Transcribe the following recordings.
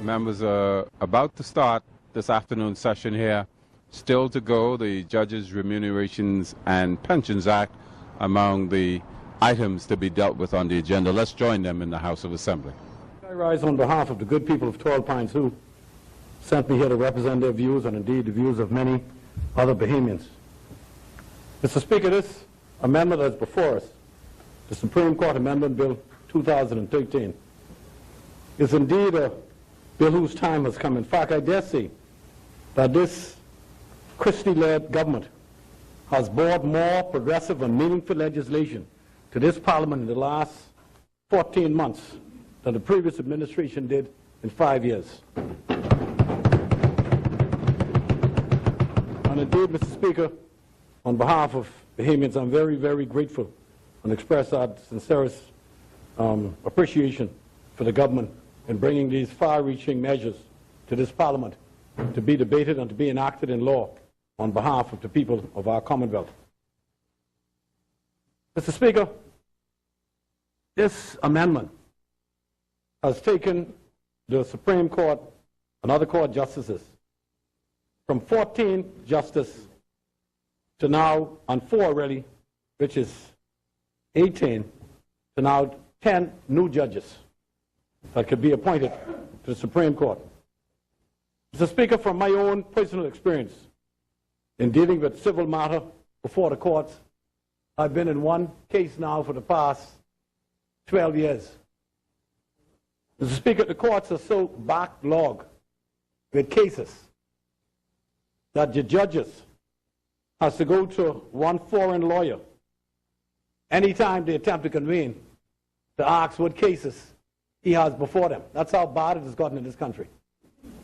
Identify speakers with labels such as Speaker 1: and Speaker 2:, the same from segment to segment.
Speaker 1: Members are about to start this afternoon session here. Still to go, the Judges' Remunerations and Pensions Act among the items to be dealt with on the agenda. Let's join them in the House of Assembly.
Speaker 2: I rise on behalf of the good people of 12 Pines who sent me here to represent their views and indeed the views of many other Bahamians. Mr. Speaker, this amendment that's before us, the Supreme Court Amendment Bill 2013, is indeed a bill whose time has come. In fact, I dare say that this Christie-led government has brought more progressive and meaningful legislation to this Parliament in the last 14 months than the previous administration did in 5 years. And indeed, Mr. Speaker, on behalf of Bahamians, I'm very, very grateful and express our sincerest appreciation for the government in bringing these far-reaching measures to this Parliament to be debated and to be enacted in law on behalf of the people of our Commonwealth. Mr. Speaker, this amendment has taken the Supreme Court and other court justices from 14 justices to now, on 4 really, which is 18, to now 10 new judges that could be appointed to the Supreme Court. Mr. Speaker, from my own personal experience in dealing with civil matter before the courts, I've been in one case now for the past 12 years. Mr. Speaker, the courts are so backlogged with cases that the judges has to go to one foreign lawyer anytime they attempt to convene to ask what cases he has before them. That's how bad it has gotten in this country.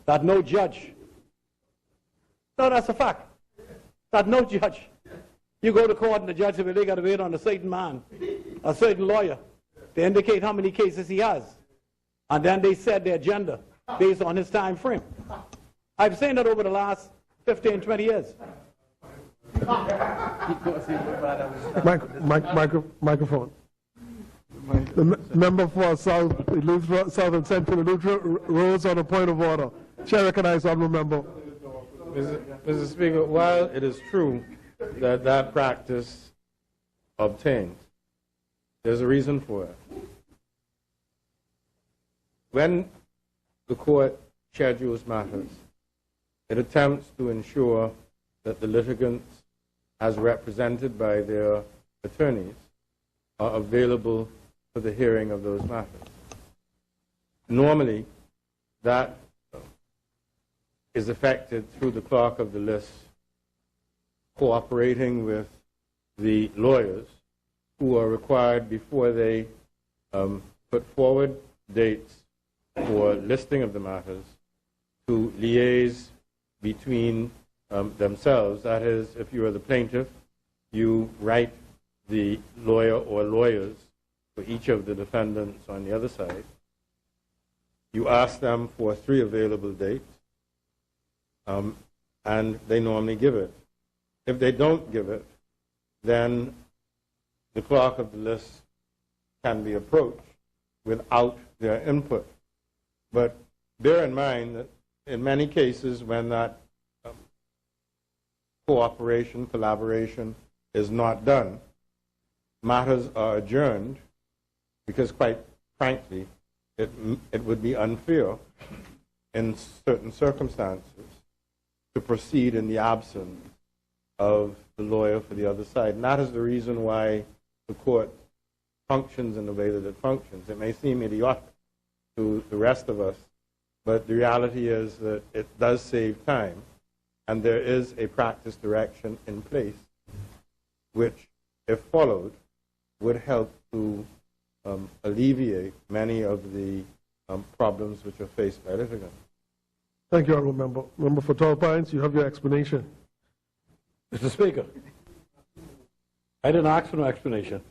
Speaker 2: That no judge, no, that's a fact, that no judge, you go to court and the judge says, well, they got to wait on a certain man, a certain lawyer, to indicate how many cases he has. And then they set their agenda based on his time frame. I've seen that over the last 15, 20 years.
Speaker 3: Microphone. The member for South and Central rose on a point of order. Chair recognizes honourable member.
Speaker 4: Mr. Speaker, while it is true that that practice obtains, there's a reason for it. When the court schedules matters, it attempts to ensure that the litigants, as represented by their attorneys, are available for the hearing of those matters. Normally, that is effected through the clerk of the list cooperating with the lawyers who are required before they put forward dates for listing of the matters to liaise between themselves. That is, if you are the plaintiff, you write the lawyer or lawyers for each of the defendants on the other side. You ask them for 3 available dates, and they normally give it. If they don't give it, then the clerk of the list can be approached without their input. But bear in mind that in many cases when that cooperation, collaboration is not done, matters are adjourned because, quite frankly, it would be unfair in certain circumstances to proceed in the absence of the lawyer for the other side. And that is the reason why the court functions in the way that it functions. It may seem idiotic to the rest of us, but the reality is that it does save time, and there is a practice direction in place which, if followed, would help to alleviate many of the problems which are faced by litigants.
Speaker 3: Thank you, honourable member. Member for 12 Pines, you have your explanation.
Speaker 2: Mr. Speaker, I didn't ask for no explanation.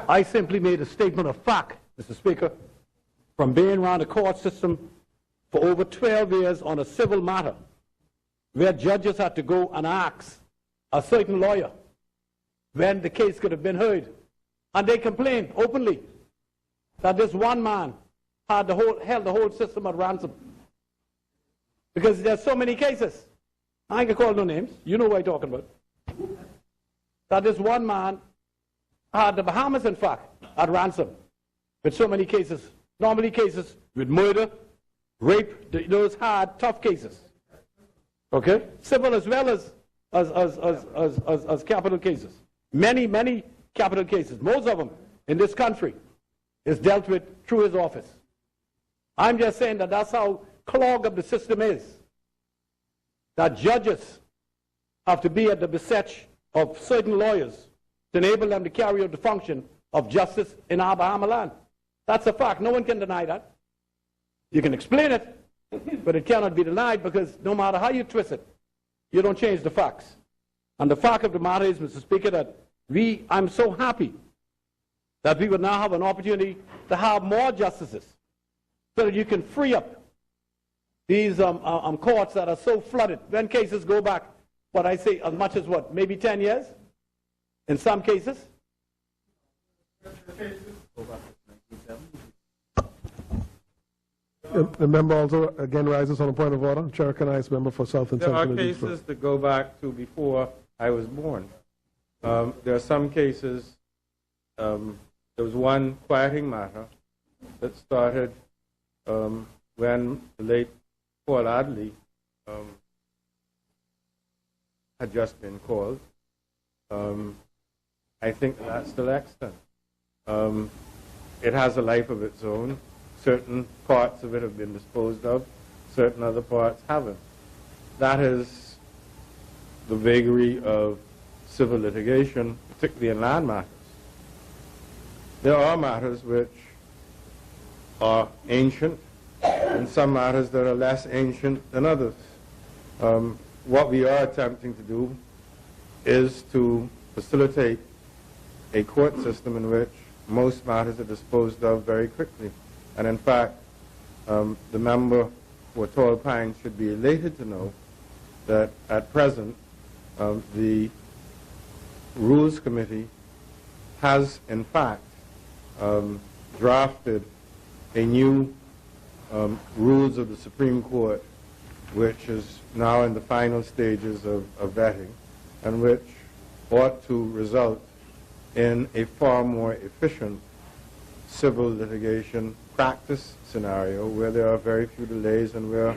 Speaker 2: I simply made a statement of fact, Mr. Speaker, from being around the court system for over 12 years on a civil matter, where judges had to go and ask a certain lawyer when the case could have been heard. And they complained openly that this one man held the whole system at ransom. Because there's so many cases. I ain't gonna call no names. You know what I'm talking about. That this one man had the Bahamas, in fact, at ransom. With so many cases. Normally cases with murder, rape, those hard, tough cases. Okay? Civil as well as capital cases. Many capital cases. Most of them in this country is dealt with through his office. I'm just saying that that's how clogged up the system is. That judges have to be at the beseech of certain lawyers to enable them to carry out the function of justice in our Bahama land. That's a fact. No one can deny that. You can explain it, but it cannot be denied because no matter how you twist it, you don't change the facts. And the fact of the matter is, Mr. Speaker, that I'm so happy that we will now have an opportunity to have more justices so that you can free up these courts that are so flooded. When cases go back, what I say, as much as what, maybe 10 years? In some cases?
Speaker 3: The member also again rises on a point of order. Chair recognizes member for South and
Speaker 4: There
Speaker 3: Central.
Speaker 4: are cases that go back to before I was born. There are some cases, there was one quieting matter that started when the late Paul Adley had just been called. I think that's still extant. It has a life of its own. Certain parts of it have been disposed of, certain other parts haven't. That is the vagary of civil litigation, particularly in land matters. There are matters which are ancient, and some matters that are less ancient than others. What we are attempting to do is to facilitate a court system in which most matters are disposed of very quickly. And in fact, the member for Tall Pines should be elated to know that at present, the Rules Committee has in fact drafted a new rules of the Supreme Court, which is now in the final stages of vetting, and which ought to result in a far more efficient civil litigation practice scenario where there are very few delays and where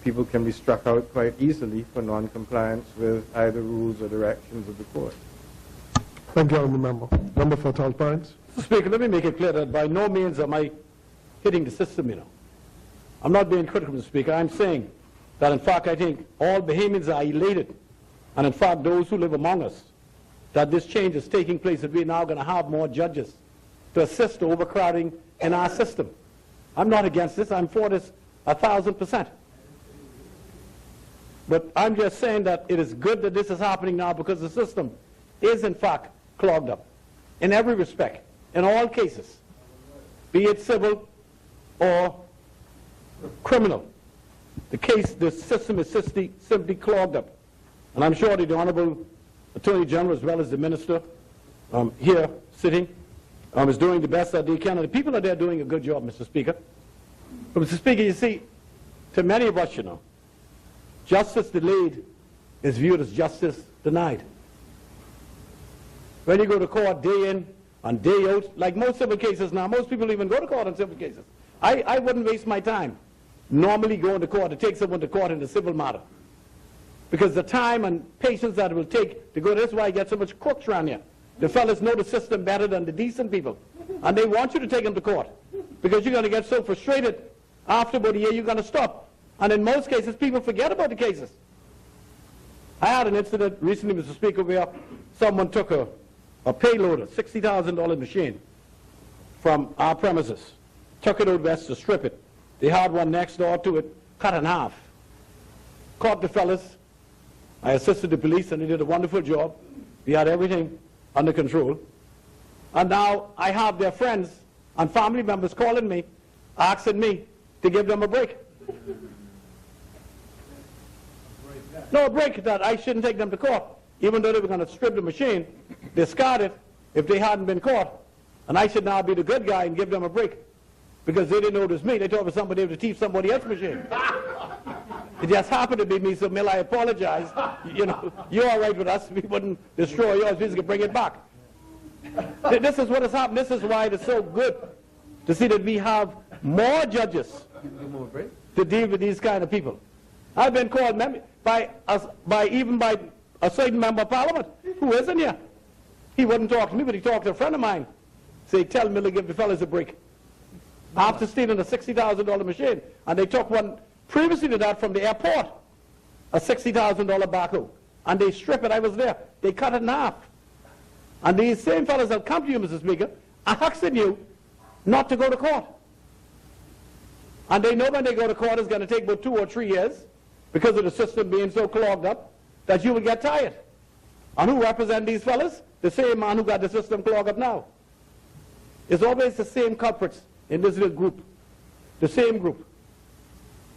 Speaker 4: people can be struck out quite easily for non-compliance with either rules or directions of the court.
Speaker 3: Thank you, honourable member. Member for Tall Pines.
Speaker 2: Mr. Speaker, let me make it clear that by no means am I hitting the system, you know. I'm not being critical, Mr. Speaker. I'm saying that, in fact, I think all Bahamians are elated, and in fact, those who live among us, that this change is taking place, that we're now going to have more judges to assist the overcrowding in our system. I'm not against this. I'm for this 1,000%. But I'm just saying that it is good that this is happening now because the system is, in fact, clogged up in every respect, in all cases, be it civil or criminal. The system is simply clogged up. And I'm sure the Honorable Attorney General, as well as the Minister here sitting, is doing the best that they can. And the people are there doing a good job, Mr. Speaker. But, Mr. Speaker, you see, to many of us, you know, justice delayed is viewed as justice denied. When you go to court day in and day out, like most civil cases now, most people even go to court on civil cases. I wouldn't waste my time normally going to court to take someone to court in a civil matter. Because the time and patience that it will take to go, that's why I get so much crooks around here. The fellas know the system better than the decent people. And they want you to take them to court. Because you're going to get so frustrated, after about a year you're going to stop. And in most cases, people forget about the cases. I had an incident recently, Mr. Speaker, where someone took a payloader, $60,000 machine, from our premises, took it out west to strip it. They had one next door to it, cut in half. Caught the fellas. I assisted the police, and they did a wonderful job. We had everything under control. And now I have their friends and family members calling me, asking me to give them a break. No, a break that I shouldn't take them to court, even though they were going to strip the machine, discard it if they hadn't been caught. And I should now be the good guy and give them a break. because they didn't know it was me. They thought it was somebody to thief somebody else's machine. It just happened to be me, so Mill, I apologize. You know, you're all right with us. We wouldn't destroy yours. We could bring it back. This is what has happened. This is why it is so good to see that we have more judges to deal with these kind of people. I've been called by a certain member of parliament who isn't here. He wouldn't talk to me, but he talked to a friend of mine. Say, tell Miller, give the fellas a break. After stealing a $60,000 machine, and they took one previously to that from the airport, a $60,000 backhoe, and they strip it. I was there. They cut it in half. And these same fellas will come to you, Mr. Speaker, asking you not to go to court. And they know when they go to court it's going to take about 2 or 3 years because of the system being so clogged up that you will get tired. And who represent these fellas? The same man who got the system clogged up now. It's always the same culprits in this little group. The same group.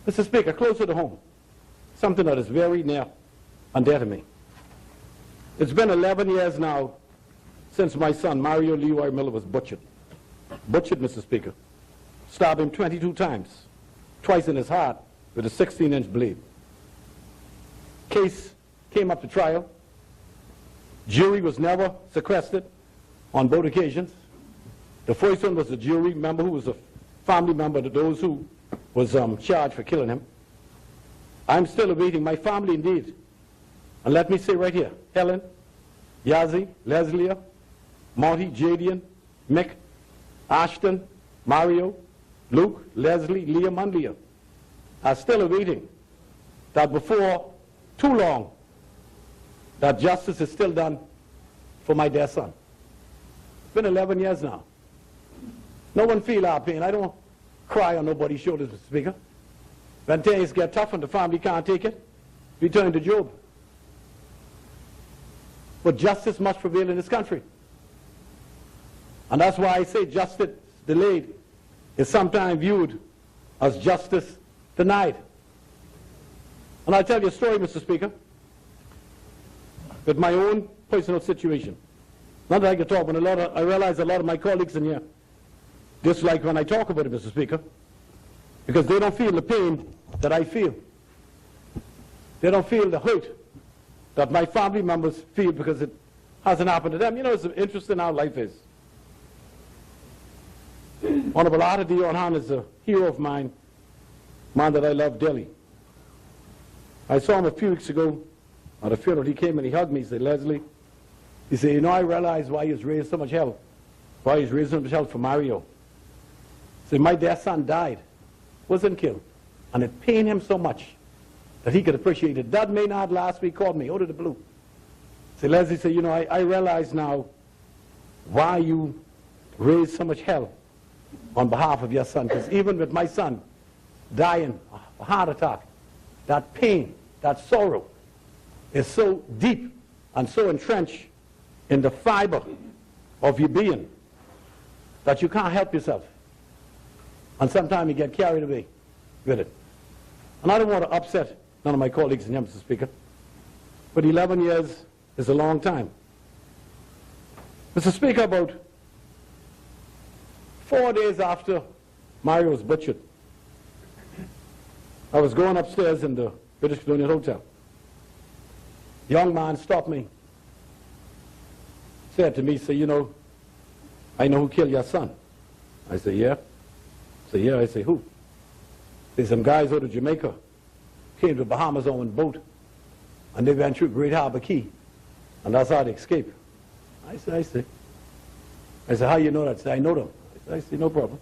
Speaker 2: Mr. Speaker, closer to home. Something that is very near and dear to me. It's been 11 years now since my son, Mario Leroy Miller, was butchered. Butchered, Mr. Speaker. Stabbed him 22 times. Twice in his heart with a 16-inch blade. Case came up to trial. Jury was never sequestered on both occasions. The first one was a jury member who was a family member to those who was charged for killing him. I'm still awaiting, my family indeed. And let me say right here, Helen, Yazzie, Leslie, Monty, Jadian, Mick, Ashton, Mario, Luke, Leslie, Liam, and Leah are still awaiting that before too long that justice is still done for my dear son. It's been 11 years now. No one feel our pain. I don't cry on nobody's shoulders, Mr. Speaker. When things get tough and the family can't take it, we turn to Job. But justice must prevail in this country. And that's why I say justice delayed is sometimes viewed as justice denied. And I'll tell you a story, Mr. Speaker, with my own personal situation. Not that I can talk, but I realize a lot of my colleagues in here dislike when I talk about it, Mr. Speaker, because they don't feel the pain that I feel. They don't feel the hurt that my family members feel because it hasn't happened to them. You know, it's interesting how life is. Honorable Arthur D. Orhan is a hero of mine, man that I love dearly. I saw him a few weeks ago at a funeral. He came and he hugged me. He said, Leslie, he said, you know, I realize why he's raised so much hell. Why he's raised so much hell for Mario. He said, my dear son died, wasn't killed. And it pained him so much that he could appreciate it. Dad Maynard last week called me out of the blue. So Leslie said, you know, I realize now why you raised so much hell on behalf of your son. Because even with my son dying a heart attack, that pain, that sorrow is so deep and so entrenched in the fiber of your being that you can't help yourself. And sometimes you get carried away with it. And I don't want to upset none of my colleagues in here, Mr. Speaker, but 11 years is a long time. Mr. Speaker, about 4 days after Mario was butchered, I was going upstairs in the British Colonial Hotel. A young man stopped me, said to me, say, you know, I know who killed your son. I said, yeah. I said, yeah. I say, who? There's some guys out of Jamaica came to Bahamas on a boat, and they went through Great Harbor Key, and that's how they escaped. I said, how you know that? I said, I know them. I said, no problem.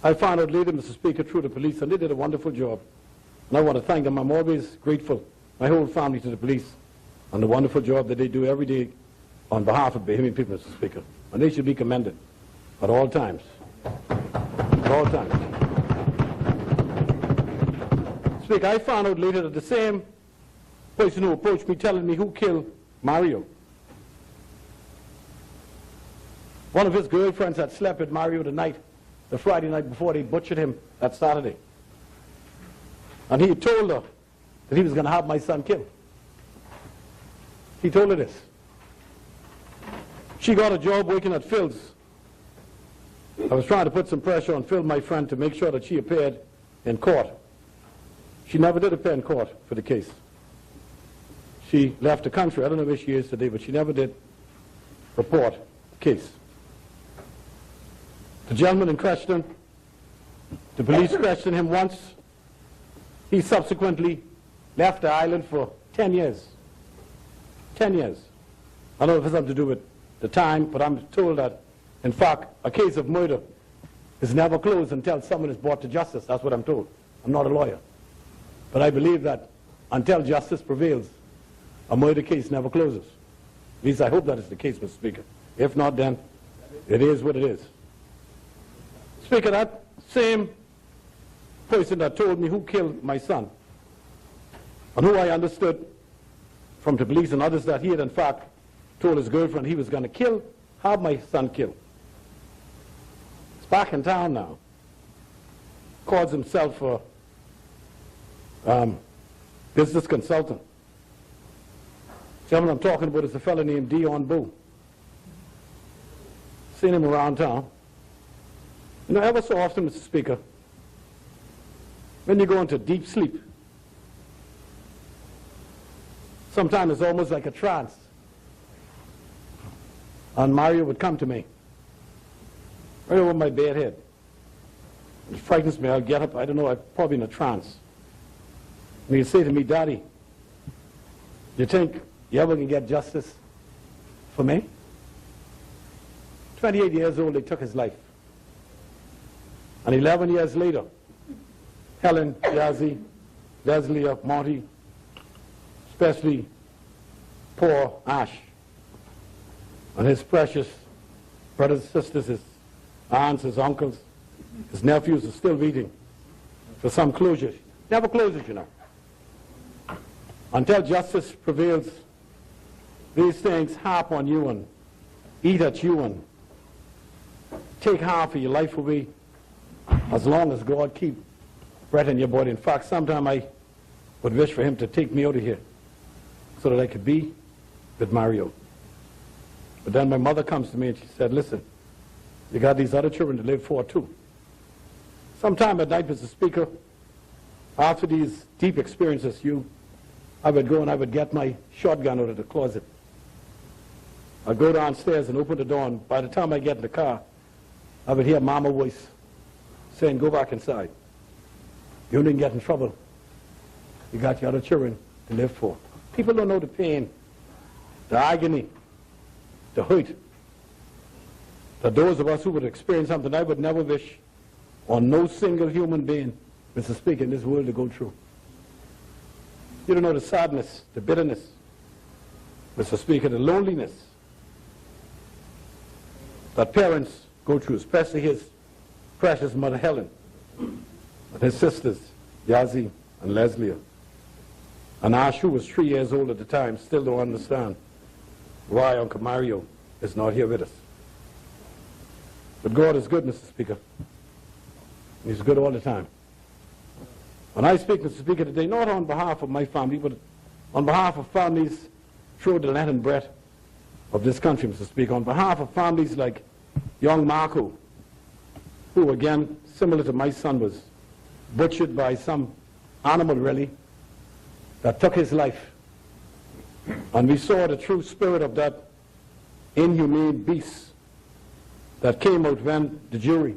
Speaker 2: I found out later, Mr. Speaker, through the police, and they did a wonderful job. And I want to thank them. I'm always grateful, my whole family, to the police, and the wonderful job that they do every day on behalf of Bahamian people, Mr. Speaker. And they should be commended at all times. At all times. Speaker, I found out later that the same person who approached me telling me who killed Mario, one of his girlfriends had slept with Mario the Friday night before they butchered him that Saturday. And he told her that he was going to have my son killed. He told her this. She got a job working at Phil's I was trying to put some pressure on Phil, my friend, to make sure that she appeared in court. She never did appear in court for the case. She left the country. I don't know where she is today, but she never did report the case. The gentleman in question, the police questioned him once. He subsequently left the island for 10 years. 10 years. I don't know if it has something to do with the time, but I'm told that, in fact, a case of murder is never closed until someone is brought to justice. That's what I'm told. I'm not a lawyer. But I believe that until justice prevails, a murder case never closes. At least I hope that is the case, Mr. Speaker. If not, then it is what it is. Speaker, that same person that told me who killed my son, and who I understood from the police and others that he had in fact told his girlfriend he was going to have my son killed. He's back in town now. Calls himself a business consultant. The gentleman I'm talking about is a fellow named Dion Boo. Seen him around town. You know, ever so often, Mr. Speaker, when you go into deep sleep, sometimes it's almost like a trance. And Mario would come to me, right over my bed head. It frightens me. I'll get up, I don't know, I'm probably in a trance. And he'd say to me, Daddy, you think you ever can get justice for me? 28 years old, they took his life. And 11 years later, Helen, Yazzie, Leslie, Monty, especially poor Ash, and his precious brothers, sisters, his aunts, his uncles, his nephews are still waiting for some closure. Never closes, you know. Until justice prevails, these things harp on you and eat at you and take half of your life away, as long as God keep breath in your body. In fact, sometime I would wish for him to take me out of here so that I could be with Mario. But then my mother comes to me and she said, listen, you got these other children to live for too. Sometime at night, Mr. Speaker, after these deep experiences, I would go and I would get my shotgun out of the closet. I'd go downstairs and open the door, and by the time I get in the car, I would hear Mama's voice saying, go back inside. You didn't get in trouble. You got your other children to live for. People don't know the pain, the agony, the hurt that those of us who would experience something I would never wish on no single human being, Mr. Speaker, in this world to go through. You don't know the sadness, the bitterness, Mr. Speaker, the loneliness that parents go through, especially his precious mother Helen, and his sisters, Yazzie and Leslie. And Ash, who was 3 years old at the time, still don't understand why Uncle Mario is not here with us. But God is good, Mr. Speaker. He's good all the time. When I speak, Mr. Speaker, today, not on behalf of my family, but on behalf of families through the length and breadth of this country, Mr. Speaker, on behalf of families like young Marco, who, again, similar to my son, was butchered by some animal, really, that took his life. And we saw the true spirit of that inhumane beast that came out when the jury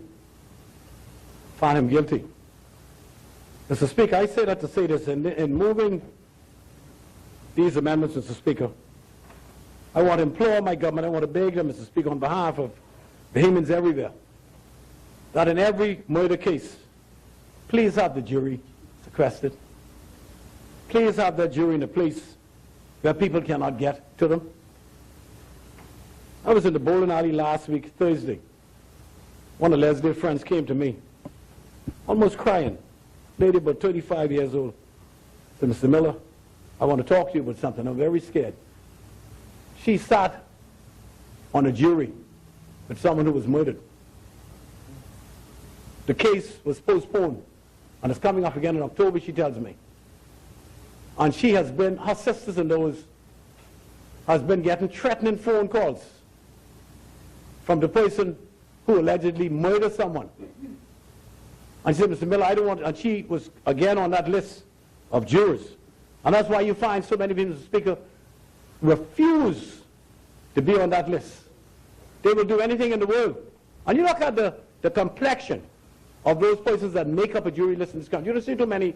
Speaker 2: found him guilty. Mr. Speaker, I say that to say this, in moving these amendments, Mr. Speaker, I want to implore my government, I want to beg them, Mr. Speaker, on behalf of Bahamians everywhere, that in every murder case, please have the jury sequestered. Please have that jury in a place where people cannot get to them. I was in the bowling alley last week, Thursday. One of Leslie's friends came to me, almost crying, lady about 35 years old. Said, Mr. Miller, I want to talk to you about something. I'm very scared. She sat on a jury with someone who was murdered. The case was postponed, and it's coming up again in October, she tells me. And she has been, her sisters and those, has been getting threatening phone calls from the person who allegedly murdered someone. And she said, Mr. Miller, I don't want, and she was again on that list of jurors. And that's why you find so many people, Mr. Speaker, refuse to be on that list. They will do anything in the world. And you look at the complexion of those persons that make up a jury list in this country. You don't see too many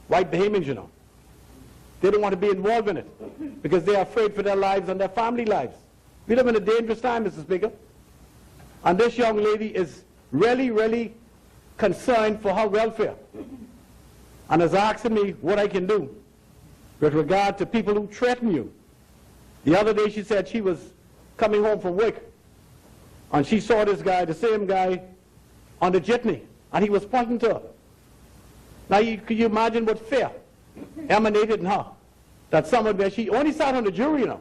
Speaker 2: white Bahamians, you know. They don't want to be involved in it because they are afraid for their lives and their family lives. We live in a dangerous time, Mr. Speaker. And this young lady is really, really concerned for her welfare. And is asking me what I can do with regard to people who threaten you. The other day she said she was coming home from work and she saw this guy, the same guy, on the jitney, and he was pointing to her. Now, could you imagine what fear emanated in her? That someone where she only sat on the jury, you know,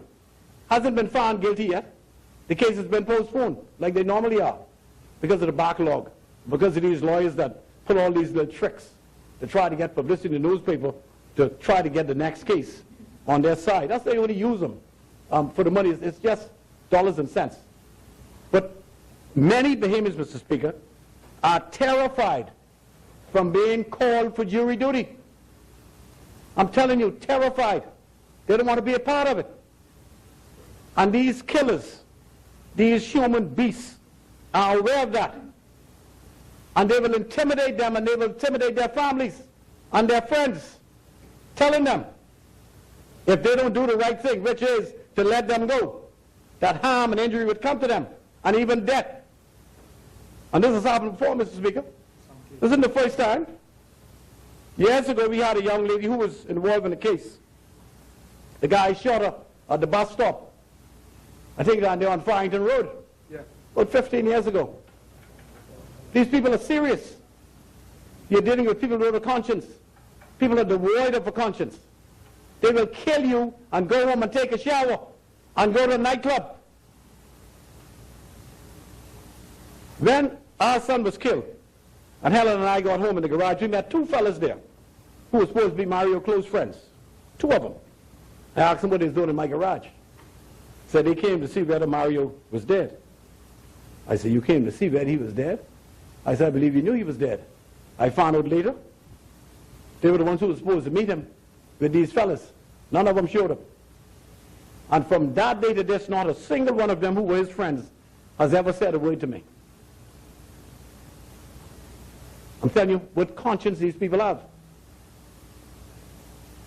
Speaker 2: hasn't been found guilty yet. The case has been postponed, like they normally are, because of the backlog, because of these lawyers that pull all these little tricks to try to get publicity in the newspaper, to try to get the next case on their side. That's why they only use them for the money. It's just dollars and cents. But many Bahamians, Mr. Speaker, are terrified from being called for jury duty. I'm telling you, terrified. They don't want to be a part of it. And these killers, these human beasts, are aware of that. And they will intimidate them, and they will intimidate their families and their friends, telling them, if they don't do the right thing, which is to let them go, that harm and injury would come to them, and even death. And this has happened before, Mr. Speaker. This isn't the first time. Years ago, we had a young lady who was involved in a case. The guy shot her at the bus stop. I think down there on Farrington Road. Yeah. About 15 years ago. These people are serious. You're dealing with people without a conscience. People are devoid of a conscience. They will kill you and go home and take a shower and go to a nightclub. When our son was killed, and Helen and I got home in the garage, we met two fellas there who were supposed to be Mario's close friends. Two of them. I asked them what they was doing in my garage. Said they came to see whether Mario was dead. I said, you came to see whether he was dead? I said, I believe you knew he was dead. I found out later. They were the ones who were supposed to meet him with these fellas. None of them showed up. And from that day to this, not a single one of them who were his friends has ever said a word to me. I'm telling you what conscience these people have.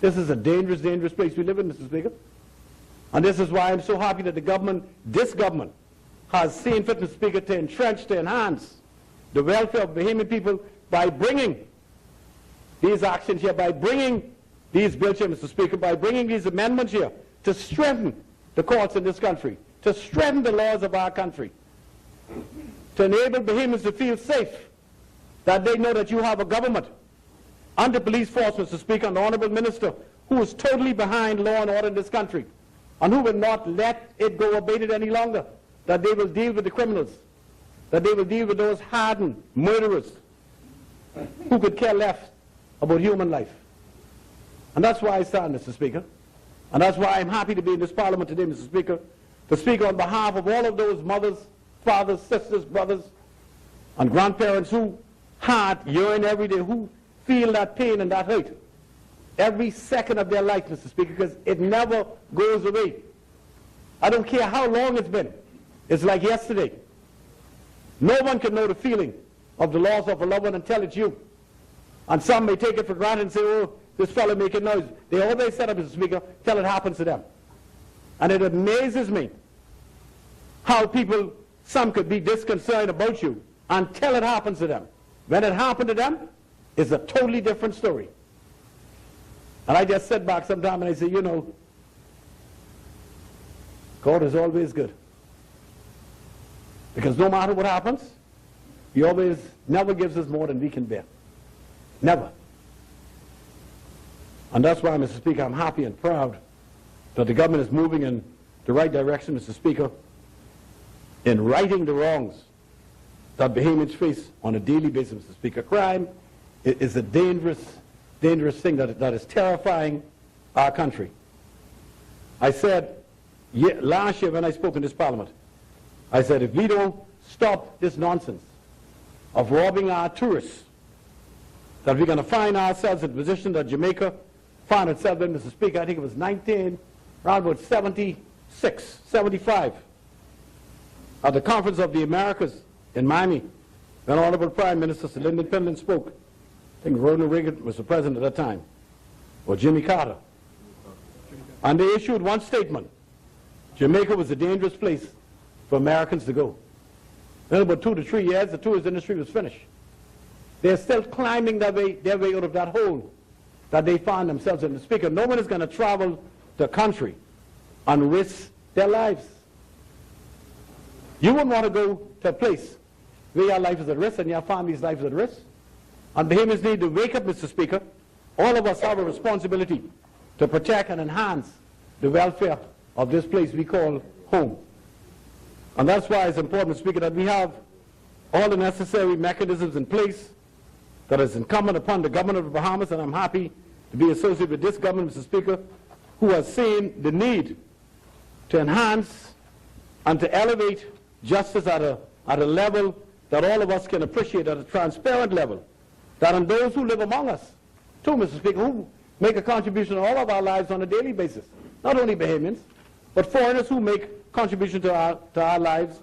Speaker 2: This is a dangerous, dangerous place we live in, Mr. Speaker. And this is why I'm so happy that the government, this government, has seen fit, Mr. Speaker, to entrench, to enhance the welfare of Bahamian people by bringing these actions here, by bringing these bills here, Mr. Speaker, by bringing these amendments here to strengthen the courts in this country, to strengthen the laws of our country, to enable Bahamians to feel safe, that they know that you have a government and the police force, Mr. Speaker, and the Honorable Minister, who is totally behind law and order in this country, and who will not let it go unabated any longer, that they will deal with the criminals, that they will deal with those hardened murderers who could care less about human life. And that's why I stand, Mr. Speaker. And that's why I'm happy to be in this Parliament today, Mr. Speaker, to speak on behalf of all of those mothers, fathers, sisters, brothers, and grandparents who heart yearn every day, who feel that pain and that hurt every second of their life, Mr. Speaker, because it never goes away. I don't care how long it's been. It's like yesterday. No one can know the feeling of the loss of a loved one until it's you. And some may take it for granted and say, oh, this fellow making noise. They always set up, Mr. Speaker, till it happens to them. And it amazes me how people, some could be disconcerted about you until it happens to them. When it happened to them, it's a totally different story. And I just sit back sometime and I say, you know, God is always good. Because no matter what happens, He always never gives us more than we can bear. Never. And that's why, Mr. Speaker, I'm happy and proud that the government is moving in the right direction, Mr. Speaker, in righting the wrongs that Bahamians face on a daily basis, Mr. Speaker. Crime is a dangerous, dangerous thing that is terrifying our country. I said last year when I spoke in this Parliament, I said if we don't stop this nonsense of robbing our tourists, that we're going to find ourselves in a position that Jamaica found itself in, Mr. Speaker, I think it was around about 76, 75, at the Conference of the Americas in Miami, when Honorable Prime Minister Sir Lyndon Pendleton spoke. I think Ronald Reagan was the president at that time, or Jimmy Carter. And they issued one statement: Jamaica was a dangerous place for Americans to go. In about 2 to 3 years, the tourist industry was finished. They're still climbing their way out of that hole that they found themselves in. The Speaker, no one is going to travel the country and risk their lives. You wouldn't want to go to a place where your life is at risk and your family's life is at risk. And Bahamians need to wake up, Mr. Speaker. All of us have a responsibility to protect and enhance the welfare of this place we call home. And that's why it's important, Mr. Speaker, that we have all the necessary mechanisms in place that is incumbent upon the government of the Bahamas, and I'm happy to be associated with this government, Mr. Speaker, who has seen the need to enhance and to elevate justice at a level that all of us can appreciate, at a transparent level, that on those who live among us, too, Mr. Speaker, who make a contribution to all of our lives on a daily basis, not only Bahamians, but foreigners who make contribution to our lives,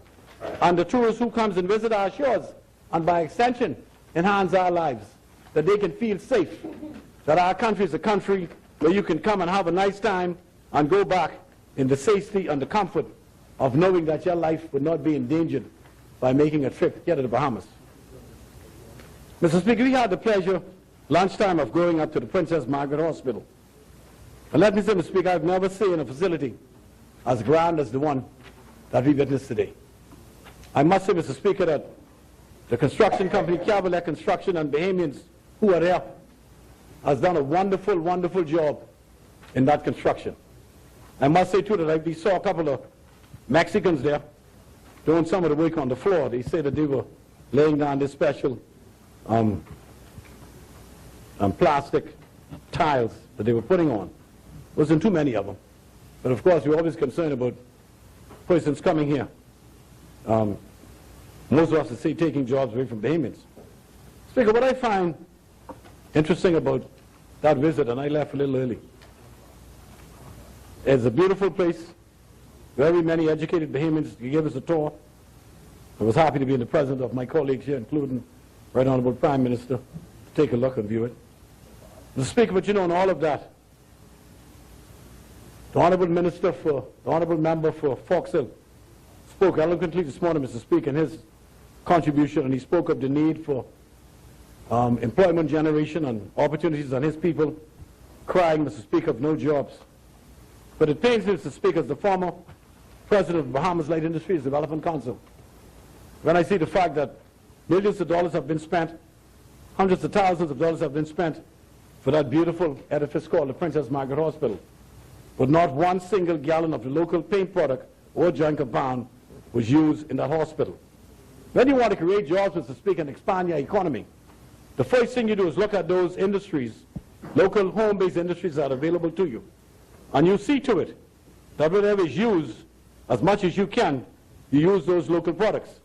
Speaker 2: and the tourists who comes and visit our shores, and by extension, enhance our lives, that they can feel safe, that our country is a country where you can come and have a nice time and go back in the safety and the comfort of knowing that your life would not be endangered by making a trip here to the Bahamas. Mr. Speaker, we had the pleasure, lunchtime, of going up to the Princess Margaret Hospital. And let me say, Mr. Speaker, I've never seen a facility as grand as the one that we witnessed today. I must say, Mr. Speaker, that the construction company, Cavalier Construction, and Bahamians who are there has done a wonderful, wonderful job in that construction. I must say, too, that we saw a couple of Mexicans there doing some of the work on the floor. They say that they were laying down this special plastic tiles that they were putting on. Wasn't too many of them. But of course, we're always concerned about persons coming here. Most of us would say taking jobs away from Bahamians. Speaker, what I find interesting about that visit, and I left a little early, it's a beautiful place. Very many educated Bahamians gave us a tour. I was happy to be in the presence of my colleagues here, including Right Honorable Prime Minister, to take a look and view it. Mr. Speaker, but you know, in all of that, the Honorable Member for Fox Hill spoke eloquently this morning, Mr. Speaker, in his contribution, and he spoke of the need for employment generation and opportunities on his people, crying, Mr. Speaker, of no jobs. But it pains me, Mr. Speaker, as the former president of the Bahamas Light Industries Development Council, when I see the fact that millions of dollars have been spent, hundreds of thousands of dollars have been spent for that beautiful edifice called the Princess Margaret Hospital, but not one single gallon of the local paint product or joint compound was used in that hospital. When you want to create jobs, Mr. Speaker, and expand your economy, the first thing you do is look at those industries, local home-based industries that are available to you. And you see to it that whatever is used, as much as you can, you use those local products.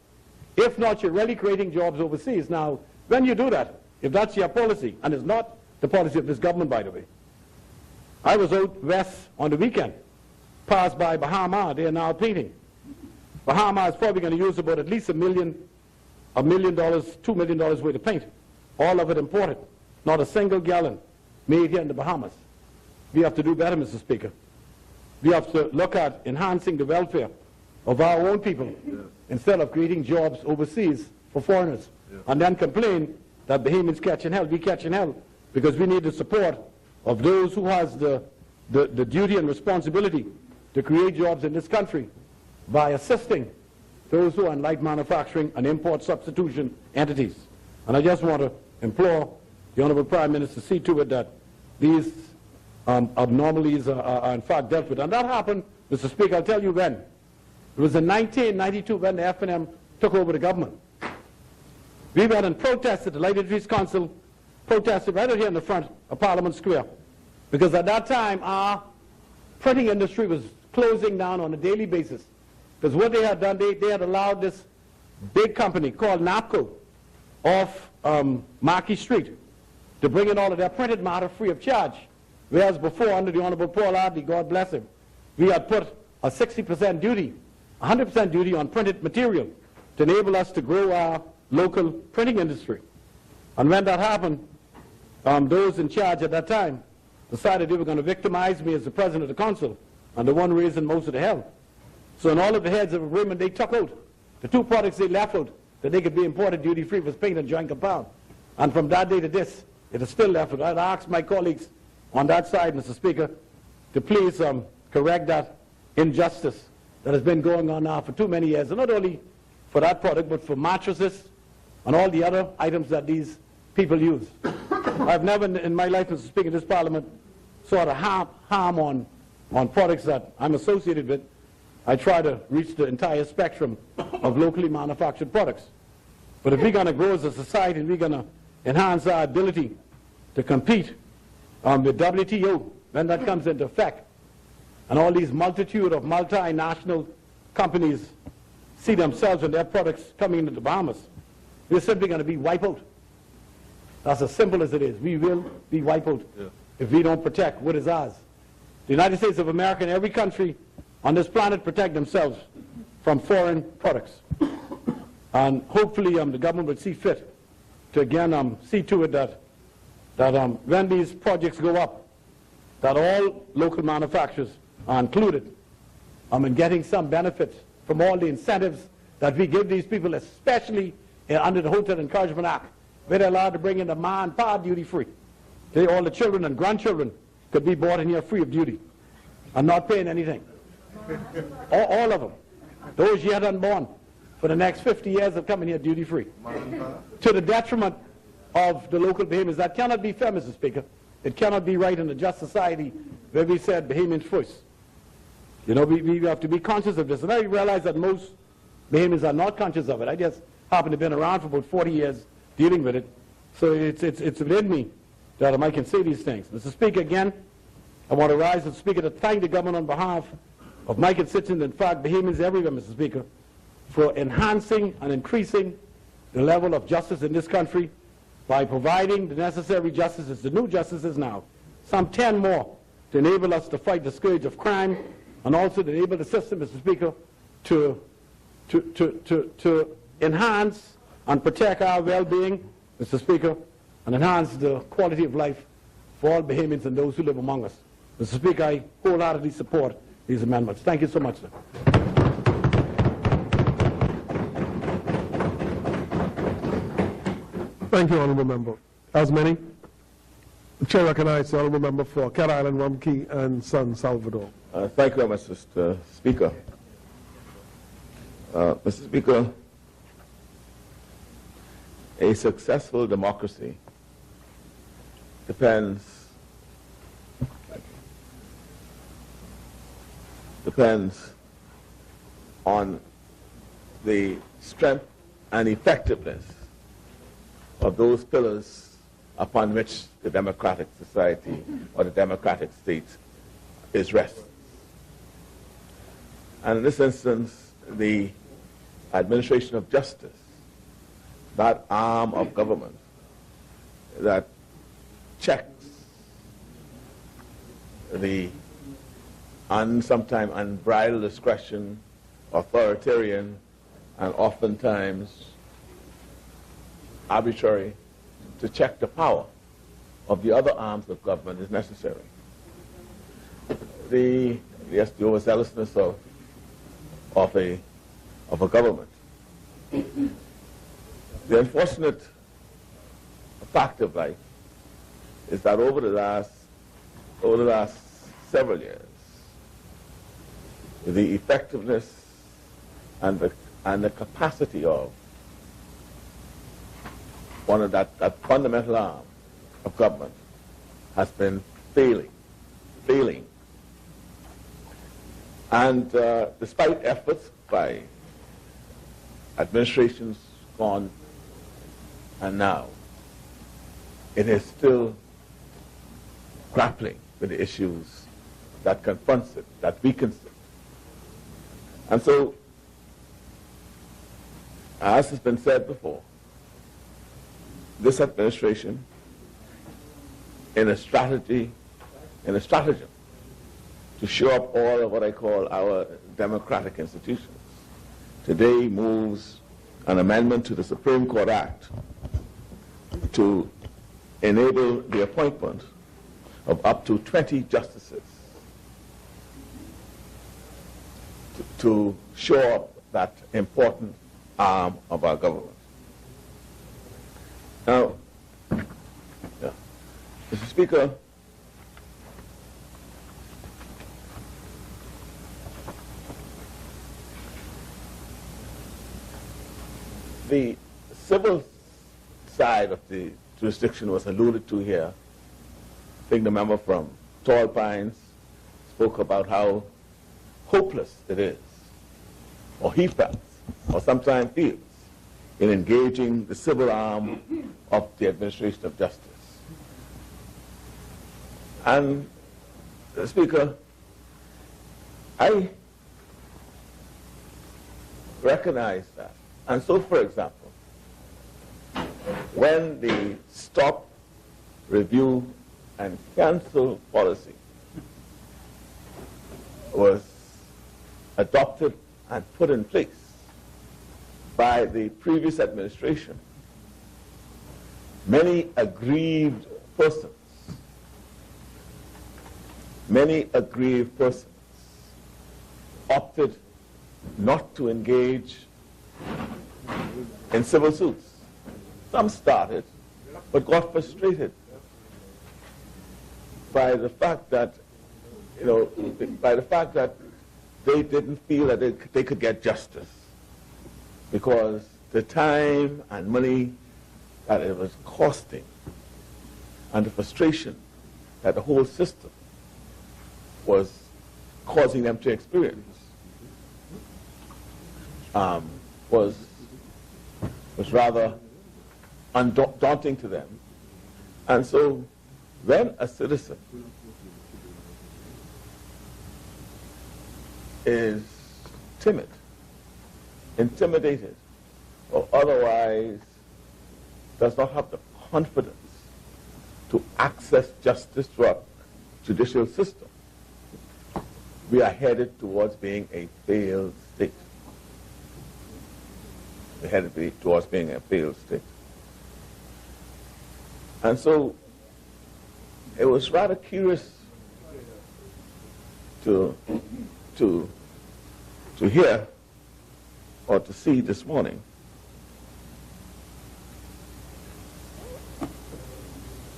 Speaker 2: If not, you're really creating jobs overseas. Now, when you do that, if that's your policy, and it's not the policy of this government, by the way. I was out west on the weekend, passed by Bahamas. They are now painting. Bahamas is probably going to use about at least $1 million, $2 million worth of paint. All of it imported. Not a single gallon made here in the Bahamas. We have to do better, Mr. Speaker. We have to look at enhancing the welfare of our own people instead of creating jobs overseas for foreigners and then complain that Bahamians catching hell. We catching hell because we need the support of those who has the duty and responsibility to create jobs in this country by assisting those who are in light manufacturing and import substitution entities. And I just want to implore the Honorable Prime Minister to see to it that these abnormalities are in fact dealt with. And that happened, Mr. Speaker, I'll tell you when. It was in 1992 when the FNM took over the government. We went and protested, the Light Industries Council protested right out here in the front of Parliament Square. Because at that time, our printing industry was closing down on a daily basis. Because what they had done, they had allowed this big company called NAPCO off Marquis Street to bring in all of their printed matter free of charge. Whereas before, under the Honorable Paul Ardley, God bless him, we had put a 60% duty, 100% duty on printed material to enable us to grow our local printing industry. And when that happened, those in charge at that time decided they were going to victimize me as the president of the council, and the one raising most of the hell. So in all of the heads of agreement, they took out the two products they left out that they could be imported duty-free was paint and joint compound. And from that day to this, it is still left out. I'd ask my colleagues on that side, Mr. Speaker, to please correct that injustice that has been going on now for too many years, and not only for that product, but for mattresses and all the other items that these people use. I've never in my life, Mr. Speaker, in this Parliament, saw the harm on products that I'm associated with. I try to reach the entire spectrum of locally manufactured products. But if we're going to grow as a society and we're going to enhance our ability to compete with WTO, when that comes into effect, and all these multitude of multinational companies see themselves and their products coming into the Bahamas, we're simply going to be wiped out. That's as simple as it is. We will be wiped out if we don't protect what is ours. The United States of America and every country on this planet protect themselves from foreign products. And hopefully the government would see fit to again see to it that when these projects go up, that all local manufacturers are included in getting some benefits from all the incentives that we give these people, especially under the Hotel Encouragement Act, where they're allowed to bring in the ma and pa duty free. All the children and grandchildren could be bought in here free of duty and not paying anything. All of them. Those yet unborn for the next 50 years of coming here duty free. To the detriment of the local Bahamians. That cannot be fair, Mr. Speaker. It cannot be right in a just society where we said Bahamians first. You know, we have to be conscious of this. And I realize that most Bahamians are not conscious of it. I just happen to have been around for about 40 years dealing with it. So it's within me that I can say these things. Mr. Speaker, again, I want to rise, Mr. Speaker, to thank the government on behalf of my constituents, in fact, Bahamians everywhere, Mr. Speaker, for enhancing and increasing the level of justice in this country by providing the necessary justices, the new justices now, some 10 more, to enable us to fight the scourge of crime, and also to enable the system, Mr. Speaker, to enhance and protect our well-being, Mr. Speaker, and enhance the quality of life for all Bahamians and those who live among us. Mr. Speaker, I wholeheartedly support these amendments. Thank you so much, sir.
Speaker 3: Thank you, Honourable Member. As many, the Chair recognizes the Honourable Member for Cat Island, Rumkey and San Salvador.
Speaker 5: Thank you very much, Mr. Speaker. Mr. Speaker, a successful democracy depends on the strength and effectiveness of those pillars upon which the democratic society or the democratic state is resting. And in this instance, the administration of justice, that arm of government that checks the sometimes unbridled discretion, authoritarian, and oftentimes arbitrary, to check the power of the other arms of government is necessary. The overzealousness of a government. The unfortunate fact of life is that over the last several years, the effectiveness and the capacity of one of that fundamental arm of government has been failing. And despite efforts by administrations gone and now, it is still grappling with the issues that confronts it, that weakens it. And so as has been said before, this administration, in a stratagem to shore up all of what I call our democratic institutions, today moves an amendment to the Supreme Court Act to enable the appointment of up to 20 justices to shore up that important arm of our government. Now, Mr. Speaker, the civil side of the jurisdiction was alluded to here. I think the member from Tall Pines spoke about how hopeless it is, or he felt, or sometimes feels, in engaging the civil arm of the administration of justice. And, Speaker, I recognize that. And so, for example, when the stop, review, and cancel policy was adopted and put in place by the previous administration, many aggrieved persons opted not to engage in civil suits. Some started, but got frustrated by the fact that, they didn't feel that they could get justice, because the time and money that it was costing and the frustration that the whole system was causing them to experience was rather daunting to them. And so when a citizen is timid, intimidated, or otherwise does not have the confidence to access justice through our judicial system, we are headed towards being a failed state. We're headed towards being a failed state. And so it was rather curious to hear or to see this morning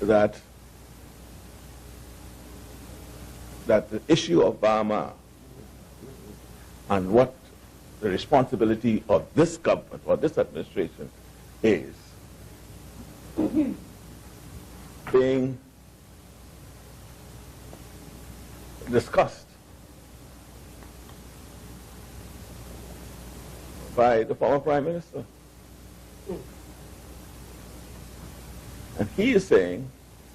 Speaker 5: that the issue of Bahamas and what the responsibility of this government or this administration is being discussed by the former Prime Minister. And he is saying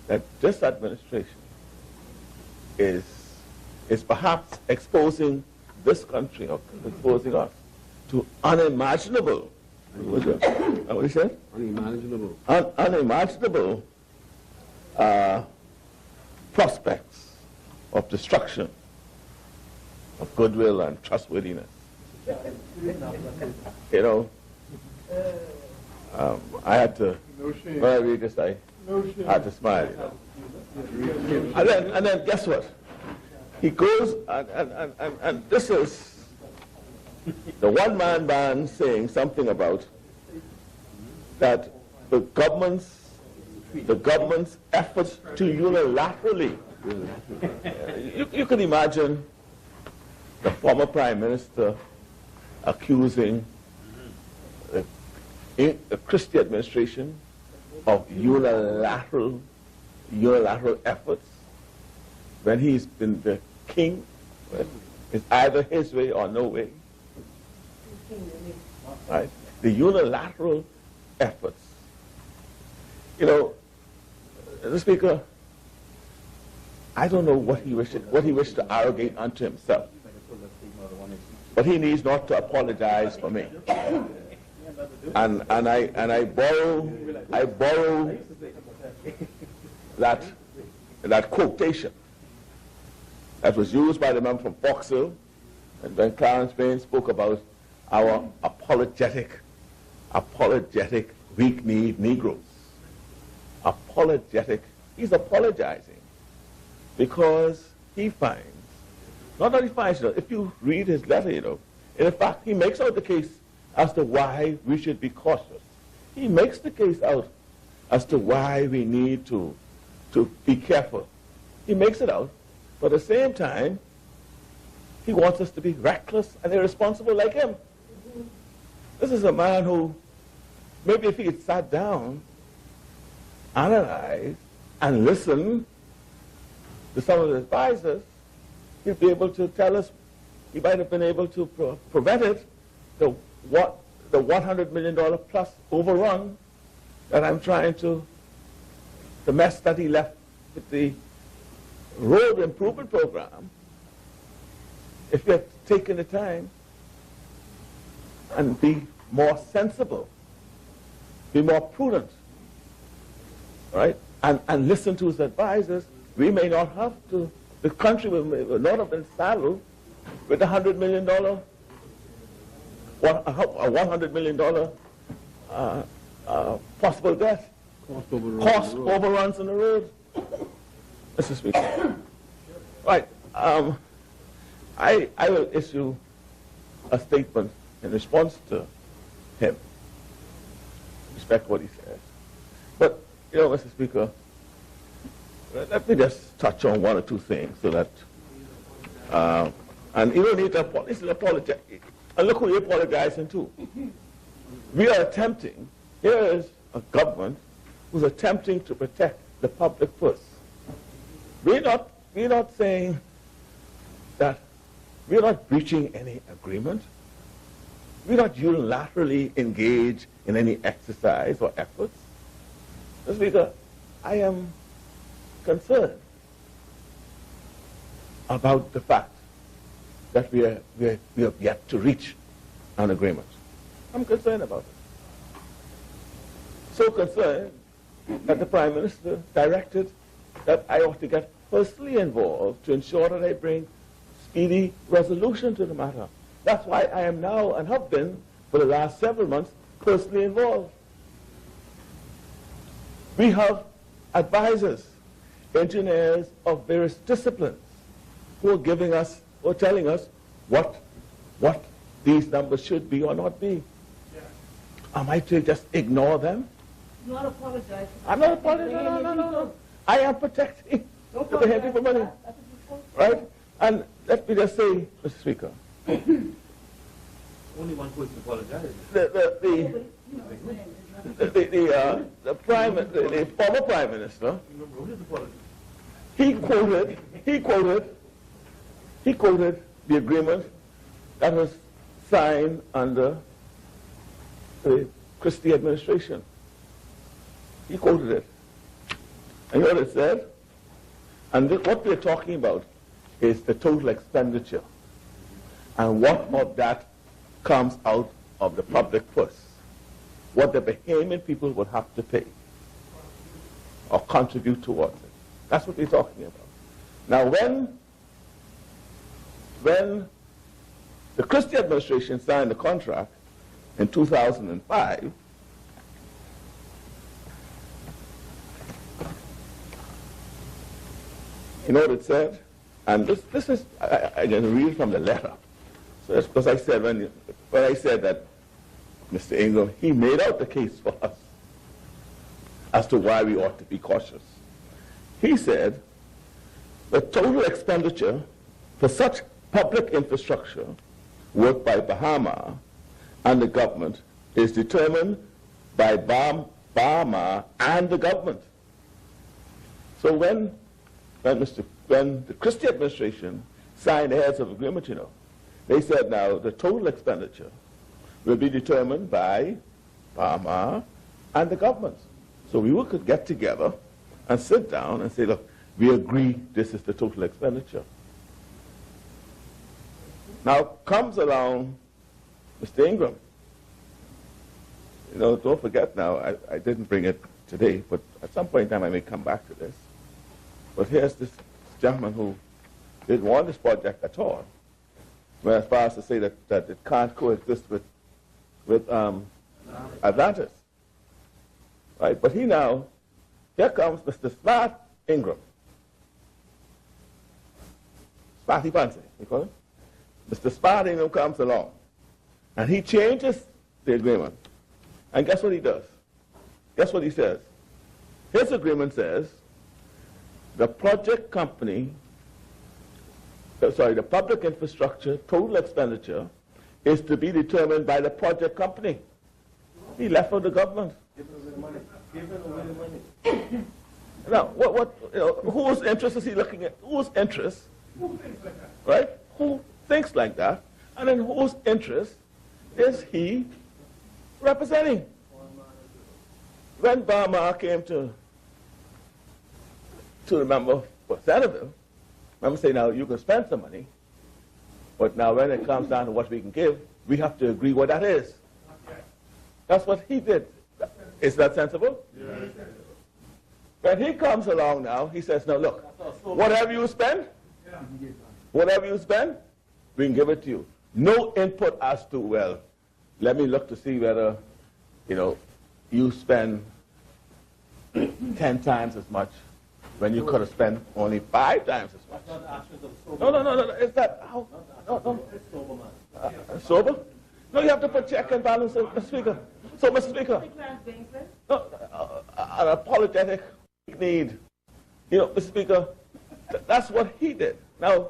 Speaker 5: that this administration is perhaps exposing this country, or exposing us, to unimaginable, what he said? Unimaginable. Unimaginable prospects of destruction of goodwill and trustworthiness. I had to, when I read this, I had to smile, And then guess what? He goes, and this is the one-man band saying something about that the government's efforts to unilaterally. You can imagine the former Prime Minister accusing the Christie administration of unilateral efforts when he's been the king. It's either his way or no way. Right? The unilateral efforts. The Speaker, I don't know what he wished to arrogate unto himself, but he needs not to apologize for me. And I borrow that quotation that was used by the man from Foxhill, and when Clarence Bain spoke about our apologetic, weak-kneed Negroes. Apologetic. He's apologizing because he finds, not that he finds, if you read his letter, in fact, he makes out the case as to why we should be cautious. He makes the case out as to why we need to be careful. He makes it out, but at the same time, he wants us to be reckless and irresponsible like him. This is a man who, maybe if he had sat down, analyzed, and listened to some of his advisors, he'd be able to tell us, he might have been able to prevent it, the $100 million plus overrun that I'm trying to, the mess that he left with the road improvement program. If we had taken the time and be more sensible, be more prudent, right, and listen to his advisors, we may not have to, the country would not have been saddled with a $100 million, a $100 million possible death. Cost overruns on the road. Mr. Speaker. Right. I will issue a statement in response to him. Respect what he says. But, Mr. Speaker, let me just touch on one or two things so that, and you don't need to apologize. And look who you're apologizing to. We are attempting, here is a government who's attempting to protect the public purse. We're not saying that we're not breaching any agreement. We're not unilaterally engaged in any exercise or efforts. Mr. Speaker, I am concerned about the fact that we have yet to reach an agreement. I'm concerned about it. So concerned that the Prime Minister directed that I ought to get personally involved to ensure that I bring speedy resolution to the matter. That's why I am now, and have been for the last several months, personally involved. We have advisors, engineers of various disciplines who are giving us, or telling us what these numbers should be or not be. Yeah. Am I to just ignore them?
Speaker 6: Not apologize.
Speaker 5: I'm not apologizing. No. I am protecting the heavy for money. Right? And let me just say, Mr. Speaker.
Speaker 7: Only one person apologizes.
Speaker 5: The former Prime Minister, he quoted the agreement that was signed under the Christie administration. He quoted it. And you know what it said? And what we're talking about is the total expenditure. And what of that comes out of the public purse. What the Bahamian people would have to pay or contribute towards it. That's what we're talking about. Now, when the Christie administration signed the contract in 2005, you know what it said? And this is, I'm going to read from the letter. So that's because I said, when I said that Mr. Ingram, he made out the case for us as to why we ought to be cautious. He said, the total expenditure for such public infrastructure work by Bahamas and the government is determined by Bahamas and the government. So when the Christie administration signed the heads of agreement, they said now the total expenditure will be determined by Bahamas and the government. So we could get together and sit down and say, look, we agree this is the total expenditure. Now comes along Mr. Ingram don't forget now, I didn't bring it today, but at some point in time I may come back to this. But here's this gentleman who didn't want this project at all. Well, as far as to say that it can't coexist with Atlantis. Right? But here comes Mr. Smart Ingram. Smarty Fancy, you call him? Mr. Smart Ingram comes along, and he changes the agreement. And guess what he does? Guess what he says? His agreement says the project company, the public infrastructure total expenditure is to be determined by the project company. He left out the government.
Speaker 6: Give them the money. Give them the money.
Speaker 5: Now, whose interest is he looking at? Whose interest? Right? Who thinks like that? And in whose interest is he representing? When Bahamas came to the member for Centerville, member say, now you can spend some money, but now when it comes down to what we can give, we have to agree what that is. That's what he did. Is that sensible? Yes. When he comes along now, he says, no, look, whatever you spend, we can give it to you. No input as to, well, let me look to see whether, you spend 10 times as much when you could have spent only 5 times as much. No. Is that how? No. Sober? No, you have to put check and balance, Mr. Speaker. So, Mr. Speaker, an apologetic need. Mr. Speaker, that's what he did. Now,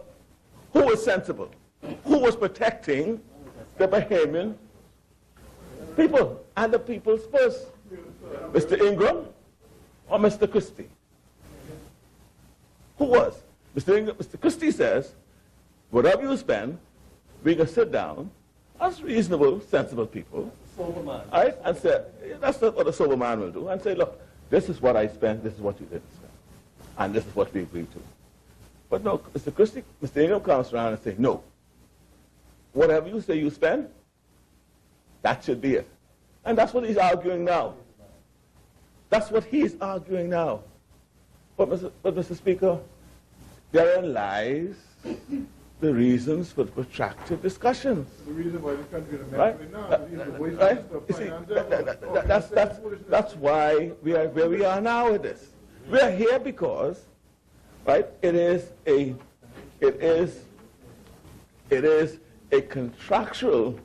Speaker 5: who was sensible? Who was protecting the Bahamian people and the people's purse? Mr. Ingram or Mr. Christie? Who was? Mr. Ingram, Mr. Christie says, whatever you spend, we can sit down as reasonable, sensible people, right, and say, that's not what a sober man will do, and say, look, this is what I spent, this is what you didn't spend, and this is what we agreed to. But no, Mr. Ingram comes around and says, no, whatever you say you spend, that should be it. And that's what he's arguing now. That's what he's arguing now. But Mr. Speaker, therein lies the reasons for the protracted discussions.
Speaker 3: The reason why the country is
Speaker 5: right? That's why we are where we are now with this. We are here because, right? It is a contractual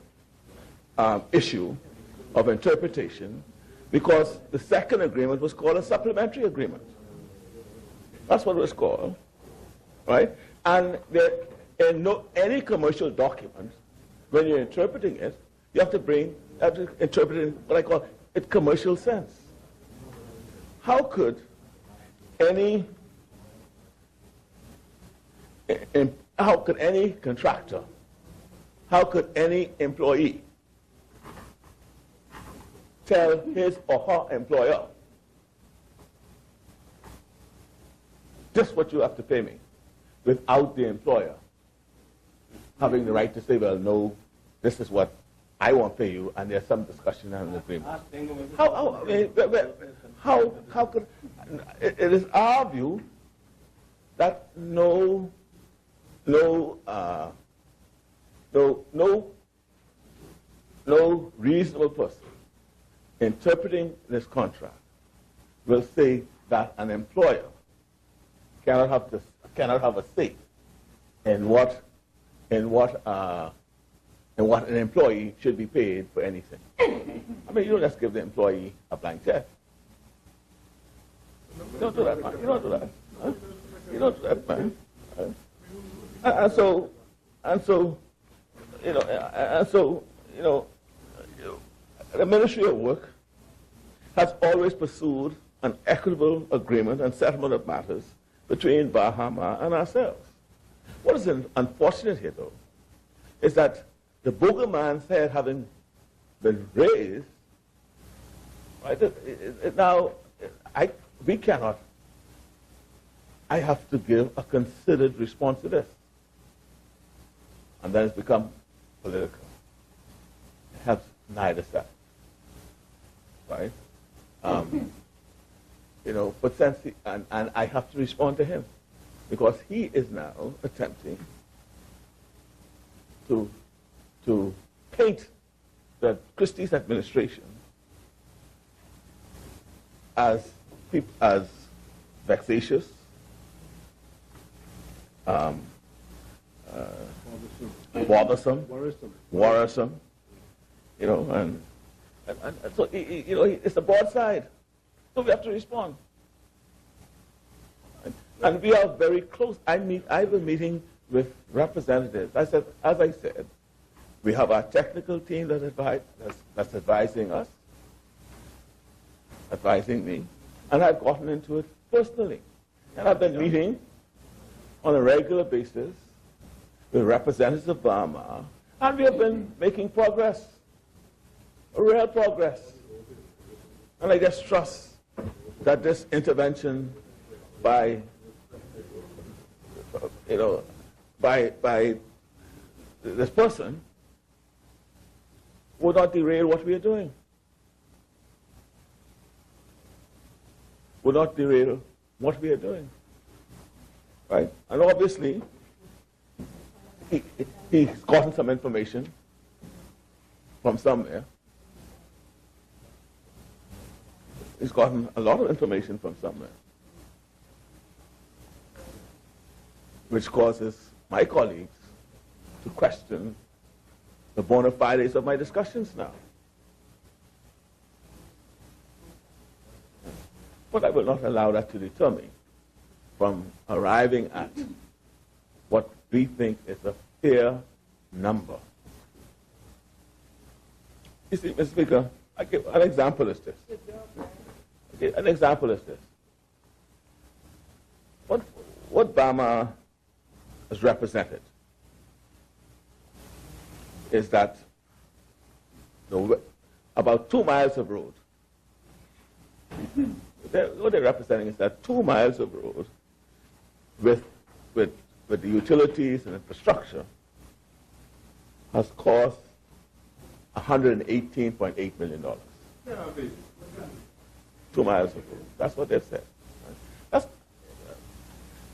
Speaker 5: issue of interpretation, because the second agreement was called a supplementary agreement. That's what it was called, right? And in any commercial document, when you're interpreting it, you have to interpret it in what I call it commercial sense. How could any contractor, how could any employee tell his or her employer, just what you have to pay me, without the employer having the right to say, well, no, this is what I won't pay you, and there's some discussion and an agreement. How could, it is our view that no reasonable person interpreting this contract will say that an employer cannot have a say in what an employee should be paid for anything. I mean, you don't just give the employee a blank check. You don't do that, man. You don't do that. Huh? You don't do that, man. And so, the Ministry of Work has always pursued an equitable agreement and settlement of matters between Bahamas and ourselves. What is unfortunate here, though, is that the bogeyman's head having been raised, right, we cannot, I have to give a considered response to this. And then it's become political. It helps neither side. right? You know, but since and I have to respond to him because he is now attempting to paint the Christie's administration as vexatious, bothersome, worrisome, you know, and so you know it's the board side, so we have to respond. And we are very close. I was meeting with representatives. As I said, we have our technical team that's advising us, advising me, and I've gotten into it personally. And I've been meeting on a regular basis with representatives of Bahamas, and we have been making progress, real progress. And I just trust that this intervention by this person would not derail what we are doing. Would not derail what we are doing. Right? And obviously, he's gotten some information from somewhere. He's gotten a lot of information from somewhere, which causes my colleagues to question the bona fides of my discussions now. But I will not allow that to deter me from arriving at what we think is a fair number. You see, Mr. Speaker, I give an example is this. Okay, an example is this. What Bahamas has represented is that about 2 miles of road, what they're representing is that 2 miles of road with the utilities and infrastructure has cost $118.8 million. 2 miles of road. That's what they've said.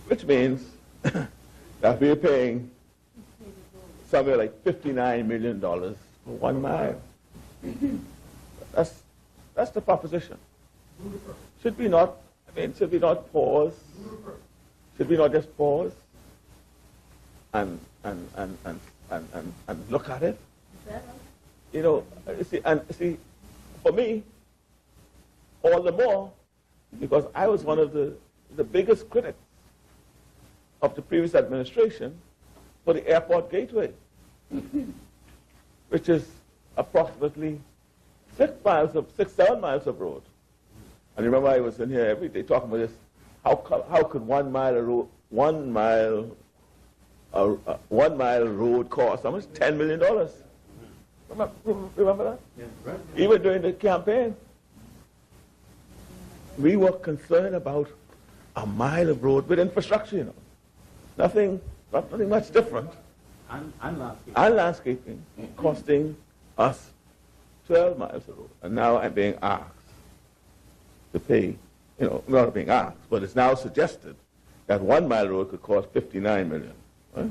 Speaker 5: Which means that we're paying somewhere like $59 million for 1 mile. That's the proposition. Should we not pause? Should we not just pause and look at it? You know, see, for me, all the more, because I was one of the biggest critics of the previous administration for the airport gateway, which is approximately 7 miles of road. And remember, I was in here every day talking about this. How could 1 mile road, 1 mile road cost how much? $10 million. Remember that? Yeah, right. Even during the campaign, we were concerned about a mile of road with infrastructure. You know, nothing much different.
Speaker 6: And landscaping.
Speaker 5: And landscaping costing us 12 miles of road, and now I'm being asked to pay, you know, not being asked, but it's now suggested that 1 mile road could cost $59 million. Right?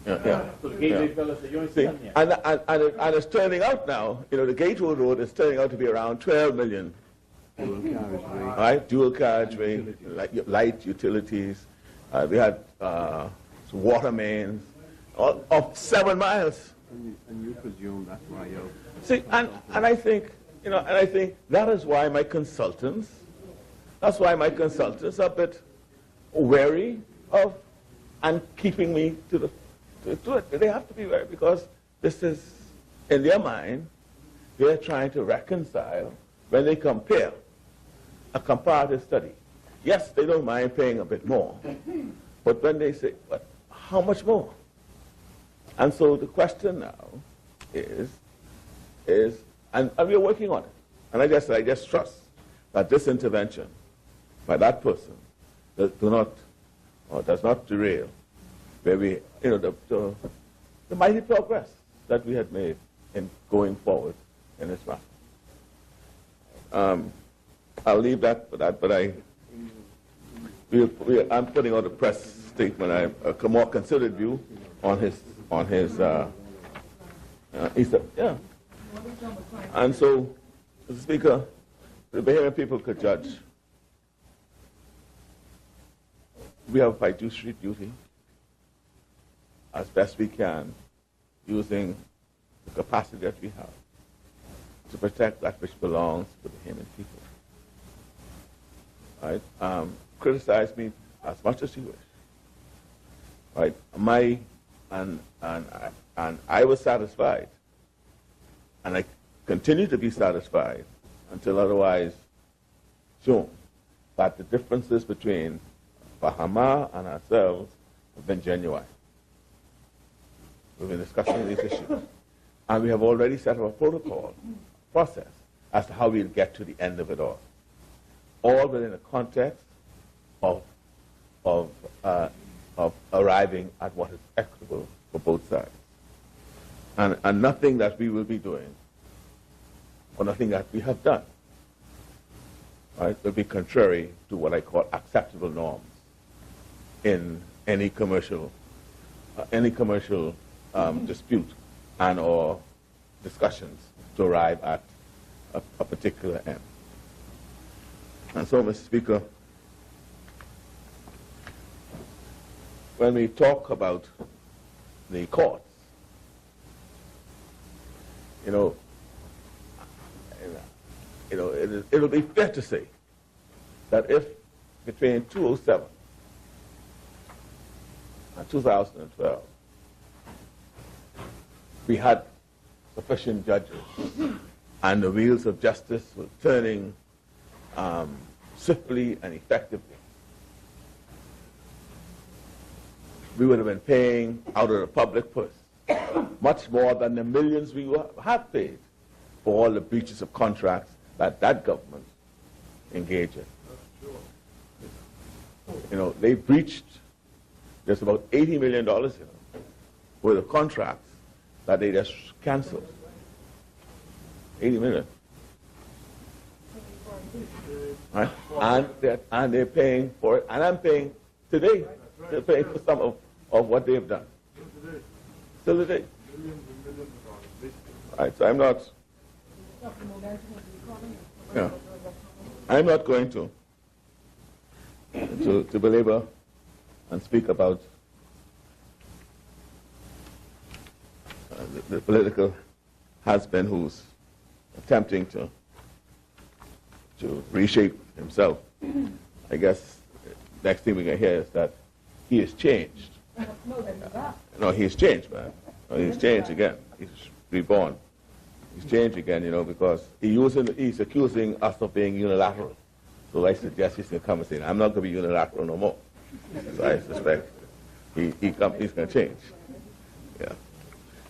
Speaker 5: Yeah.
Speaker 6: So the gateway fellas that you're saying,
Speaker 5: and it's turning out now, you know, the Gateway Road is turning out to be around $12 million.
Speaker 3: Dual carriageway.
Speaker 5: Right? Dual carriageway, light utilities. We had some water mains of 7 miles.
Speaker 3: And you presume that's why you're...
Speaker 5: See, and I think, you know, and I think that is why my consultants are a bit wary of and keeping me to it. They have to be wary because this is, in their mind, they're trying to reconcile when they compare a comparative study. Yes, they don't mind paying a bit more, but when they say, but how much more? And so the question now is, and we're working on it. And I just trust that this intervention by that person does not derail where we, you know, the mighty progress that we had made in going forward in this matter. I'll leave that for that, but I'm putting out a press statement, a more considered view on his he said, yeah. And so, Mr. Speaker, the Bahamian people could judge. We have a fiduciary duty as best we can, using the capacity that we have to protect that which belongs to the Bahamian people. Right? Criticize me as much as you wish. Right? And I was satisfied, and I continue to be satisfied until otherwise shown, that the differences between Bahamas and ourselves have been genuine. We've been discussing these issues, and we have already set up a protocol process as to how we'll get to the end of it all within the context of arriving at what is equitable for both sides. And nothing that we will be doing, or nothing that we have done, right, will be contrary to what I call acceptable norms in any commercial dispute and or discussions to arrive at a particular end. And so, Mr. Speaker, when we talk about the courts, it'll be fair to say that if between 2007 and 2012 we had sufficient judges and the wheels of justice were turning swiftly and effectively, we would have been paying out of the public purse much more than the millions we have paid for all the breaches of contracts that government engaged in. They breached just about $80 million worth of contracts that they just canceled. 80 million. Right? And they're paying for it, and I'm paying today. They're paying for some of what they've done. Still today. Right, so I'm not going to belabor and speak about the political has-been who's attempting to reshape himself. I guess the next thing we're going to hear is that he has changed. No, he's changed, man. No, he's changed again. He's reborn. He's changed again, because he's accusing us of being unilateral. So I suggest he's going to come and say, I'm not going to be unilateral no more. So I suspect he's going to change. Yeah.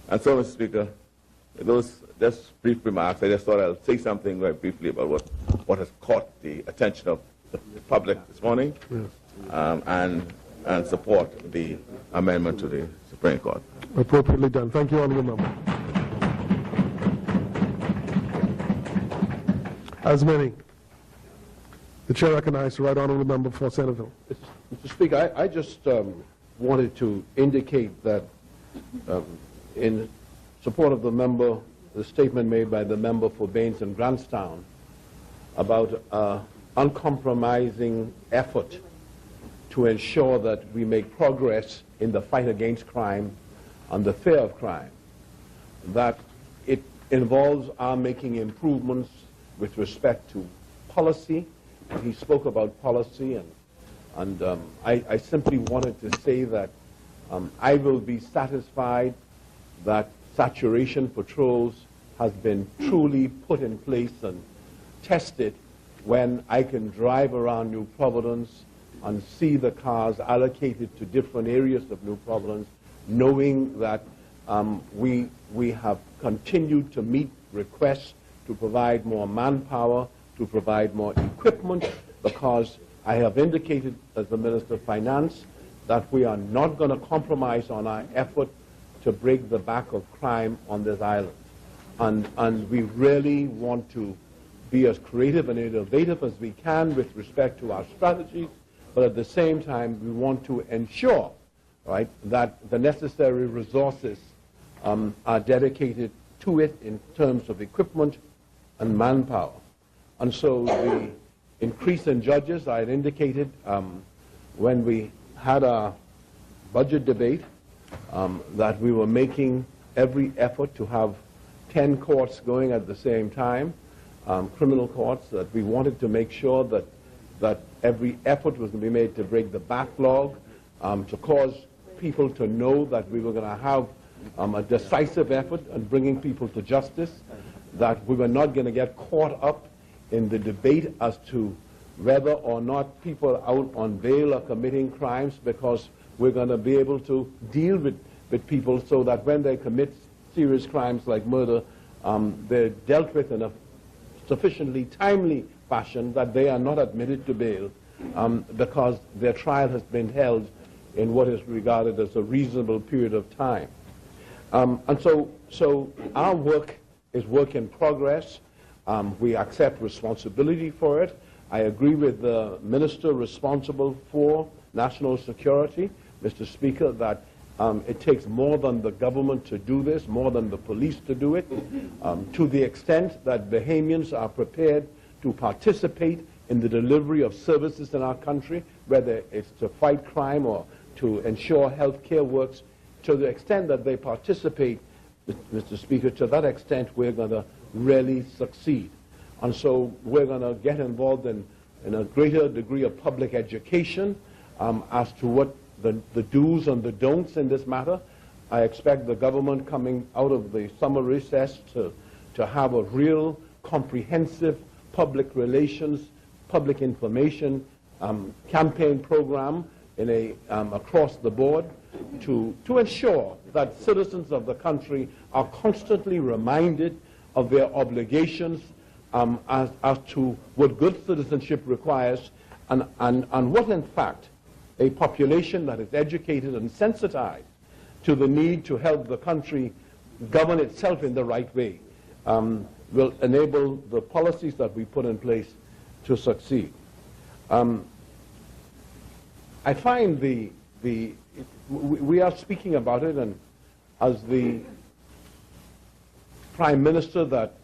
Speaker 5: And so, Mr. Speaker, those just brief remarks. I just thought I'll say something very briefly about what has caught the attention of the public this morning, and support the amendment to the Supreme Court.
Speaker 3: Appropriately done. Thank you, Honourable Member. As many. The Chair recognizes the Right Honourable Member for Centerville.
Speaker 2: Mr. Speaker, I just wanted to indicate that in support of the statement made by the member for Baines and Grantstown about uncompromising effort to ensure that we make progress in the fight against crime and the fear of crime, that it involves our making improvements with respect to policy. And he spoke about policy, and I simply wanted to say that I will be satisfied that saturation patrols has been truly put in place and tested when I can drive around New Providence and see the cars allocated to different areas of New Providence, knowing that we have continued to meet requests to provide more manpower, to provide more equipment, because I have indicated as the Minister of Finance that we are not going to compromise on our effort to break the back of crime on this island.
Speaker 7: and we really want to be as creative and innovative as we can with respect to our strategies, but at the same time, we want to ensure, right, that the necessary resources are dedicated to it in terms of equipment and manpower. And so the increase in judges, I had indicated when we had our budget debate that we were making every effort to have 10 courts going at the same time, criminal courts, that we wanted to make sure that every effort was going to be made to break the backlog, to cause people to know that we were going to have a decisive effort in bringing people to justice, that we were not going to get caught up in the debate as to whether or not people out on bail are committing crimes, because we're going to be able to deal with people so that when they commit serious crimes like murder, they're dealt with in a sufficiently timely fashion that they are not admitted to bail because their trial has been held in what is regarded as a reasonable period of time. And so our work is work in progress. We accept responsibility for it. I agree with the minister responsible for national security, Mr. Speaker, that it takes more than the government to do this, more than the police to do it, to the extent that Bahamians are prepared to participate in the delivery of services in our country, whether it's to fight crime or to ensure health care works, to the extent that they participate, Mr. Speaker, to that extent we're going to really succeed. And so we're going to get involved in a greater degree of public education as to what the do's and the don'ts in this matter. I expect the government coming out of the summer recess to have a real comprehensive public relations, public information campaign program across the board to ensure that citizens of the country are constantly reminded of their obligations as to what good citizenship requires and what in fact a population that is educated and sensitized to the need to help the country govern itself in the right way will enable the policies that we put in place to succeed. I find we are speaking about it, and as the Prime Minister that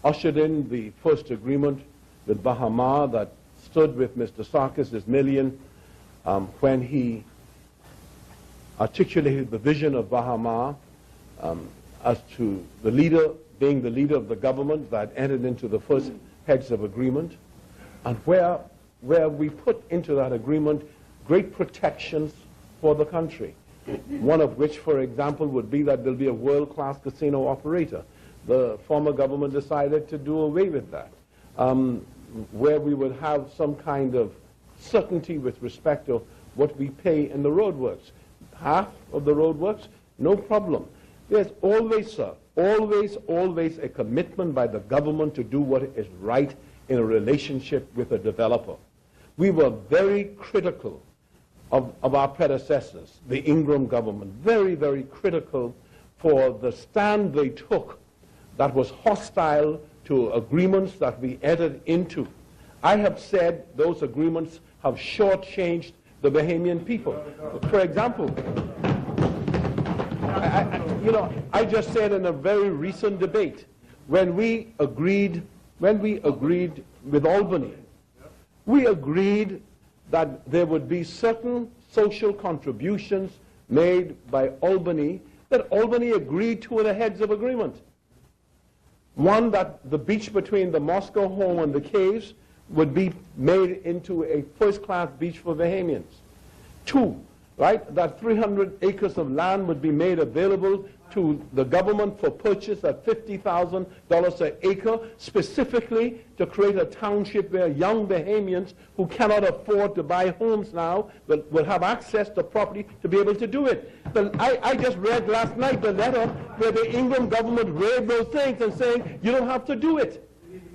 Speaker 7: ushered in the first agreement with Bahamas that stood with Mr. Sarkis's million when he articulated the vision of Bahamas as to the leader being the leader of the government that entered into the first heads of agreement, and where we put into that agreement great protections for the country. One of which, for example, would be that there'll be a world-class casino operator. The former government decided to do away with that, where we would have some kind of certainty with respect to what we pay in the roadworks. Half of the roadworks, no problem. There's always, sir, always a commitment by the government to do what is right in a relationship with a developer. We were very critical of our predecessors, the Ingram government, very, very critical for the stand they took that was hostile to agreements that we entered into. I have said those agreements have shortchanged the Bahamian people. For example, I just said in a very recent debate, when we agreed with Albany, we agreed that there would be certain social contributions made by Albany that Albany agreed to in the heads of agreement. One, that the beach between the Moscow home and the caves would be made into a first-class beach for Bahamians. Two, right, that 300 acres of land would be made available to the government for purchase at $50,000 an acre, specifically to create a township where young Bahamians who cannot afford to buy homes now will have access to property to be able to do it. But I just read last night the letter where the Ingram government read those things and saying, you don't have to do it.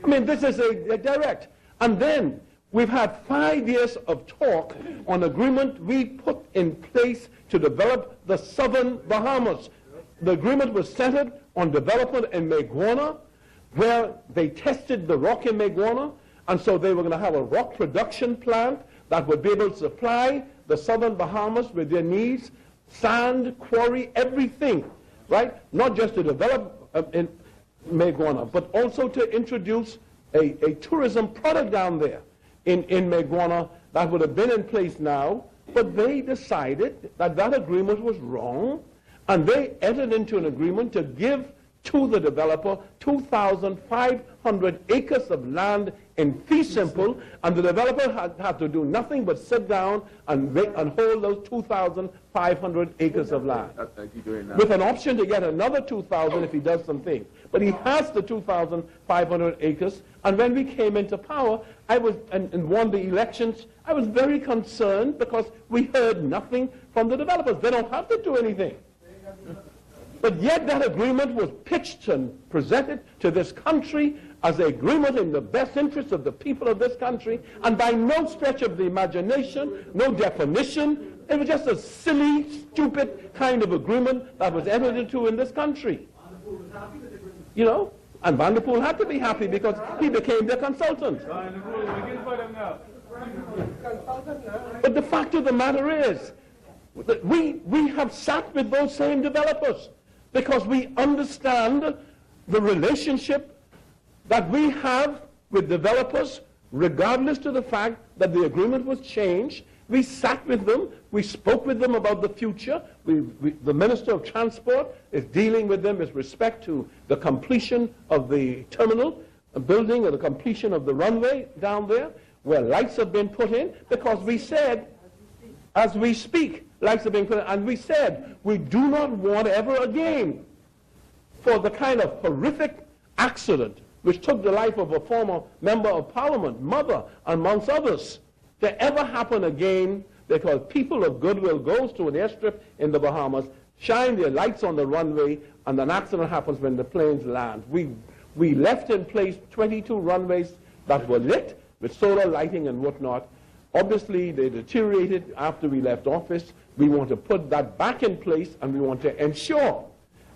Speaker 7: I mean, this is a direct. And then we've had 5 years of talk on agreement we put in place to develop the southern Bahamas. the agreement was centered on development in Maguana, where they tested the rock in Maguana, and so they were going to have a rock production plant that would be able to supply the southern Bahamas with their needs, sand, quarry, everything, right? Not just to develop in Maguana, but also to introduce a tourism product down there in Maguana that would have been in place now, but they decided that that agreement was wrong, and they entered into an agreement to give to the developer 2,500 acres of land in fee simple, and the developer had to do nothing but sit down and hold those 2,500 acres of land, with an option to get another 2,000 if he does some things. But he has the 2,500 acres, and when we came into power, and won the elections, I was very concerned because we heard nothing from the developers. They don't have to do anything. But yet that agreement was pitched and presented to this country as an agreement in the best interest of the people of this country, and by no stretch of the imagination, no definition. It was just a silly, stupid kind of agreement that was entered into in this country. You know, and Vanderpool had to be happy because he became their consultant. But the fact of the matter is that we have sat with those same developers because we understand the relationship that we have with developers, regardless to the fact that the agreement was changed. We sat with them, we spoke with them about the future. The Minister of Transport is dealing with them with respect to the completion of the terminal building or the completion of the runway down there, where lights have been put in, because we said, as we speak, lights have been put in, and we said, we do not want ever again for the kind of horrific accident which took the life of a former member of parliament, mother, amongst others, to ever happen again, because people of goodwill goes to an airstrip in the Bahamas, shine their lights on the runway, and an accident happens when the planes land. We left in place 22 runways that were lit with solar lighting and whatnot. Obviously, they deteriorated after we left office. We want to put that back in place, and we want to ensure,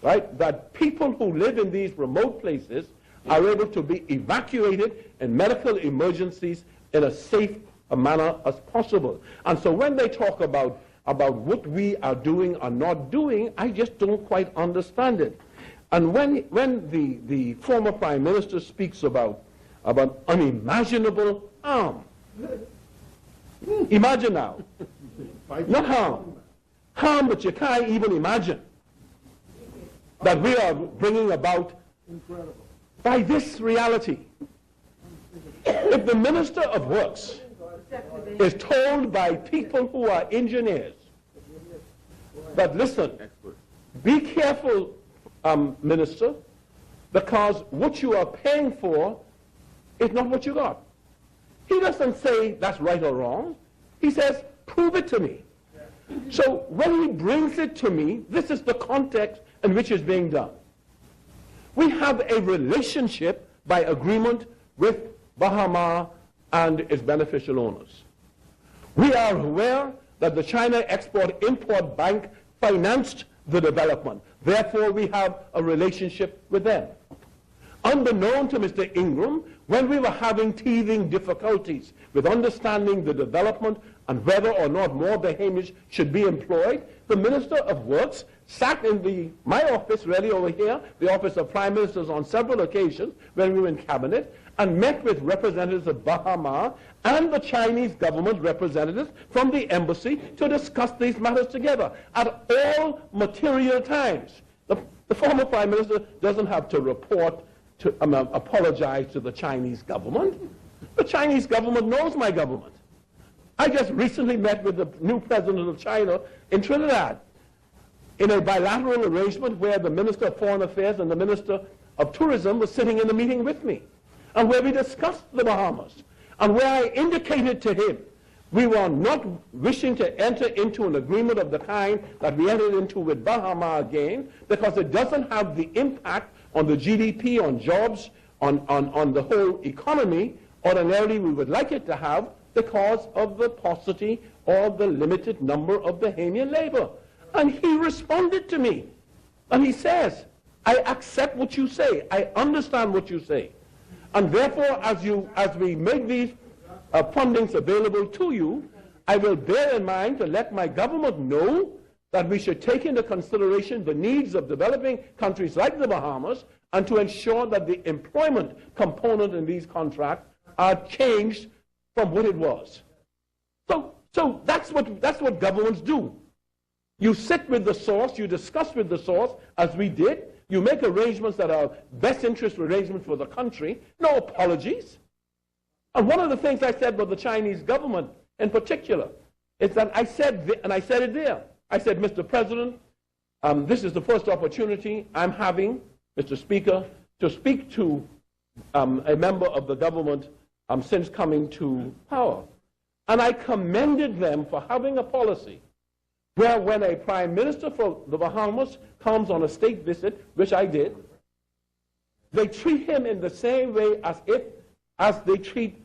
Speaker 7: right, that people who live in these remote places are able to be evacuated in medical emergencies in a safe manner as possible. And so when they talk about what we are doing or not doing, I just don't quite understand it. And when the former Prime Minister speaks about unimaginable harm, imagine now, not harm that you can't even imagine, that we are bringing about by this reality. If the Minister of Works is told by people who are engineers that, listen, be careful, Minister, because what you are paying for is not what you got. He doesn't say that's right or wrong. He says, prove it to me. So when he brings it to me, this is the context in which it's being done. We have a relationship by agreement with Bahamas and its beneficial owners. We are aware that the China Export-Import Bank financed the development. Therefore, we have a relationship with them. Unbeknown to Mr. Ingram, when we were having teething difficulties with understanding the development and whether or not more Bahamians should be employed, the Minister of Works sat in my office, really over here, the office of Prime Ministers, on several occasions when we were in cabinet, and met with representatives of Bahamas and the Chinese government representatives from the embassy to discuss these matters together at all material times. The former Prime Minister doesn't have to apologize to the Chinese government. The Chinese government knows my government. I just recently met with the new president of China in Trinidad in a bilateral arrangement where the Minister of Foreign Affairs and the Minister of Tourism was sitting in the meeting with me, and where we discussed the Bahamas, and where I indicated to him we were not wishing to enter into an agreement of the kind that we entered into with Bahamas again, because it doesn't have the impact on the GDP, on jobs, on the whole economy ordinarily we would like it to have, because of the paucity or the limited number of Bahamian labor. And he responded to me And he says, I accept what you say. I understand what you say. And therefore, as we make these fundings available to you, I will bear in mind to let my government know that we should take into consideration the needs of developing countries like the Bahamas and to ensure that the employment component in these contracts are changed from what it was. So that's what governments do. You sit with the source, you discuss with the source, as we did. You make arrangements that are best interest arrangements for the country. No apologies. And one of the things I said with the Chinese government in particular is that I said, and I said it there, I said, Mr. President, this is the first opportunity I'm having, Mr. Speaker, to speak to a member of the government since coming to power. And I commended them for having a policy where when a prime minister for the Bahamas comes on a state visit, which I did, they treat him in the same way as they treat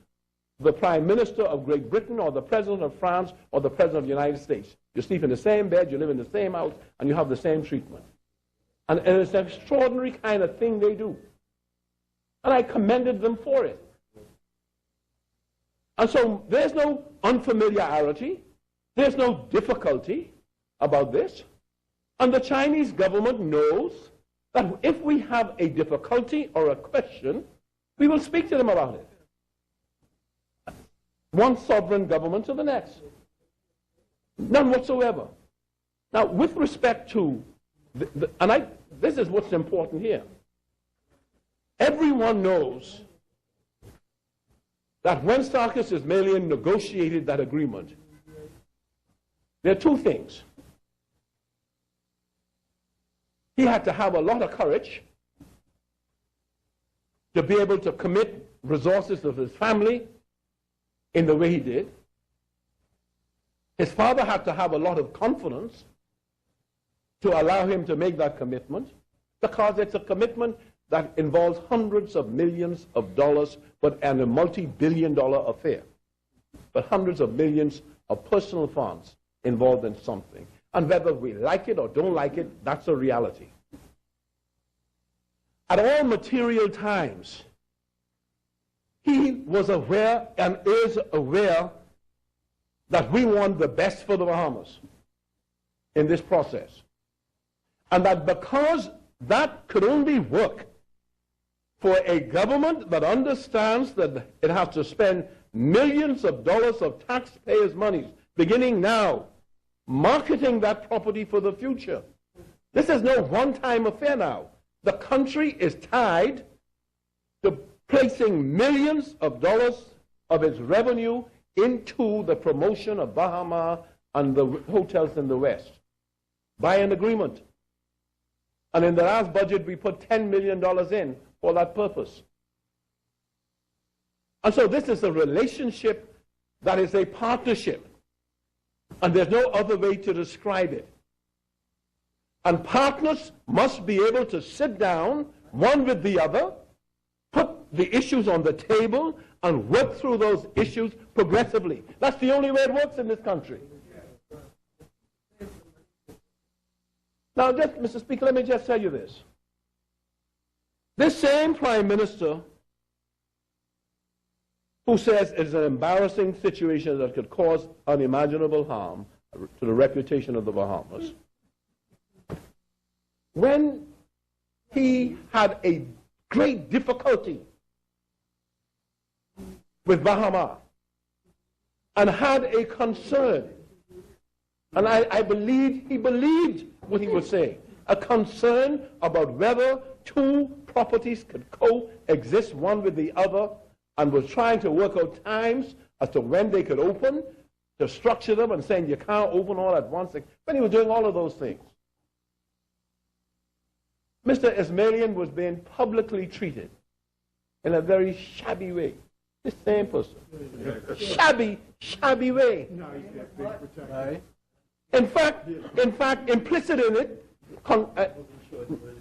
Speaker 7: the prime minister of Great Britain or the president of France or the president of the United States. You sleep in the same bed, you live in the same house, and you have the same treatment. And it's an extraordinary kind of thing they do. And I commended them for it. And so there's no unfamiliarity, there's no difficulty about this. And the Chinese government knows that if we have a difficulty or a question, we will speak to them about it. One sovereign government to the next. None whatsoever. Now, with respect to, this is what's important here. Everyone knows that when Sarkis Ismailian negotiated that agreement, there are two things. He had to have a lot of courage to be able to commit resources of his family in the way he did. His father had to have a lot of confidence to allow him to make that commitment, because it's a commitment that involves hundreds of millions of dollars, and a multi-billion-dollar affair. But hundreds of millions of personal funds involved in something. And whether we like it or don't like it, that's a reality. At all material times, he was aware and is aware that we want the best for the Bahamas in this process. And that because that could only work for a government that understands that it has to spend millions of dollars of taxpayers' money, beginning now, marketing that property for the future. This is no one-time affair now. The country is tied to placing millions of dollars of its revenue into the promotion of Bahamas and the hotels in the West by an agreement. And in the last budget, we put $10 million in for that purpose. And so this is a relationship that is a partnership. And there's no other way to describe it. And partners must be able to sit down, one with the other, put the issues on the table, and work through those issues progressively. That's the only way it works in this country. Now, Mr. Speaker, let me just tell you this. This same Prime Minister who says it's an embarrassing situation that could cause unimaginable harm to the reputation of the Bahamas, when he had a great difficulty with Bahamas and had a concern, and I believe he believed what he was saying, a concern about whether two properties could coexist one with the other, and was trying to work out times as to when they could open, to structure them, and saying you can't open all at once. When he was doing all of those things, Mr. Ismailian was being publicly treated in a very shabby way. This same person. Shabby way. In fact, implicit in it,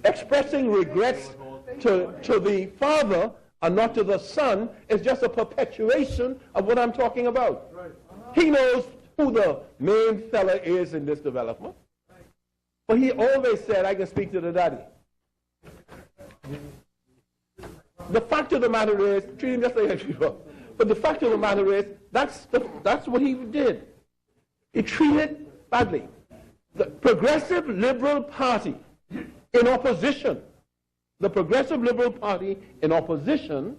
Speaker 7: expressing regrets to the father and not to the son is just a perpetuation of what I'm talking about. He knows who the main fella is in this development. But he always said, I can speak to the daddy. The fact of the matter is, treat him just like a shooter. But the fact of the matter is, that's what he did. He treated badly. The Progressive Liberal Party in opposition, the Progressive Liberal Party in opposition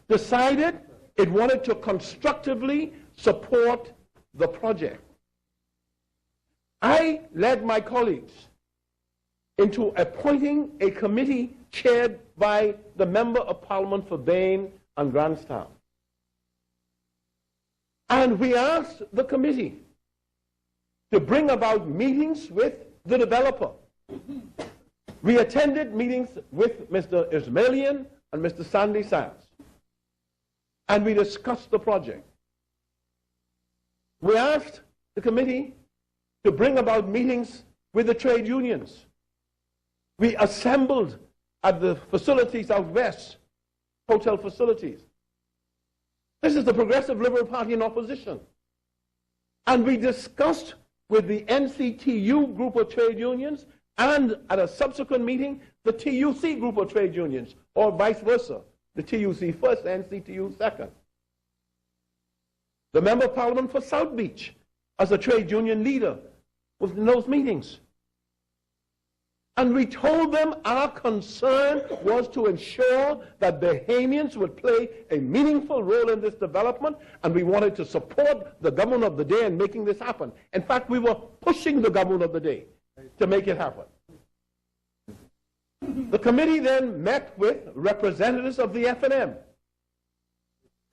Speaker 7: decided it wanted to constructively support the project. I led my colleagues into appointing a committee chaired by the Member of Parliament for Bain and Grandstown. And we asked the committee to bring about meetings with the developer. We attended meetings with Mr. Ismailian and Mr. Sandy Sands, and we discussed the project. We asked the committee to bring about meetings with the trade unions. We assembled at the facilities out west, hotel facilities. This is the Progressive Liberal Party in opposition. And we discussed with the NCTU group of trade unions and at a subsequent meeting, the TUC group of trade unions, or vice versa. The TUC first, NCTU second. The Member of Parliament for South Beach, as a trade union leader, was in those meetings. And we told them our concern was to ensure that Bahamians would play a meaningful role in this development, and we wanted to support the government of the day in making this happen. In fact, we were pushing the government of the day to make it happen. The committee then met with representatives of the F&M,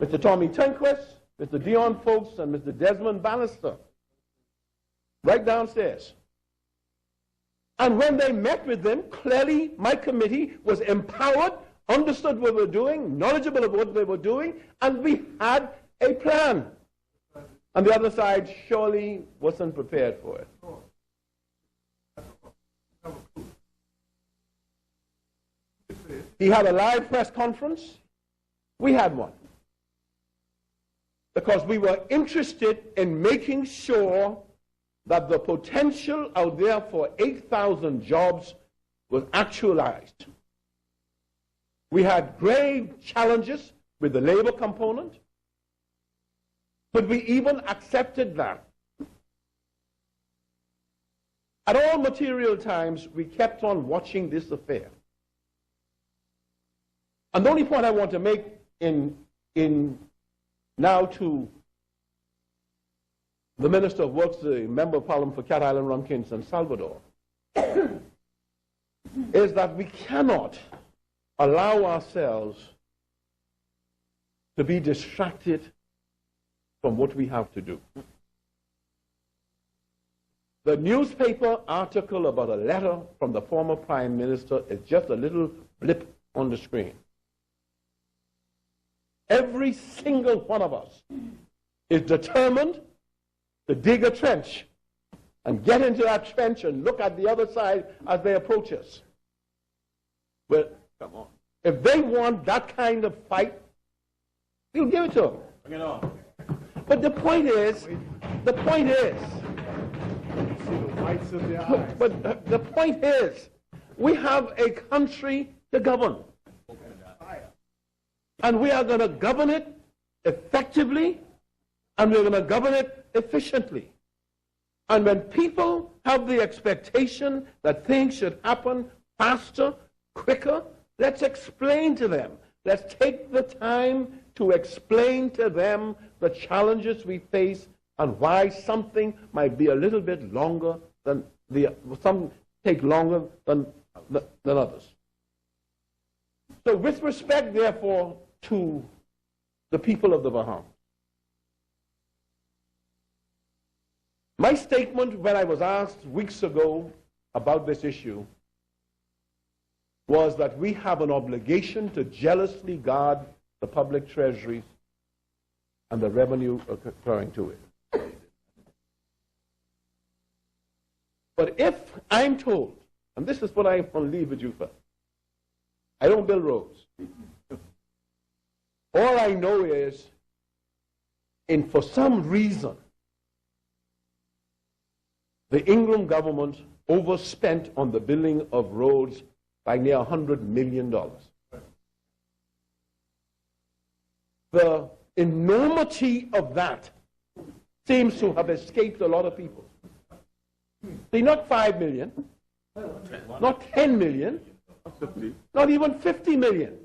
Speaker 7: Mr. Tommy Tenquist, Mr. Dion Folks, and Mr. Desmond Bannister, right downstairs. And when they met with them, clearly my committee was empowered, understood what we were doing, knowledgeable of what they were doing, and we had a plan. And the other side surely wasn't prepared for it. He had a live press conference. We had one. Because we were interested in making sure that the potential out there for 8,000 jobs was actualized. We had grave challenges with the labor component, but we even accepted that. At all material times, we kept on watching this affair. And the only point I want to make in now to the Minister of Works, the Member of Parliament for Cat Island, Rumkins, and Salvador, is that we cannot allow ourselves to be distracted from what we have to do. The newspaper article about a letter from the former Prime Minister is just a little blip on the screen. Every single one of us is determined to dig a trench and get into that trench and look at the other side as they approach us. Well, come on. If they want that kind of fight, we'll give it to them.
Speaker 6: Bring it on.
Speaker 7: But the point is, but the point is, we have a country to govern. And we are going to govern it effectively, and we're going to govern it efficiently. And when people have the expectation that things should happen faster, quicker, let's explain to them. Let's take the time to explain to them the challenges we face and why something might be a little bit longer than some take longer than others. So with respect, therefore, to the people of the Bahamas, my statement when I was asked weeks ago about this issue was that we have an obligation to jealously guard the public treasuries and the revenue occurring to it. But if I'm told, and this is what I want to leave with you for, I don't build roads. All I know is, for some reason, the Ingram government overspent on the building of roads by near $100 million. The enormity of that seems to have escaped a lot of people. See, not 5 million, not 10 million, not even 50 million.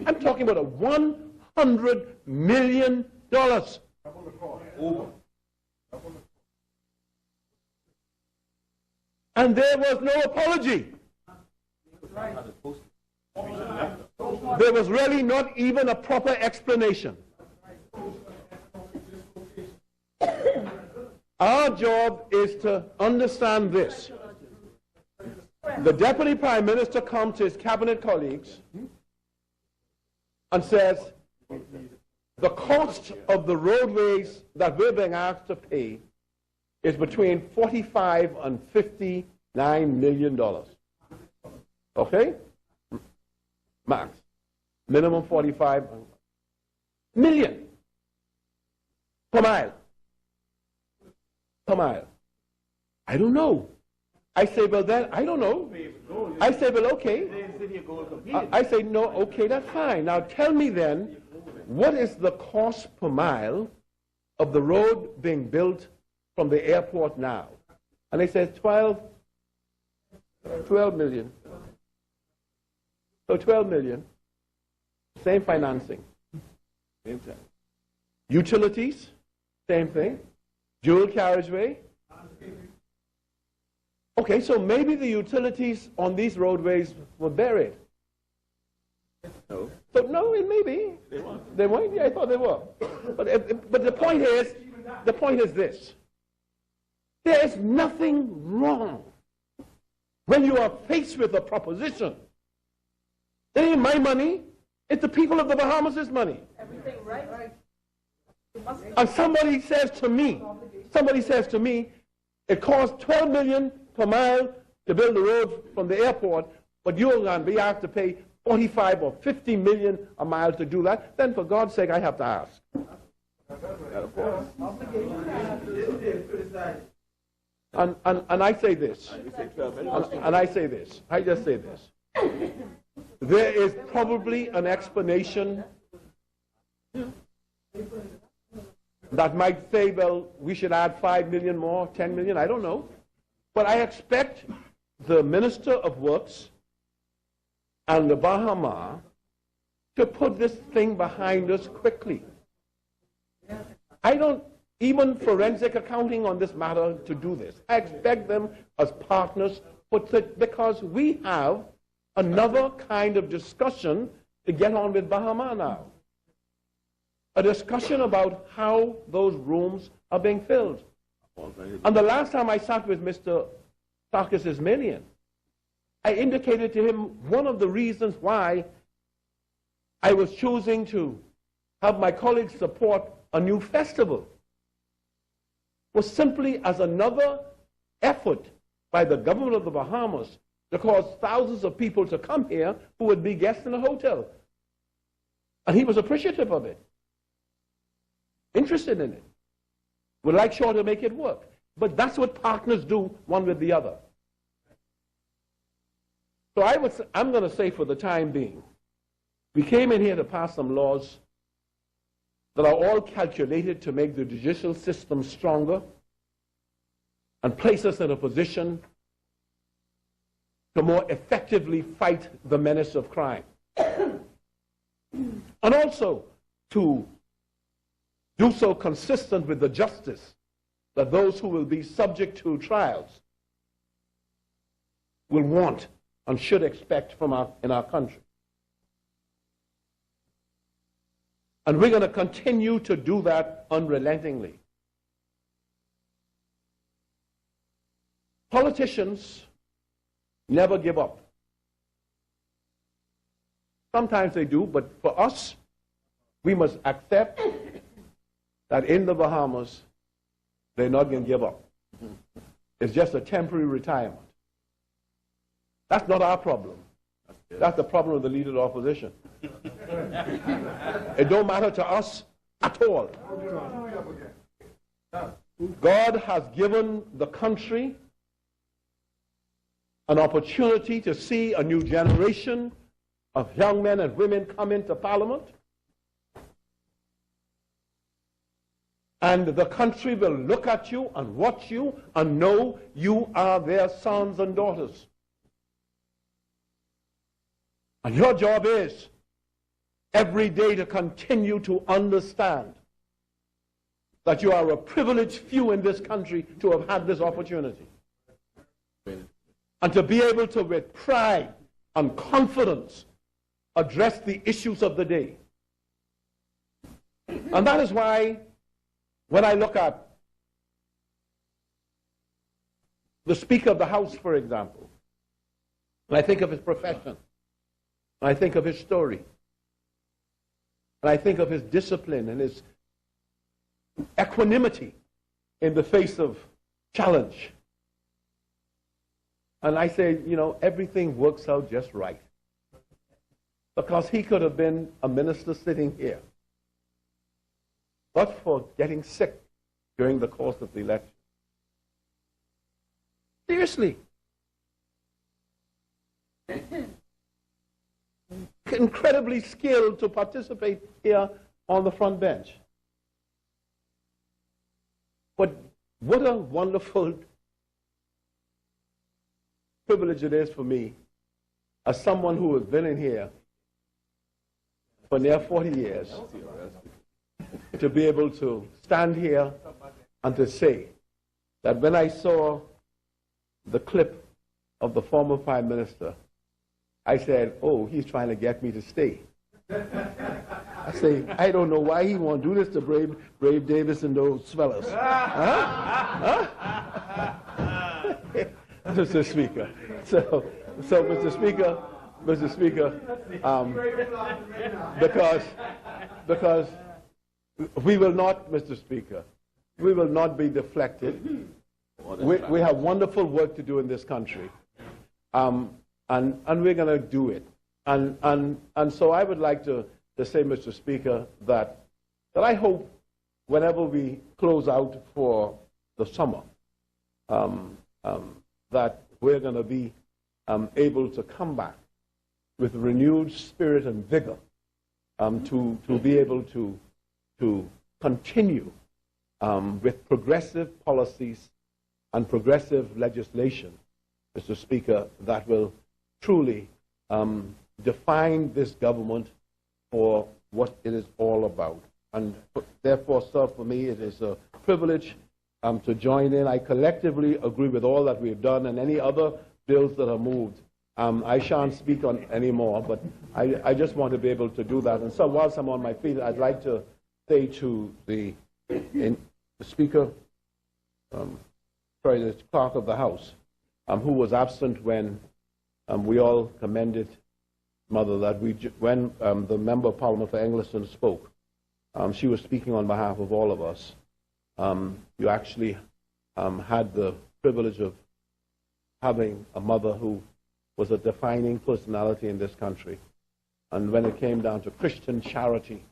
Speaker 7: I'm talking about $100 million. And there was no apology. There was really not even a proper explanation. Our job is to understand this. The Deputy Prime Minister comes to his cabinet colleagues and says, the cost of the roadways that we're being asked to pay is between $45 and $59 million. Okay? Max. Minimum 45 million per mile. Per mile. I don't know. I say, well then, I don't know. I say, well, okay. I say, no, okay, that's fine. Now tell me then, what is the cost per mile of the road being built from the airport now? And they say 12 million. So 12 million, same financing. Same time. Utilities, same thing. Dual carriageway. Okay, so maybe the utilities on these roadways were buried. No. So no, it may be. They weren't? Yeah, I thought they were. But the point is this. There is nothing wrong when you are faced with a proposition. It ain't my money. It's the people of the Bahamas' money.
Speaker 8: Everything right.
Speaker 7: And somebody says to me, it costs 12 million per mile to build the road from the airport, but you're going to be asked to pay 45 or 50 million a mile to do that. Then for God's sake, I have to ask. And I say this. And I say this. I just say this. There is probably an explanation that might say, well, we should add 5 million more, 10 million, I don't know. But I expect the Minister of Works and the Bahamas to put this thing behind us quickly. I don't even forensic accounting on this matter to do this. I expect them as partners because we have another kind of discussion to get on with Bahamas now. A discussion about how those rooms are being filled. And the last time I sat with Mr. Sarkis Ismailian, I indicated to him one of the reasons why I was choosing to have my colleagues support a new festival was simply as another effort by the government of the Bahamas to cause thousands of people to come here who would be guests in a hotel. And he was appreciative of it, interested in it, would like sure to make it work. But that's what partners do, one with the other. So I'm going to say for the time being, we came in here to pass some laws that are all calculated to make the judicial system stronger and place us in a position to more effectively fight the menace of crime. And also to do so consistent with the justice that those who will be subject to trials will want and should expect from in our country. And we're going to continue to do that unrelentingly. Politicians never give up. Sometimes they do, but for us, we must accept that in the Bahamas, they're not going to give up. It's just a temporary retirement. That's not our problem. That's the problem of the leader of the opposition. It don't matter to us at all. God has given the country an opportunity to see a new generation of young men and women come into Parliament. And the country will look at you and watch you and know you are their sons and daughters. And your job is every day to continue to understand that you are a privileged few in this country to have had this opportunity. And to be able to, with pride and confidence, address the issues of the day. And that is why, when I look at the Speaker of the House, for example, and I think of his profession, and I think of his story, and I think of his discipline and his equanimity in the face of challenge, and I say, you know, everything works out just right. Because he could have been a minister sitting here, but for getting sick during the course of the election. Seriously. Incredibly skilled to participate here on the front bench. But what a wonderful privilege it is for me, as someone who has been in here for near 40 years, to be able to stand here and to say that when I saw the clip of the former Prime Minister, I said, oh, he's trying to get me to stay. I say, I don't know why he won't do this to Brave Davis and those fellas. Huh? Mr. Speaker. So Mr. Speaker, because we will not, Mr. Speaker, we will not be deflected. We have wonderful work to do in this country, and we're going to do it. And so I would like to say, Mr. Speaker, that I hope whenever we close out for the summer, that we're going to be able to come back with renewed spirit and vigor to be able to continue with progressive policies and progressive legislation, Mr. Speaker, that will truly define this government for what it is all about. And therefore, sir, for me, it is a privilege to join in. I collectively agree with all that we've done and any other bills that are moved. I shan't speak on any more, but I just want to be able to do that. And so whilst I'm on my feet, I'd like to say to the Speaker, the Clerk of the House, who was absent when we all commended Mother, that when the Member of Parliament for Engleson spoke, she was speaking on behalf of all of us. You actually had the privilege of having a mother who was a defining personality in this country. And when it came down to Christian charity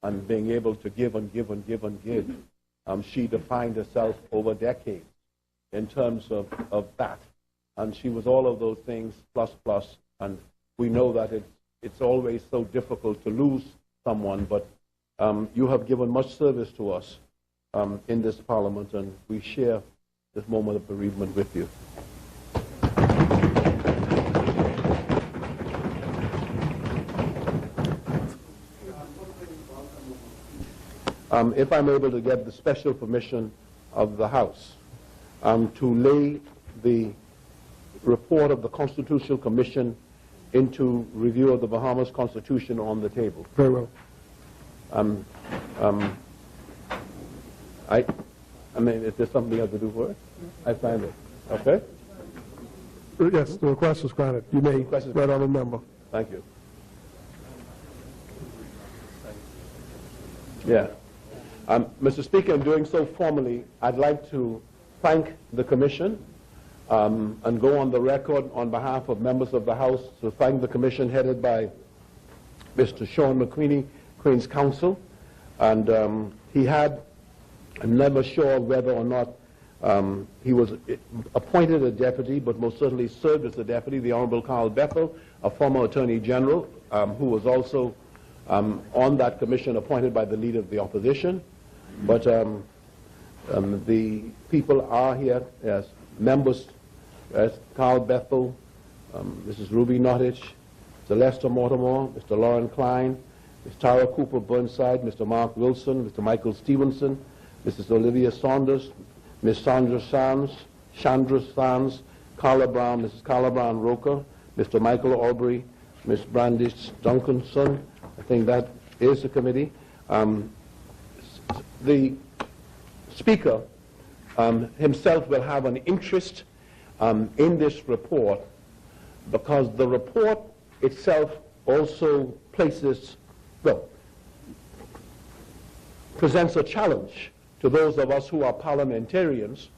Speaker 7: and being able to give and give and give and give, she defined herself over decades in terms of that. And she was all of those things, plus, and we know that it's always so difficult to lose someone, but you have given much service to us in this Parliament, and we share this moment of bereavement with you. If I'm able to get the special permission of the House to lay the report of the Constitutional Commission into review of the Bahamas Constitution on the table.
Speaker 3: Very well.
Speaker 7: I mean, is there something you have to do for it? I find it. Okay?
Speaker 3: Yes, the request is granted. You may, right on the member.
Speaker 7: Thank you. Yeah. Mr. Speaker, in doing so formally, I'd like to thank the Commission and go on the record on behalf of members of the House to thank the Commission headed by Mr. Sean McQueenie, Queen's Counsel. And he had, I'm never sure whether or not He was appointed a deputy, but most certainly served as a deputy. The Honorable Carl Bethel, a former Attorney General, who was also on that commission appointed by the Leader of the Opposition. But the people are here as members, as Carl Bethel, Mrs. Ruby Nottage, Mr. Lester Mortimer, Mr. Lauren Klein, Ms. Tara Cooper Burnside, Mr. Mark Wilson, Mr. Michael Stevenson, Mrs. Olivia Saunders, Ms. Chandra Sands, Carla Brown, Mrs. Carla Brown Roker, Mr. Michael Aubrey, Ms. Brandish Duncanson. I think that is the committee. The Speaker himself will have an interest in this report, because the report itself also presents a challenge to those of us who are parliamentarians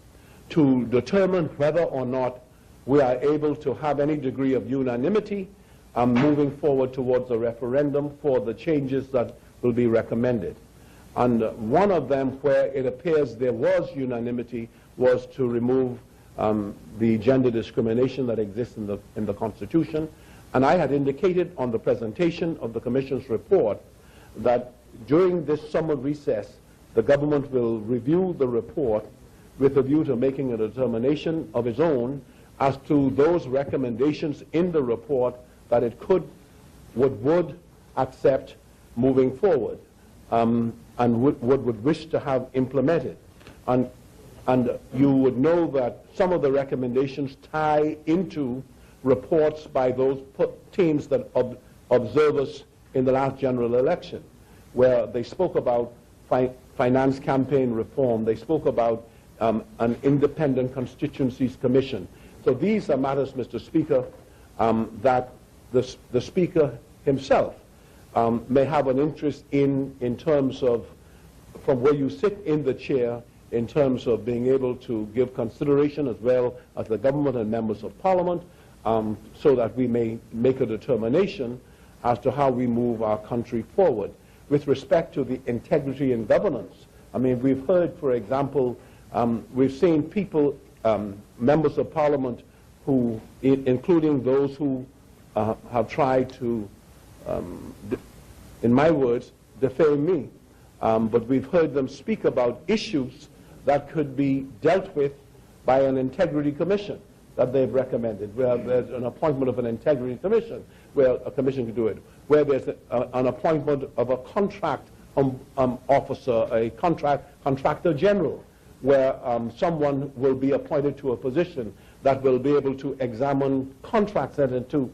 Speaker 7: to determine whether or not we are able to have any degree of unanimity moving forward towards a referendum for the changes that will be recommended. And one of them where it appears there was unanimity was to remove the gender discrimination that exists in the Constitution. And I had indicated on the presentation of the Commission's report that during this summer recess, the government will review the report with a view to making a determination of its own as to those recommendations in the report that it would accept moving forward, and would wish to have implemented. And you would know that some of the recommendations tie into reports by those teams that observe us in the last general election, where they spoke about finance campaign reform, they spoke about an independent constituencies commission. So these are matters, Mr. Speaker, that the Speaker himself may have an interest in terms of, from where you sit in the chair, in terms of being able to give consideration as well as the government and members of Parliament, so that we may make a determination as to how we move our country forward. With respect to the integrity and governance, I mean, we've heard, for example, we've seen people, members of Parliament, who, including those who have tried to, in my words, defame me, but we've heard them speak about issues that could be dealt with by an integrity commission that they've recommended, where there's an appointment of an integrity commission, where a commission can do it, where there's an appointment of a contract officer, a contractor general, where someone will be appointed to a position that will be able to examine contracts entered into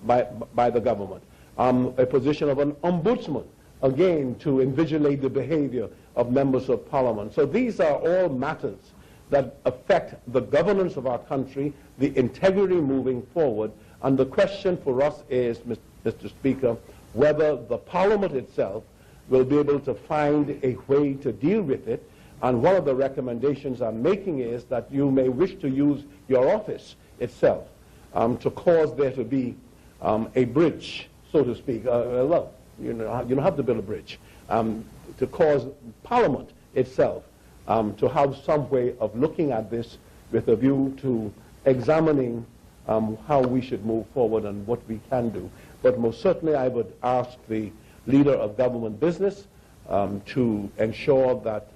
Speaker 7: by the government. A position of an ombudsman, again, to invigilate the behavior of members of Parliament. So these are all matters that affect the governance of our country, the integrity moving forward, and the question for us is, Mr. Speaker, whether the Parliament itself will be able to find a way to deal with it. And one of the recommendations I'm making is that you may wish to use your office itself to cause there to be a bridge, so to speak. Well, you don't have to build a bridge. To cause Parliament itself to have some way of looking at this with a view to examining how we should move forward and what we can do. But most certainly I would ask the Leader of Government Business to ensure that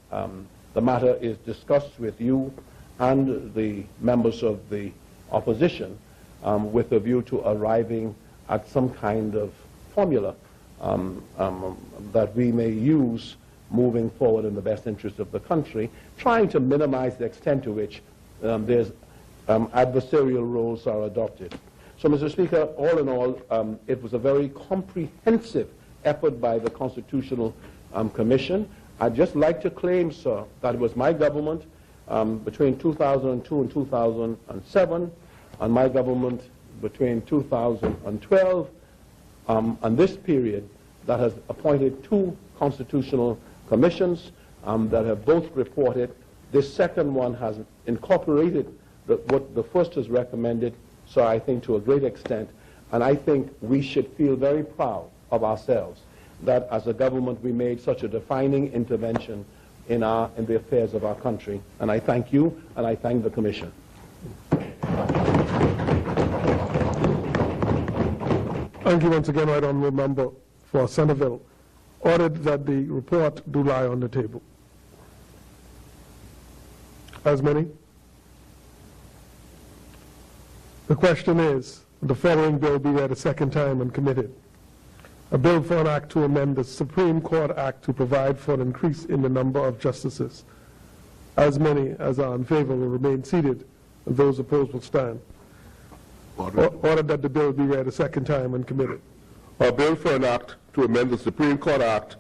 Speaker 7: the matter is discussed with you and the members of the opposition with a view to arriving at some kind of formula that we may use moving forward in the best interest of the country, trying to minimize the extent to which adversarial roles are adopted. So, Mr. Speaker, all in all, it was a very comprehensive effort by the Constitutional Commission. I'd just like to claim, sir, that it was my government between 2002 and 2007, and my government between 2012 and this period that has appointed 2 constitutional commissions that have both reported. This second one has incorporated what the first has recommended, so I think to a great extent, and I think we should feel very proud of ourselves that as a government we made such a defining intervention in the affairs of our country. And I thank you, and I thank the Commission.
Speaker 3: Thank you once again, Right Honourable Member for Centerville. Ordered that the report do lie on the table. As many? The question is, the following bill be read a second time and committed. A bill for an act to amend the Supreme Court Act to provide for an increase in the number of justices. As many as are in favor will remain seated, and those opposed will stand. Ordered that the bill be read a second time and committed.
Speaker 8: A bill for an act to amend the Supreme Court Act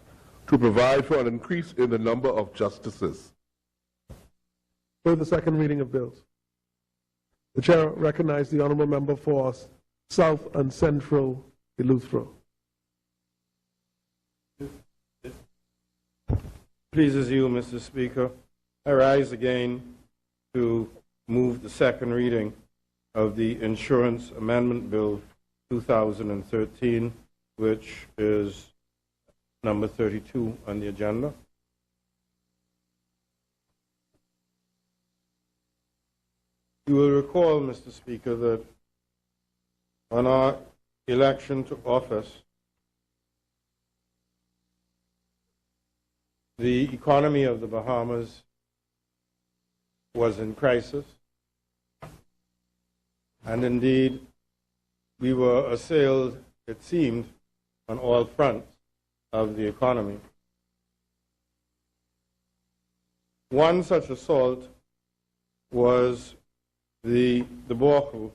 Speaker 8: to provide for an increase in the number of justices.
Speaker 3: For the second reading of bills. The chair recognizes the honourable member for South and Central Eleuthero.
Speaker 4: Pleases you, Mr. Speaker. I rise again to move the second reading of the Insurance Amendment Bill 2013, which is number 32 on the agenda. You will recall, Mr. Speaker, that on our election to office, the economy of the Bahamas was in crisis, and indeed we were assailed, it seemed, on all fronts of the economy. One such assault was the debacle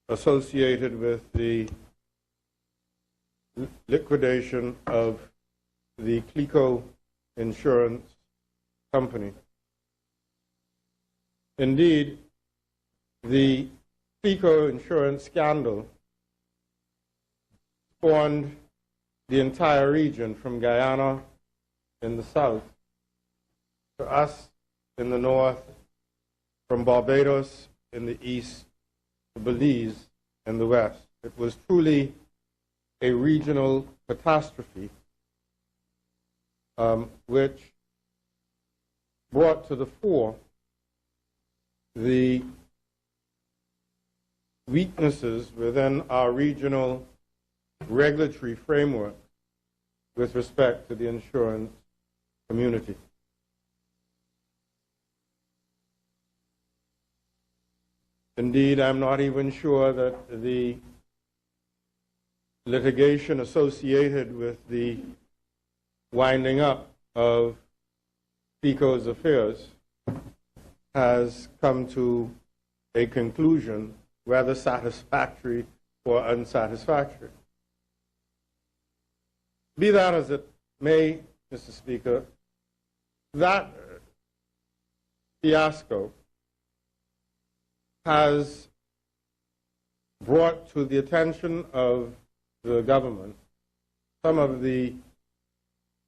Speaker 4: associated with the liquidation of the CLICO Insurance Company. Indeed, the CLICO insurance scandal spawned the entire region from Guyana in the south to us in the north, from Barbados in the east to Belize in the west. It was truly a regional catastrophe which brought to the fore the weaknesses within our regional regulatory framework with respect to the insurance community. Indeed, I'm not even sure that the litigation associated with the winding up of CLICO's affairs has come to a conclusion, whether satisfactory or unsatisfactory. Be that as it may, Mr. Speaker, that fiasco has brought to the attention of the government some of the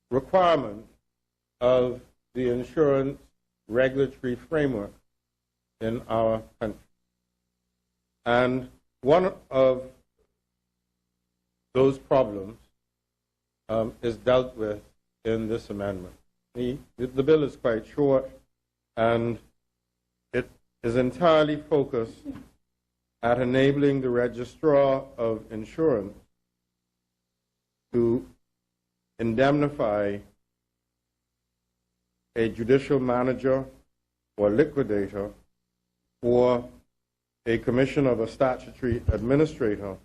Speaker 4: requirements of the insurance regulatory framework in our country. And one of those problems is dealt with in this amendment. The bill is quite short, and it is entirely focused at enabling the registrar of insurance to indemnify a judicial manager or liquidator or a commission of a statutory administrator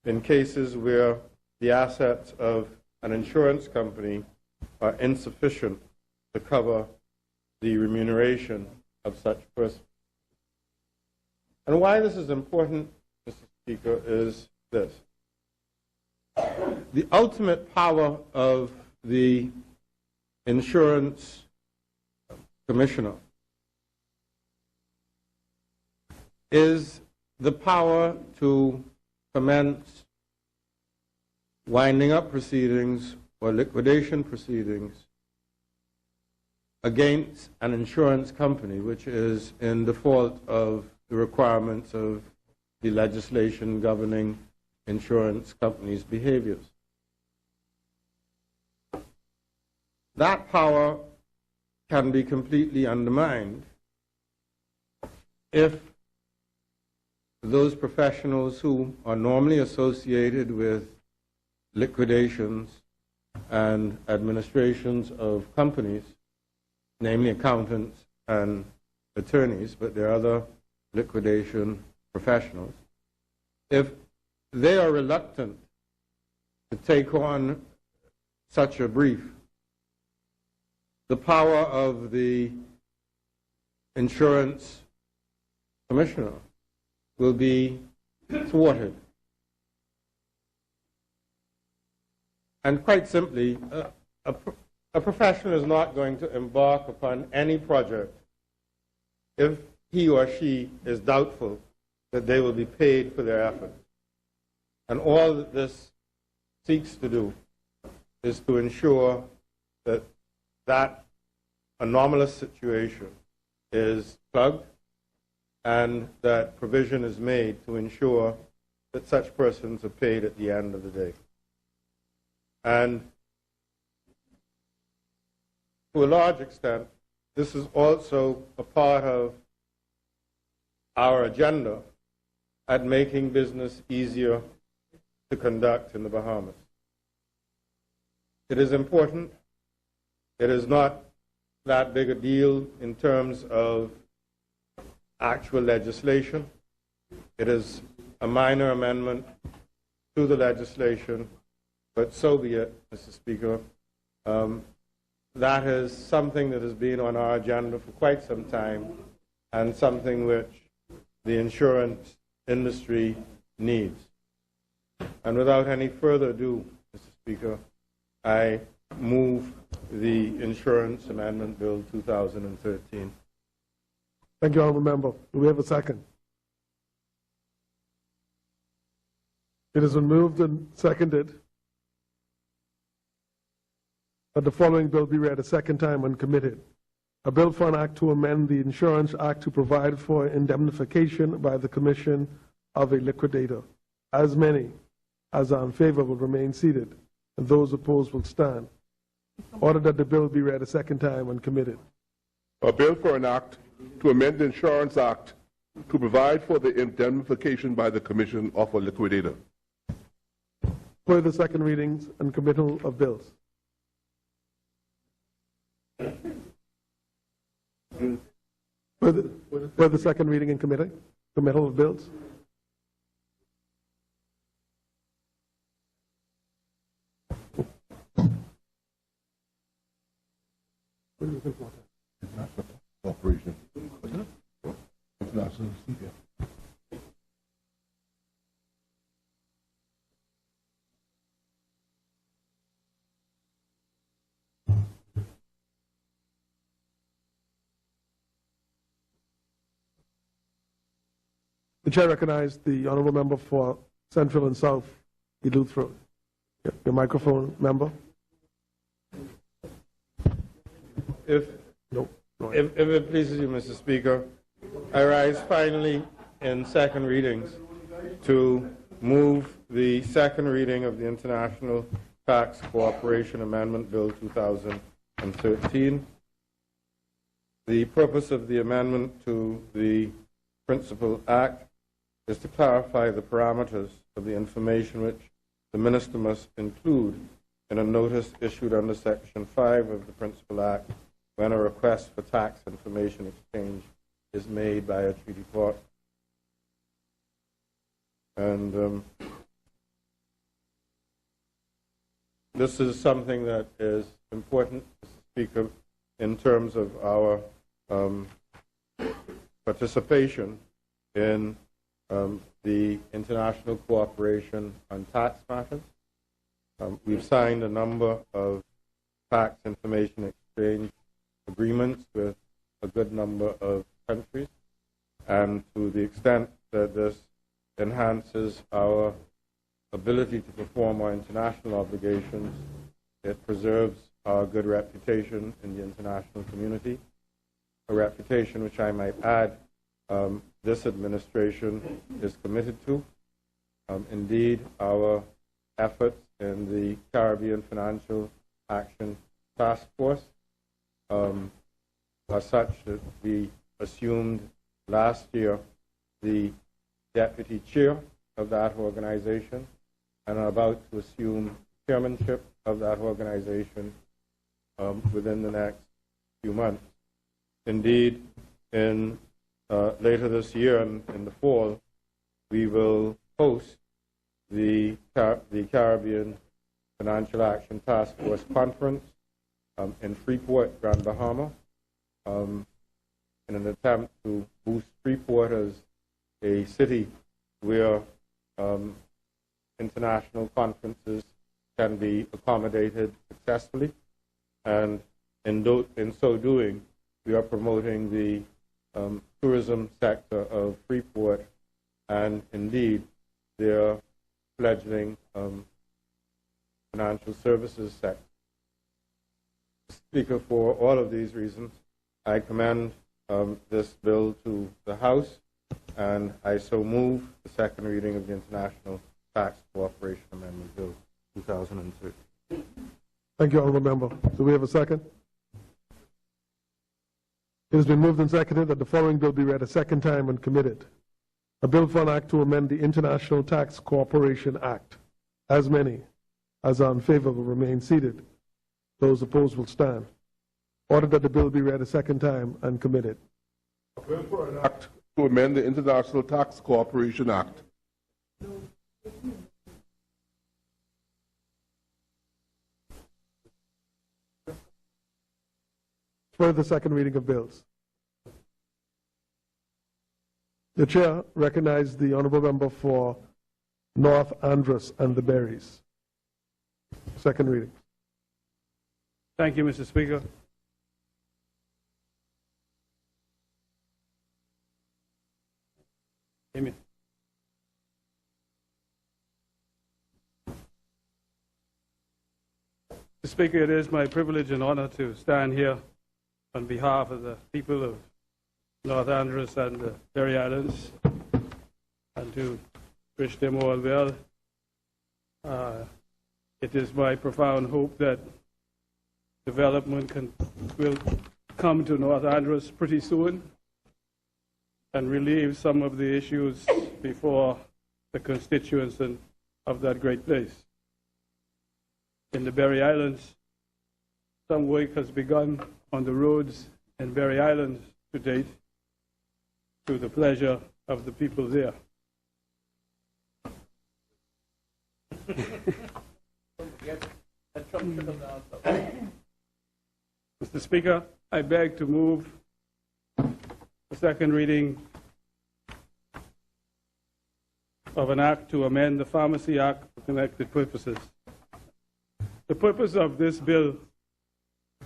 Speaker 4: in cases where the assets of an insurance company are insufficient to cover the remuneration of such person. And why this is important, Mr. Speaker, is this. The ultimate power of the insurance commissioner is the power to commence winding up proceedings or liquidation proceedings against an insurance company which is in default of the requirements of the legislation governing insurance companies' behaviors. That power can be completely undermined if those professionals who are normally associated with liquidations and administrations of companies, namely accountants and attorneys, but there are other liquidation professionals, if they are reluctant to take on such a brief, the power of the insurance commissioner will be thwarted. And quite simply, a professional is not going to embark upon any project if he or she is doubtful that they will be paid for their efforts. And all that this seeks to do is to ensure that that anomalous situation is plugged and that provision is made to ensure that such persons are paid at the end of the day. And to a large extent, this is also a part of our agenda at making business easier to conduct in the Bahamas. It is important. It is not that big a deal in terms of actual legislation. It is a minor amendment to the legislation, but so be it, Mr. Speaker. That is something that has been on our agenda for quite some time and something which the insurance industry needs. And without any further ado, Mr. Speaker, I move the Insurance Amendment Bill 2013.
Speaker 3: Thank you, Honourable Member. Do we have a second? It has been moved and seconded that the following bill be read a second time when committed. A bill for an act to amend the Insurance Act to provide for indemnification by the commission of a liquidator. As many as are in favor will remain seated, and those opposed will stand. Order that the bill be read a second time when committed.
Speaker 8: A bill for an act to amend the Insurance Act to provide for the indemnification by the commission of a liquidator.
Speaker 3: Further second readings and committal of bills. Further second reading and committal of bills.
Speaker 8: Operation. International.
Speaker 3: The chair recognizes the honourable member for Central and South Duluth Road. Your microphone, member.
Speaker 4: If it pleases you, Mr. Speaker, I rise finally in second readings to move the second reading of the International Tax Cooperation Amendment Bill 2013. The purpose of the amendment to the Principal Act is to clarify the parameters of the information which the Minister must include in a notice issued under Section 5 of the Principal Act when a request for tax information exchange is made by a treaty court. And this is something that is important, Mr. Speaker, in terms of our participation in the international cooperation on tax matters. We've signed a number of tax information exchange agreements with a good number of countries, and to the extent that this enhances our ability to perform our international obligations, it preserves our good reputation in the international community, a reputation which I might add this administration is committed to. Indeed, our efforts in the Caribbean Financial Action Task Force are such that we assumed last year the deputy chair of that organization and are about to assume chairmanship of that organization within the next few months. Indeed, in later this year, in the fall, we will host the Caribbean Financial Action Task Force Conference in Freeport, Grand Bahama, in an attempt to boost Freeport as a city where international conferences can be accommodated successfully. And in so doing, we are promoting the tourism sector of Freeport and indeed their fledgling financial services sector. Speaker, for all of these reasons, I commend this bill to the House, and I so move the second reading of the International Tax Cooperation Amendment Bill 2003.
Speaker 3: Thank you, Honourable Member. Do we have a second? It has been moved and seconded that the following bill be read a second time and committed. A bill for an act to amend the International Tax Cooperation Act. As many as are in favor will remain seated. Those opposed will stand. Ordered that the bill be read a second time and committed.
Speaker 8: A bill for an act to amend the International Tax Cooperation Act.
Speaker 3: Further second reading of bills. The chair recognizes the honourable member for North Andros and the Berries. Second reading.
Speaker 9: Thank you, Mr. Speaker. Amen. Mr. Speaker, it is my privilege and honor to stand here on behalf of the people of North Andros and the Berry Islands and to wish them all well. It is my profound hope that development will come to North Andros pretty soon and relieve some of the issues before the constituents of that great place. In the Berry Islands, some work has begun on the roads in Berry Islands to date, to the pleasure of the people there. Mr. Speaker, I beg to move the second reading of an act to amend the Pharmacy Act for connected purposes. The purpose of this bill,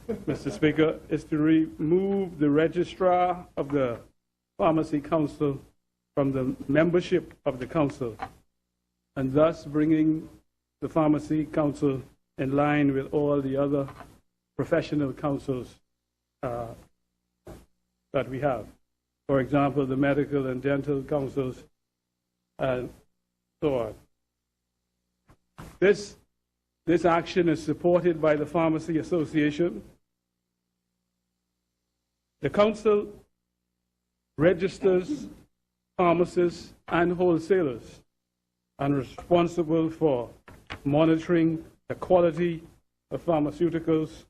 Speaker 9: Mr. Speaker, is to remove the registrar of the Pharmacy Council from the membership of the Council, and thus bringing the Pharmacy Council in line with all the other professional councils that we have. For example, the medical and dental councils and so on. This action is supported by the Pharmacy Association. The Council registers pharmacists and wholesalers and responsible for monitoring the quality of pharmaceuticals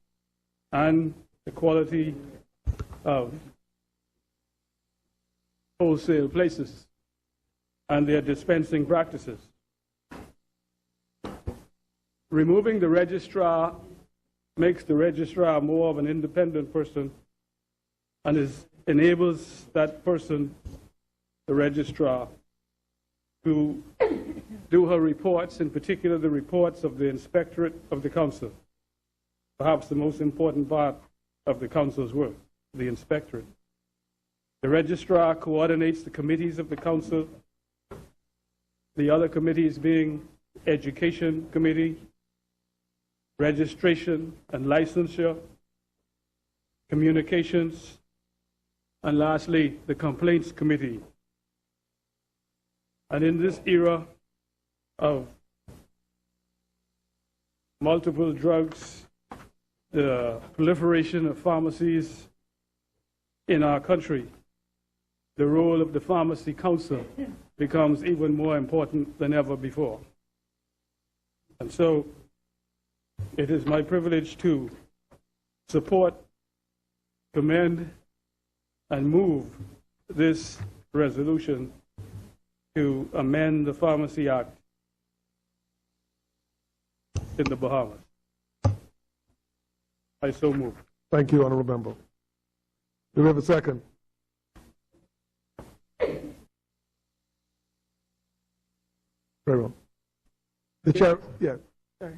Speaker 9: and the quality of wholesale places and their dispensing practices. Removing the registrar makes the registrar more of an independent person and enables that person, the registrar, to do her reports, in particular the reports of the inspectorate of the council, perhaps the most important part of the council's work, the inspectorate. The registrar coordinates the committees of the council, the other committees being Education Committee, Registration and Licensure, Communications, and lastly, the Complaints Committee. And in this era of multiple drugs, the proliferation of pharmacies, in our country, the role of the Pharmacy Council becomes even more important than ever before. And so it is my privilege to support, commend, and move this resolution to amend the Pharmacy Act in the Bahamas. I so move.
Speaker 3: Thank you, Honorable Member. Do we have a second? Very well. The chair, yeah.
Speaker 10: Sorry.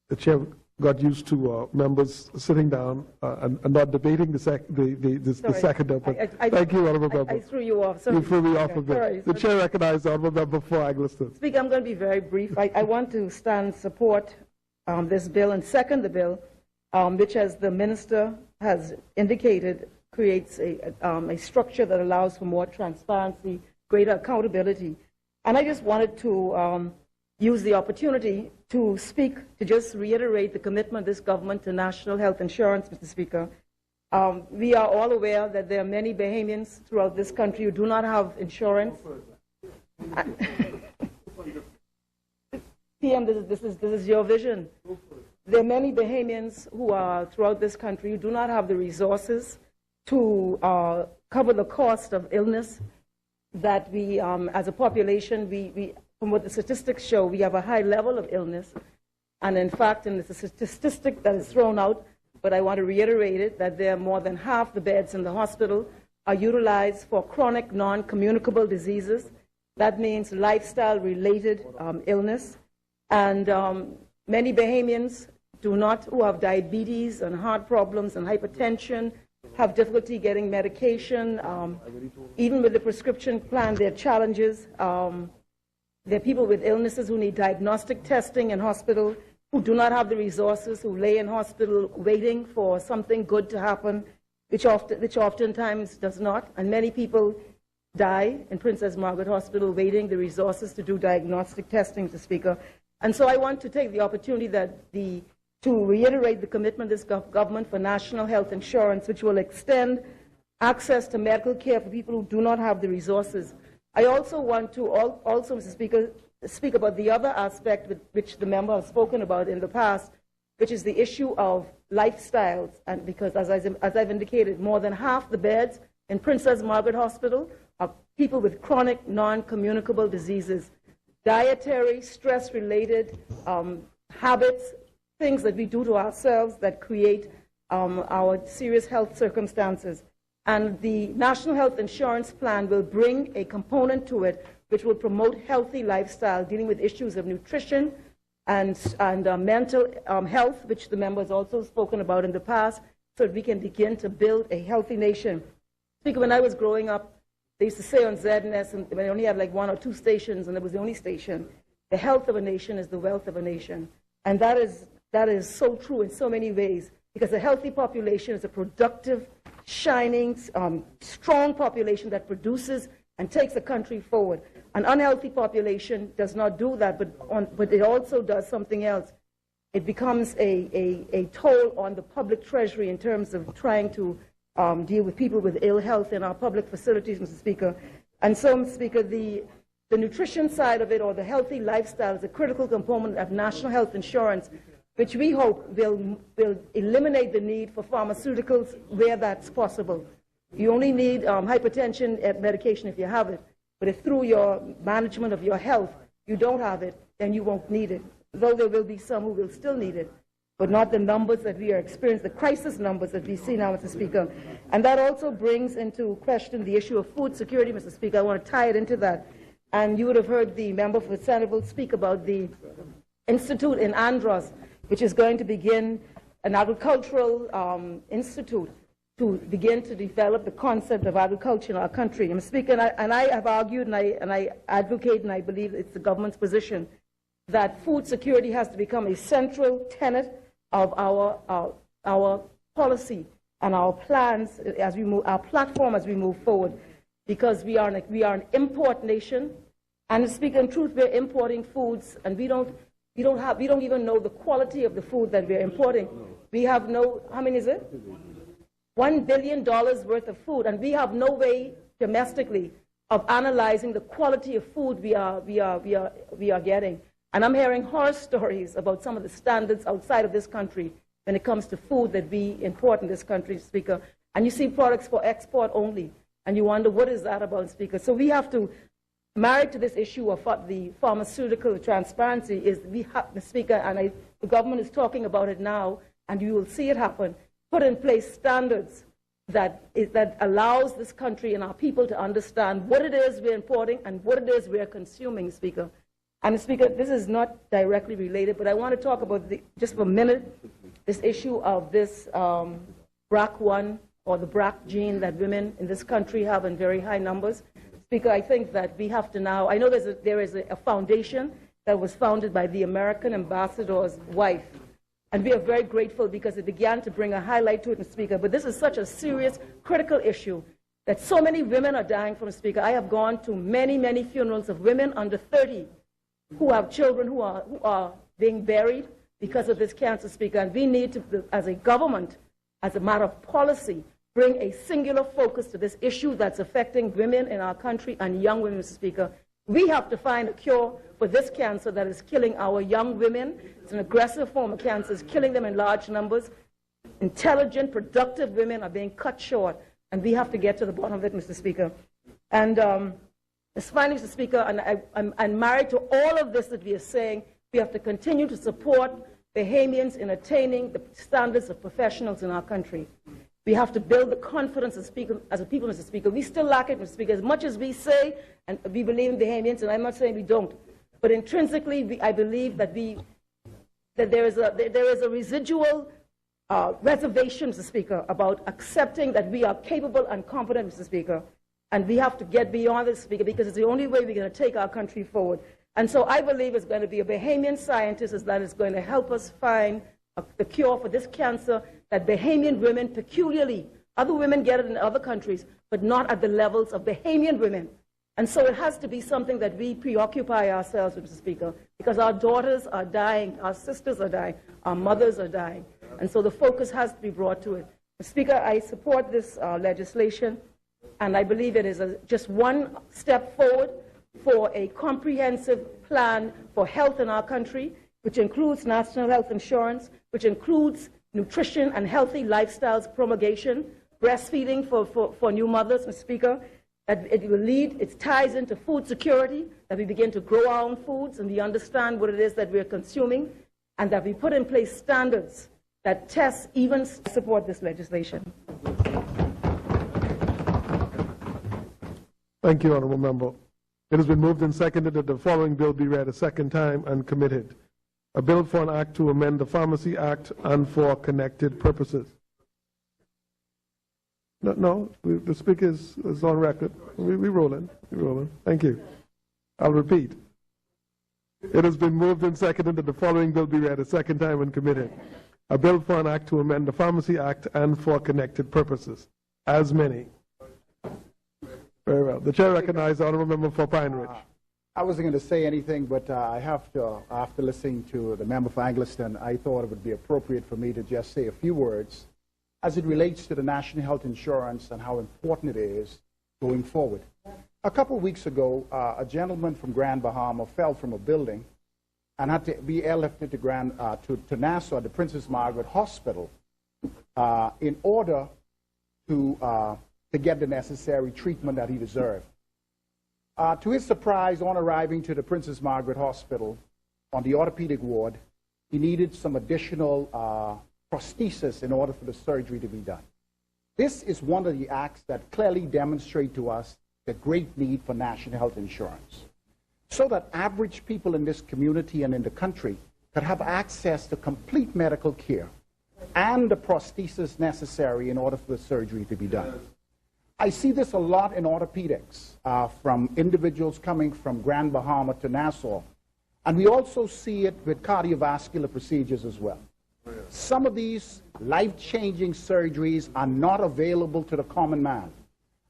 Speaker 3: The chair got used to members sitting down and not debating the seconder. But thank you, Honorable Member.
Speaker 10: I threw you off. Sorry.
Speaker 3: You threw me off a bit.
Speaker 10: Sorry.
Speaker 3: The chair recognized the Honorable Member for Eggleston.
Speaker 10: Speaker, I'm going to be very brief. I want to stand support this bill and second the bill, which, as the minister has indicated, creates a structure that allows for more transparency, greater accountability. And I just wanted to use the opportunity to speak, to just reiterate the commitment of this government to national health insurance, Mr. Speaker. We are all aware that there are many Bahamians throughout this country who do not have insurance. PM, this is your vision. There are many Bahamians who are throughout this country who do not have the resources to cover the cost of illness that we, as a population, from what the statistics show, we have a high level of illness. And in fact, and it's a statistic that is thrown out, but I want to reiterate it, that there are more than half the beds in the hospital are utilized for chronic non-communicable diseases. That means lifestyle-related illness. And many Bahamians who have diabetes and heart problems and hypertension, have difficulty getting medication. Even with the prescription plan, there are challenges. There are people with illnesses who need diagnostic testing in hospital, who do not have the resources, who lay in hospital waiting for something good to happen, which oftentimes does not. And many people die in Princess Margaret Hospital waiting the resources to do diagnostic testing, Mr. Speaker. And so I want to take the opportunity to reiterate the commitment of this government for national health insurance, which will extend access to medical care for people who do not have the resources. I also want to Mr. Speaker, speak about the other aspect which the member has spoken about in the past, which is the issue of lifestyles. And because, as I've indicated, more than half the beds in Princess Margaret Hospital are people with chronic non-communicable diseases, dietary, stress-related habits, things that we do to ourselves that create our serious health circumstances. And the National Health Insurance Plan will bring a component to it which will promote healthy lifestyle, dealing with issues of nutrition and mental health, which the member has also spoken about in the past, so that we can begin to build a healthy nation. Speaker, when I was growing up, they used to say on ZNS, and they only had like 1 or 2 stations, and it was the only station, the health of a nation is the wealth of a nation. And that is so true in so many ways, because a healthy population is a productive, shining, strong population that produces and takes a country forward. An unhealthy population does not do that, but it also does something else. It becomes a toll on the public treasury in terms of trying to deal with people with ill health in our public facilities, Mr. Speaker. And so, Mr. Speaker, the nutrition side of it, or the healthy lifestyle, is a critical component of national health insurance, which we hope will eliminate the need for pharmaceuticals where that's possible. You only need hypertension medication if you have it, but if through your management of your health you don't have it, then you won't need it, though there will be some who will still need it, but not the numbers that we are experiencing, the crisis numbers that we see now, Mr. Speaker. And that also brings into question the issue of food security, Mr. Speaker. I want to tie it into that. And you would have heard the member for Centerville speak about the institute in Andros, which is going to begin an agricultural institute to begin to develop the concept of agriculture in our country. Mr. Speaker, and I have argued and I advocate, and I believe it's the government's position, that food security has to become a central tenet of our policy and our plans as we move, our platform as we move forward, because we are an import nation, and to speak in truth, we're importing foods, and we don't even know the quality of the food that we're importing. We have no, how many is it? $1 billion worth of food, and we have no way domestically of analyzing the quality of food we are getting. And I'm hearing horror stories about some of the standards outside of this country when it comes to food that we import in this country, Speaker. And you see products for export only, and you wonder, what is that about, Speaker? So we have to, married to this issue of the pharmaceutical transparency, is we have, Speaker, and the government is talking about it now, and you will see it happen, put in place standards that allows this country and our people to understand what it is we're importing and what it is we're consuming, Speaker. And, Speaker, this is not directly related, but I want to talk about, just for a minute, this issue of this BRCA1, or the BRCA gene that women in this country have in very high numbers. Speaker, I think that we have to now, I know there is a foundation that was founded by the American ambassador's wife, and we are very grateful because it began to bring a highlight to it, Speaker. But this is such a serious, critical issue that so many women are dying from, Speaker. I have gone to many, many funerals of women under 30 who have children who are being buried because of this cancer, Speaker. And we need to, as a government, as a matter of policy, bring a singular focus to this issue that's affecting women in our country and young women, Mr. Speaker. We have to find a cure for this cancer that is killing our young women. It's an aggressive form of cancer. It's killing them in large numbers. Intelligent, productive women are being cut short, and we have to get to the bottom of it, Mr. Speaker. And finally, Mr. Speaker, and I'm married to all of this that we are saying, we have to continue to support Bahamians in attaining the standards of professionals in our country. We have to build the confidence as a people, Mr. Speaker. We still lack it, Mr. Speaker. As much as we say, and we believe in Bahamians, and I'm not saying we don't, but intrinsically, I believe that there is a residual reservation, Mr. Speaker, about accepting that we are capable and competent, Mr. Speaker. And we have to get beyond this, Speaker, because it's the only way we're going to take our country forward. And so I believe it's going to be a Bahamian scientist that is going to help us find the cure for this cancer that Bahamian women peculiarly, other women get it in other countries, but not at the levels of Bahamian women. And so it has to be something that we preoccupy ourselves with, Mr. Speaker, because our daughters are dying, our sisters are dying, our mothers are dying. And so the focus has to be brought to it. Mr. Speaker, I support this legislation, and I believe it is just one step forward for a comprehensive plan for health in our country, which includes national health insurance, which includes nutrition and healthy lifestyles promulgation, breastfeeding for new mothers, Mr. Speaker, that it will lead, it ties into food security, that we begin to grow our own foods and we understand what it is that we're consuming, and that we put in place standards that test even support this legislation.
Speaker 3: Thank you, Honourable Member. It has been moved and seconded that the following bill be read a second time and committed. A bill for an act to amend the Pharmacy Act and for connected purposes. No, the speaker is on record. We're rolling. Thank you. I'll repeat. It has been moved and seconded that the following bill be read a second time and committed. A bill for an act to amend the Pharmacy Act and for connected purposes. As many. Very well. The chair recognizes the Honourable Member for Pine Ridge.
Speaker 11: I wasn't going to say anything, but I have to, after listening to the member for Angleton, I thought it would be appropriate for me to just say a few words as it relates to the national health insurance and how important it is going forward. A couple of weeks ago, a gentleman from Grand Bahama fell from a building and had to be airlifted to Nassau, the Princess Margaret Hospital, in order to get the necessary treatment that he deserved. To his surprise, on arriving to the Princess Margaret Hospital on the orthopedic ward, he needed some additional prosthesis in order for the surgery to be done. This is one of the acts that clearly demonstrate to us the great need for national health insurance, so that average people in this community and in the country could have access to complete medical care and the prosthesis necessary in order for the surgery to be done. I see this a lot in orthopedics from individuals coming from Grand Bahama to Nassau, and we also see it with cardiovascular procedures as well. Some of these life-changing surgeries are not available to the common man,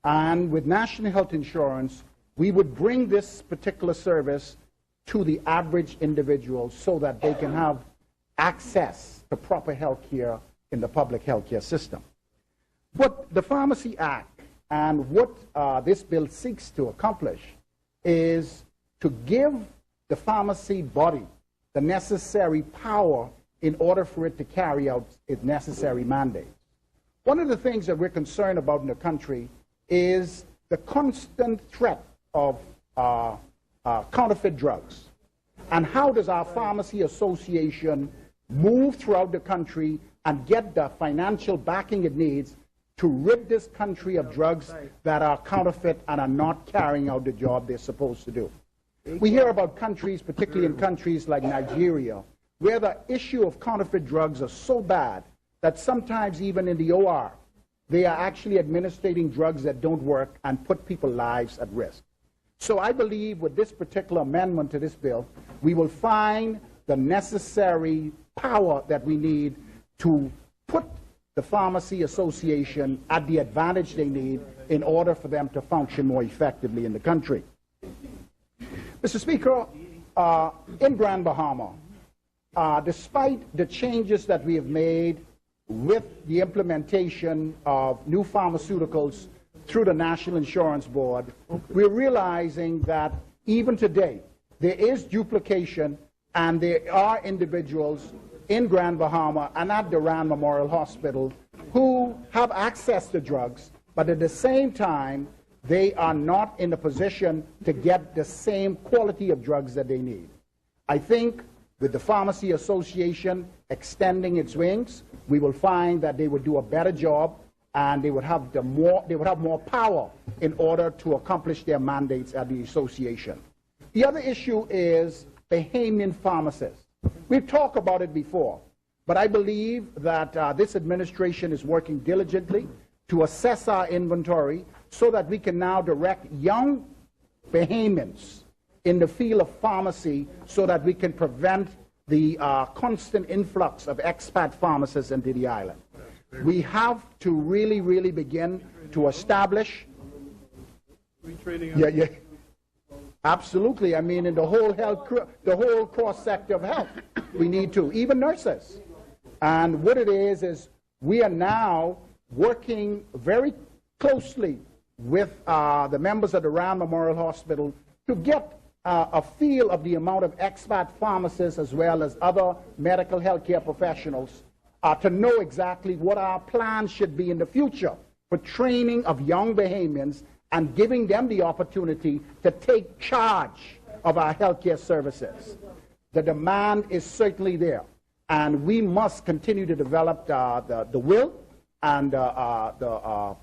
Speaker 11: and with national health insurance, we would bring this particular service to the average individual so that they can have access to proper health care in the public health care system. What the Pharmacy Act and what this bill seeks to accomplish is to give the pharmacy body the necessary power in order for it to carry out its necessary mandate. One of the things that we're concerned about in the country is the constant threat of counterfeit drugs. And how does our Pharmacy Association move throughout the country and get the financial backing it needs to rid this country of drugs that are counterfeit and are not carrying out the job they're supposed to do? We hear about countries, particularly in countries like Nigeria, where the issue of counterfeit drugs are so bad that sometimes even in the OR, they are actually administering drugs that don't work and put people's lives at risk. So I believe with this particular amendment to this bill, we will find the necessary power that we need to put the Pharmacy Association at the advantage they need in order for them to function more effectively in the country. Mr. Speaker, in Grand Bahama, despite the changes that we have made with the implementation of new pharmaceuticals through the National Insurance Board, we're realizing that even today there is duplication and there are individuals in Grand Bahama and at the Rand Memorial Hospital who have access to drugs, but at the same time they are not in a position to get the same quality of drugs that they need. I think with the Pharmacy Association extending its wings, we will find that they would do a better job and they would have more power in order to accomplish their mandates at the association. The other issue is Bahamian pharmacists. We've talked about it before, but I believe that this administration is working diligently to assess our inventory so that we can now direct young Bahamians in the field of pharmacy so that we can prevent the constant influx of expat pharmacists into the island. We have to really, really begin to establish. Yeah. Absolutely. I mean, in the whole health, the whole cross sector of health, we need to, even nurses. And what it is we are now working very closely with the members of the Rand Memorial Hospital to get a feel of the amount of expat pharmacists as well as other medical healthcare professionals to know exactly what our plans should be in the future for training of young Bahamians and giving them the opportunity to take charge of our healthcare services. The demand is certainly there, and we must continue to develop the will and the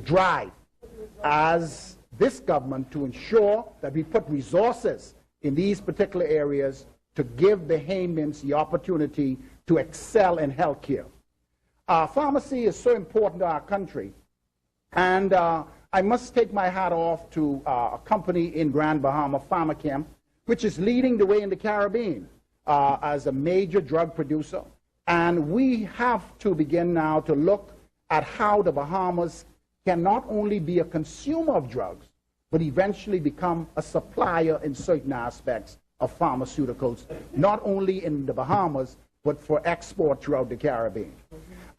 Speaker 11: drive as this government to ensure that we put resources in these particular areas to give Bahamians the opportunity to excel in healthcare. Pharmacy is so important to our country, and I must take my hat off to a company in Grand Bahama, Pharmachem, which is leading the way in the Caribbean as a major drug producer. And we have to begin now to look at how the Bahamas can not only be a consumer of drugs, but eventually become a supplier in certain aspects of pharmaceuticals, not only in the Bahamas, but for export throughout the Caribbean.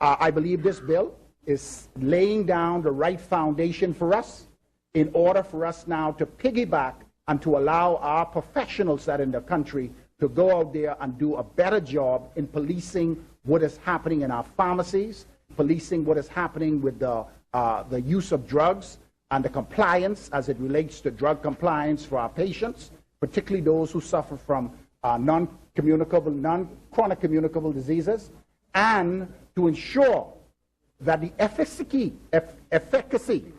Speaker 11: I believe this bill is laying down the right foundation for us in order for us now to piggyback and to allow our professionals that are in the country to go out there and do a better job in policing what is happening in our pharmacies, policing what is happening with the use of drugs and the compliance as it relates to drug compliance for our patients, particularly those who suffer from non-chronic communicable diseases, and to ensure that the efficacy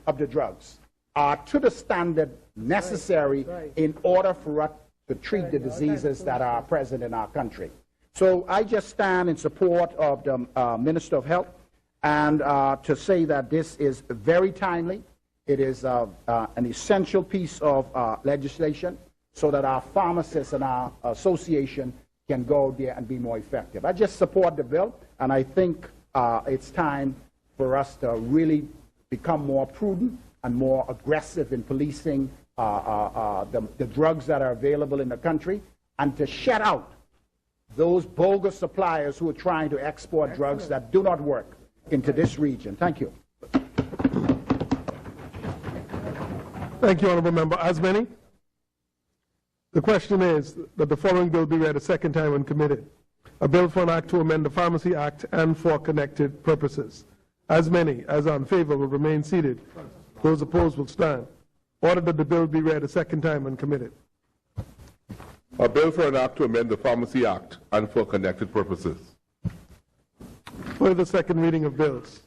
Speaker 11: of the drugs are to the standard necessary in order for us to treat the diseases that are present in our country. So I just stand in support of the Minister of Health and to say that this is very timely. It is an essential piece of legislation so that our pharmacists and our association can go there and be more effective. I just support the bill, and I think it's time for us to really become more prudent and more aggressive in policing the drugs that are available in the country, and to shut out those bogus suppliers who are trying to export drugs that do not work into this region. Thank you.
Speaker 3: Thank you, Honourable Member. As many? The question is that the following bill be read a second time when committed. A bill for an act to amend the Pharmacy Act and for connected purposes. As many as are in favor will remain seated. Those opposed will stand. Ordered that the bill be read a second time when committed.
Speaker 8: A bill for an act to amend the Pharmacy Act and for connected purposes.
Speaker 3: For the second reading of bills.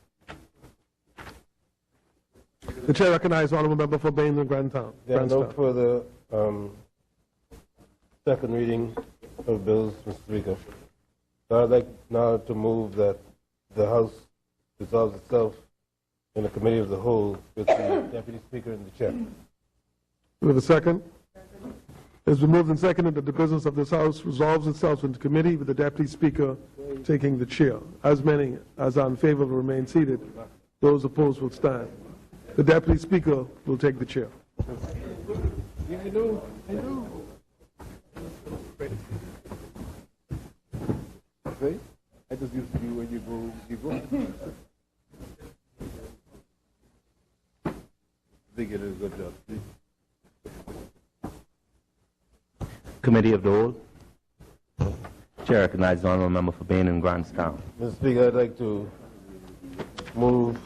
Speaker 3: The chair recognizes Honourable Member for Baines and Grandtown.
Speaker 12: There are no further second reading of bills, Mr. Speaker. So I'd like now to move that the House resolves itself in a committee of the whole with the Deputy Speaker and the Chair.
Speaker 3: Do we have a second? It's been moved and seconded that the business of this House resolves itself into committee with the Deputy Speaker taking the chair. As many as are in favor will remain seated. Those opposed will stand. The Deputy Speaker will take the chair.
Speaker 12: I know. See? I just used to be where you go. They get a good job.
Speaker 6: Committee of the Whole. Chair recognizes the Honourable Member for Bain and Grandstown.
Speaker 12: Mr. Speaker, I'd like to move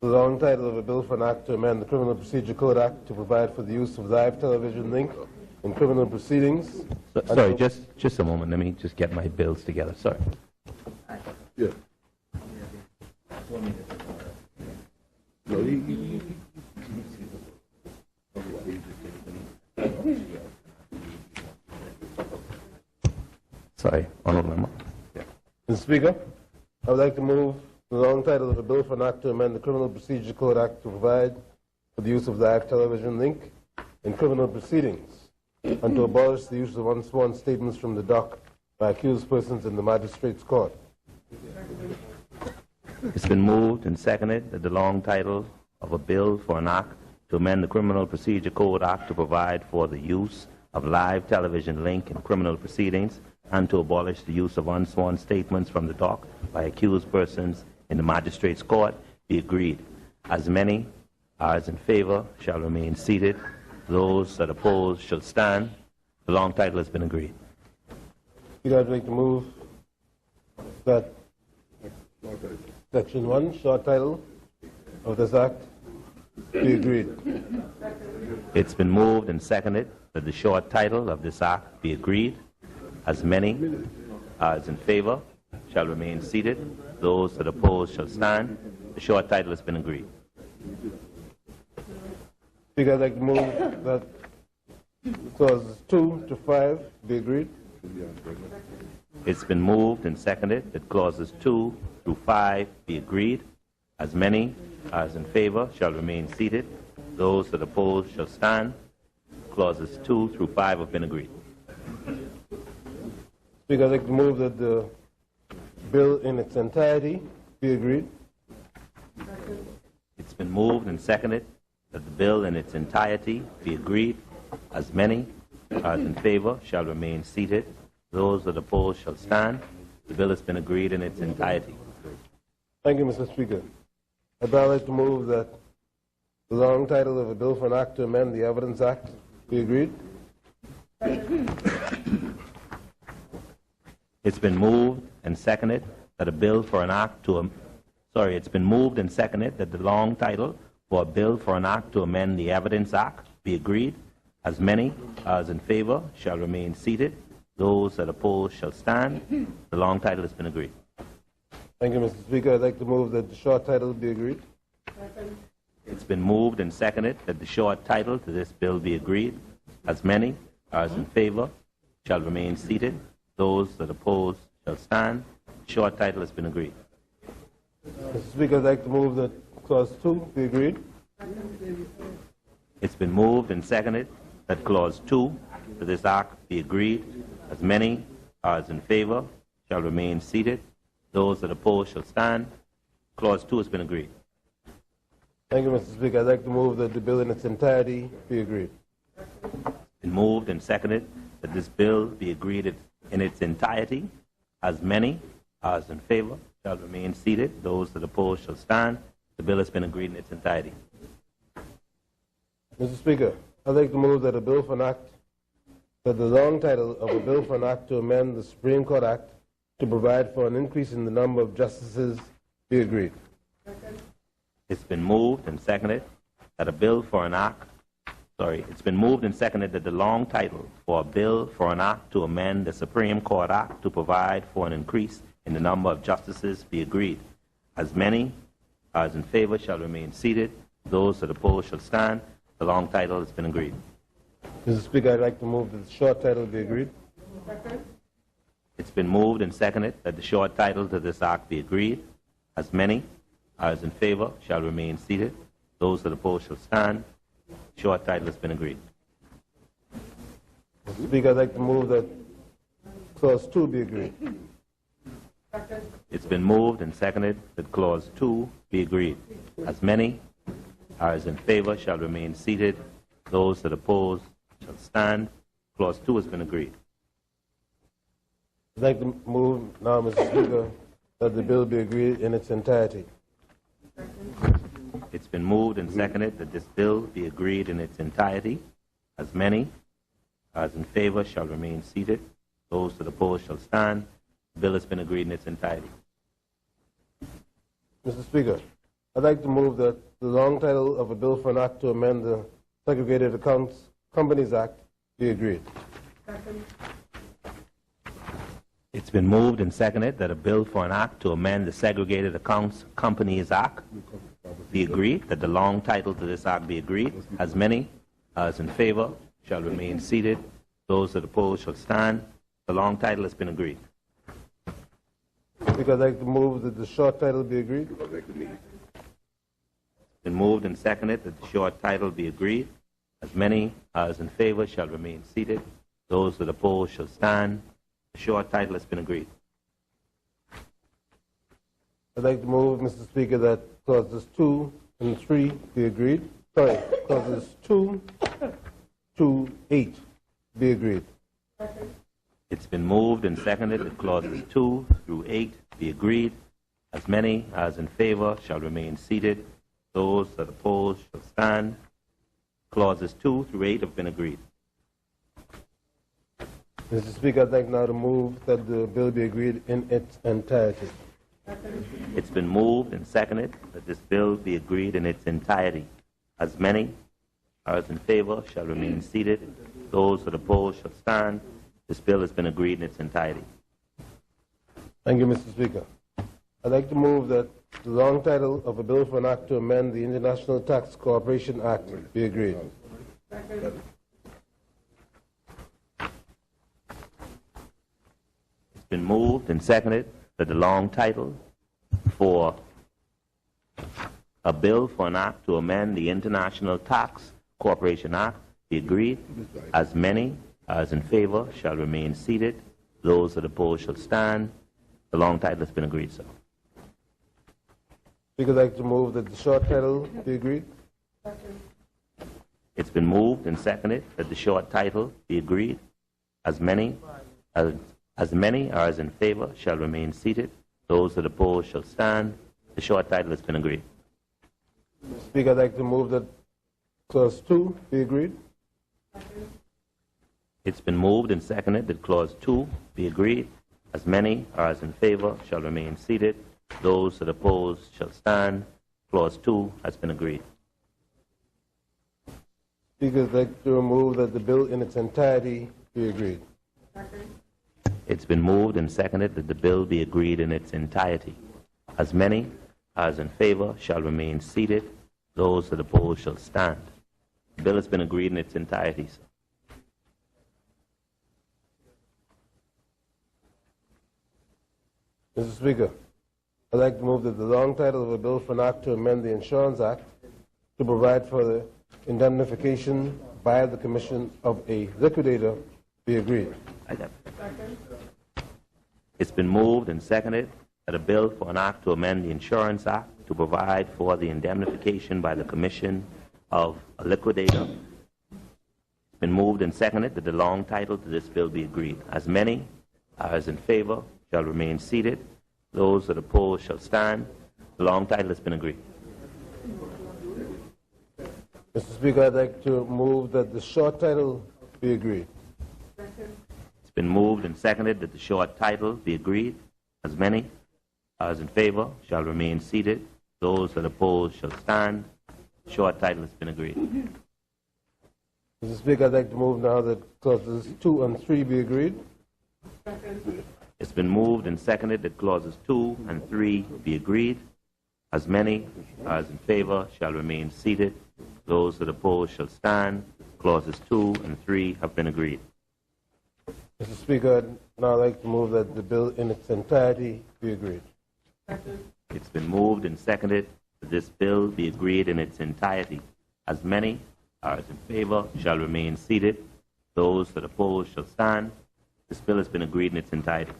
Speaker 12: the long title of a bill for an act to amend the Criminal Procedure Code Act to provide for the use of live television link in criminal proceedings.
Speaker 6: Sorry, just a moment. Let me just get my bills together. Sorry.
Speaker 8: Yeah. No,
Speaker 6: Sorry, Honourable Member.
Speaker 12: Mr. Speaker, I would like to move the long title of a bill for an act to amend the Criminal Procedure Code Act to provide for the use of live television link in criminal proceedings and to abolish the use of unsworn statements from the dock by accused persons in the magistrate's court.
Speaker 6: It's been moved and seconded that the long title of a bill for an act to amend the Criminal Procedure Code Act to provide for the use of live television link in criminal proceedings and to abolish the use of unsworn statements from the dock by accused persons in the magistrate's court be agreed. As many as in favor shall remain seated. Those that oppose shall stand. The long title has been agreed.
Speaker 12: I'd like to move that Section 1, short title of this act, be agreed.
Speaker 6: It's been moved and seconded that the short title of this act be agreed. As many as in favor shall remain seated. Those that oppose shall stand. The short title has been agreed.
Speaker 12: Speaker, I'd like to move that clauses 2 to 5 be agreed.
Speaker 6: It's been moved and seconded that clauses 2 through 5 be agreed. As many as in favor shall remain seated. Those that oppose shall stand. Clauses 2 through 5 have been agreed.
Speaker 12: Speaker, I'd like to move that the bill in its entirety be agreed.
Speaker 6: It's been moved and seconded that the bill in its entirety be agreed. As many as in favor shall remain seated. Those that oppose shall stand. The bill has been agreed in its entirety.
Speaker 12: Thank you, Mr. Speaker. I'd now like to move that the long title of a bill for an act to amend the Evidence Act be agreed.
Speaker 6: It's been moved and seconded that a bill for an act to it's been moved and seconded that the long title for a bill for an act to amend the Evidence Act be agreed. As many as in favor shall remain seated. Those that oppose shall stand. The long title has been agreed.
Speaker 12: Thank you, Mr. Speaker. I'd like to move that the short title be agreed.
Speaker 6: It's been moved and seconded that the short title to this bill be agreed. As many as in favor shall remain seated. Those that oppose shall stand. The short title has been agreed.
Speaker 12: Mr. Speaker, I'd like to move that clause 2 be agreed.
Speaker 6: It's been moved and seconded that clause 2 to this act be agreed. As many as in favor shall remain seated. Those that oppose shall stand. Clause 2 has been agreed.
Speaker 12: Thank you, Mr. Speaker. I'd like to move that the bill in its entirety be agreed.
Speaker 6: It's been moved and seconded that this bill be agreed in its entirety. As many as in favor shall remain seated. Those that oppose shall stand. The bill has been agreed in its entirety.
Speaker 12: Mr. Speaker, I'd like to move that a bill for an act, that the long title of a bill for an act to amend the Supreme Court Act to provide for an increase in the number of justices be agreed.
Speaker 6: It's been moved and seconded that a bill for an act, it's been moved and seconded that the long title for a bill for an act to amend the Supreme Court Act to provide for an increase in the number of justices be agreed. As many as in favor shall remain seated. Those that oppose shall stand. The long title has been agreed.
Speaker 12: Mr. Speaker, I'd like to move that the short title be agreed.
Speaker 6: It's been moved and seconded that the short title to this act be agreed. As many as in favor shall remain seated. Those that oppose shall stand. Short title has been agreed.
Speaker 12: Mr. Speaker, I'd like to move that Clause 2 be agreed.
Speaker 6: It's been moved and seconded that Clause 2 be agreed. As many as in favor shall remain seated. Those that oppose shall stand. Clause 2 has been agreed.
Speaker 12: I'd like to move now, Mr. Speaker, that the bill be agreed in its entirety.
Speaker 6: It's been moved and seconded that this bill be agreed in its entirety. As many as in favor shall remain seated. Those that oppose shall stand. The bill has been agreed in its entirety.
Speaker 12: Mr. Speaker, I'd like to move that the long title of a bill for an act to amend the Segregated Accounts Companies Act be agreed.
Speaker 6: It's been moved and seconded that a bill for an act to amend the Segregated Accounts Companies Act be agreed, that the long title to this act be agreed. As many as in favor shall remain seated. Those that oppose shall stand. The long title has been agreed.
Speaker 12: Speaker, I'd like to move that the short title be agreed.
Speaker 6: It's been moved and seconded that the short title be agreed. As many as in favor shall remain seated. Those that oppose shall stand. The short title has been agreed.
Speaker 12: I'd like to move, Mr. Speaker, that clauses 2 and 3 be agreed. Sorry, clauses 2 to 8 be agreed.
Speaker 6: It's been moved and seconded that clauses 2 through 8 be agreed. As many as in favor shall remain seated. Those that oppose shall stand. Clauses 2 through 8 have been agreed.
Speaker 12: Mr. Speaker, I'd like now to move that the bill be agreed in its entirety.
Speaker 6: It's been moved and seconded that this bill be agreed in its entirety. As many as in favor shall remain seated. Those that oppose shall stand. This bill has been agreed in its entirety.
Speaker 12: Thank you, Mr. Speaker. I'd like to move that the long title of a bill for an act to amend the International Tax Cooperation Act be agreed.
Speaker 6: It's been moved and seconded that the long title for a bill for an act to amend the International Tax Cooperation Act be agreed. As many as in favor shall remain seated. Those that oppose shall stand. The long title has been agreed, sir.
Speaker 12: Speaker, I'd like to move that the short title be agreed.
Speaker 6: It's been moved and seconded that the short title be agreed. As many as in favor shall remain seated. Those that oppose shall stand. The short title has been agreed.
Speaker 12: Speaker, I'd like to move that clause 2 be agreed.
Speaker 6: It's been moved and seconded that clause 2 be agreed. As many as in favor shall remain seated. Those that oppose shall stand. Clause 2 has been agreed.
Speaker 12: Speaker, I'd like to move that the bill in its entirety be agreed.
Speaker 6: It's been moved and seconded that the bill be agreed in its entirety. As many as in favor shall remain seated. Those that oppose shall stand. The bill has been agreed in its entirety, sir.
Speaker 12: Mr. Speaker, I'd like to move that the long title of a bill for an act to amend the Insurance Act to provide for the indemnification by the commission of a liquidator be agreed.
Speaker 6: It's been moved and seconded that a bill for an act to amend the Insurance Act to provide for the indemnification by the commission of a liquidator. It's been moved and seconded that the long title to this bill be agreed. As many as in favor shall remain seated. Those that oppose shall stand. The long title has been agreed.
Speaker 12: Mr. Speaker, I'd like to move that the short title be agreed.
Speaker 6: It's been moved and seconded that the short title be agreed. As many as in favor shall remain seated. Those that oppose shall stand. The short title has been agreed.
Speaker 12: Mr. Speaker, I'd like to move now that clauses 2 and 3 be agreed.
Speaker 6: It's been moved and seconded that clauses 2 and 3 be agreed. As many as in favor shall remain seated. Those that oppose shall stand. Clauses 2 and 3 have been agreed.
Speaker 12: Mr. Speaker, I'd now like to move that the bill in its entirety be agreed.
Speaker 6: It's been moved and seconded that this bill be agreed in its entirety. As many as in favor shall remain seated. Those that oppose shall stand. This bill has been agreed in its entirety.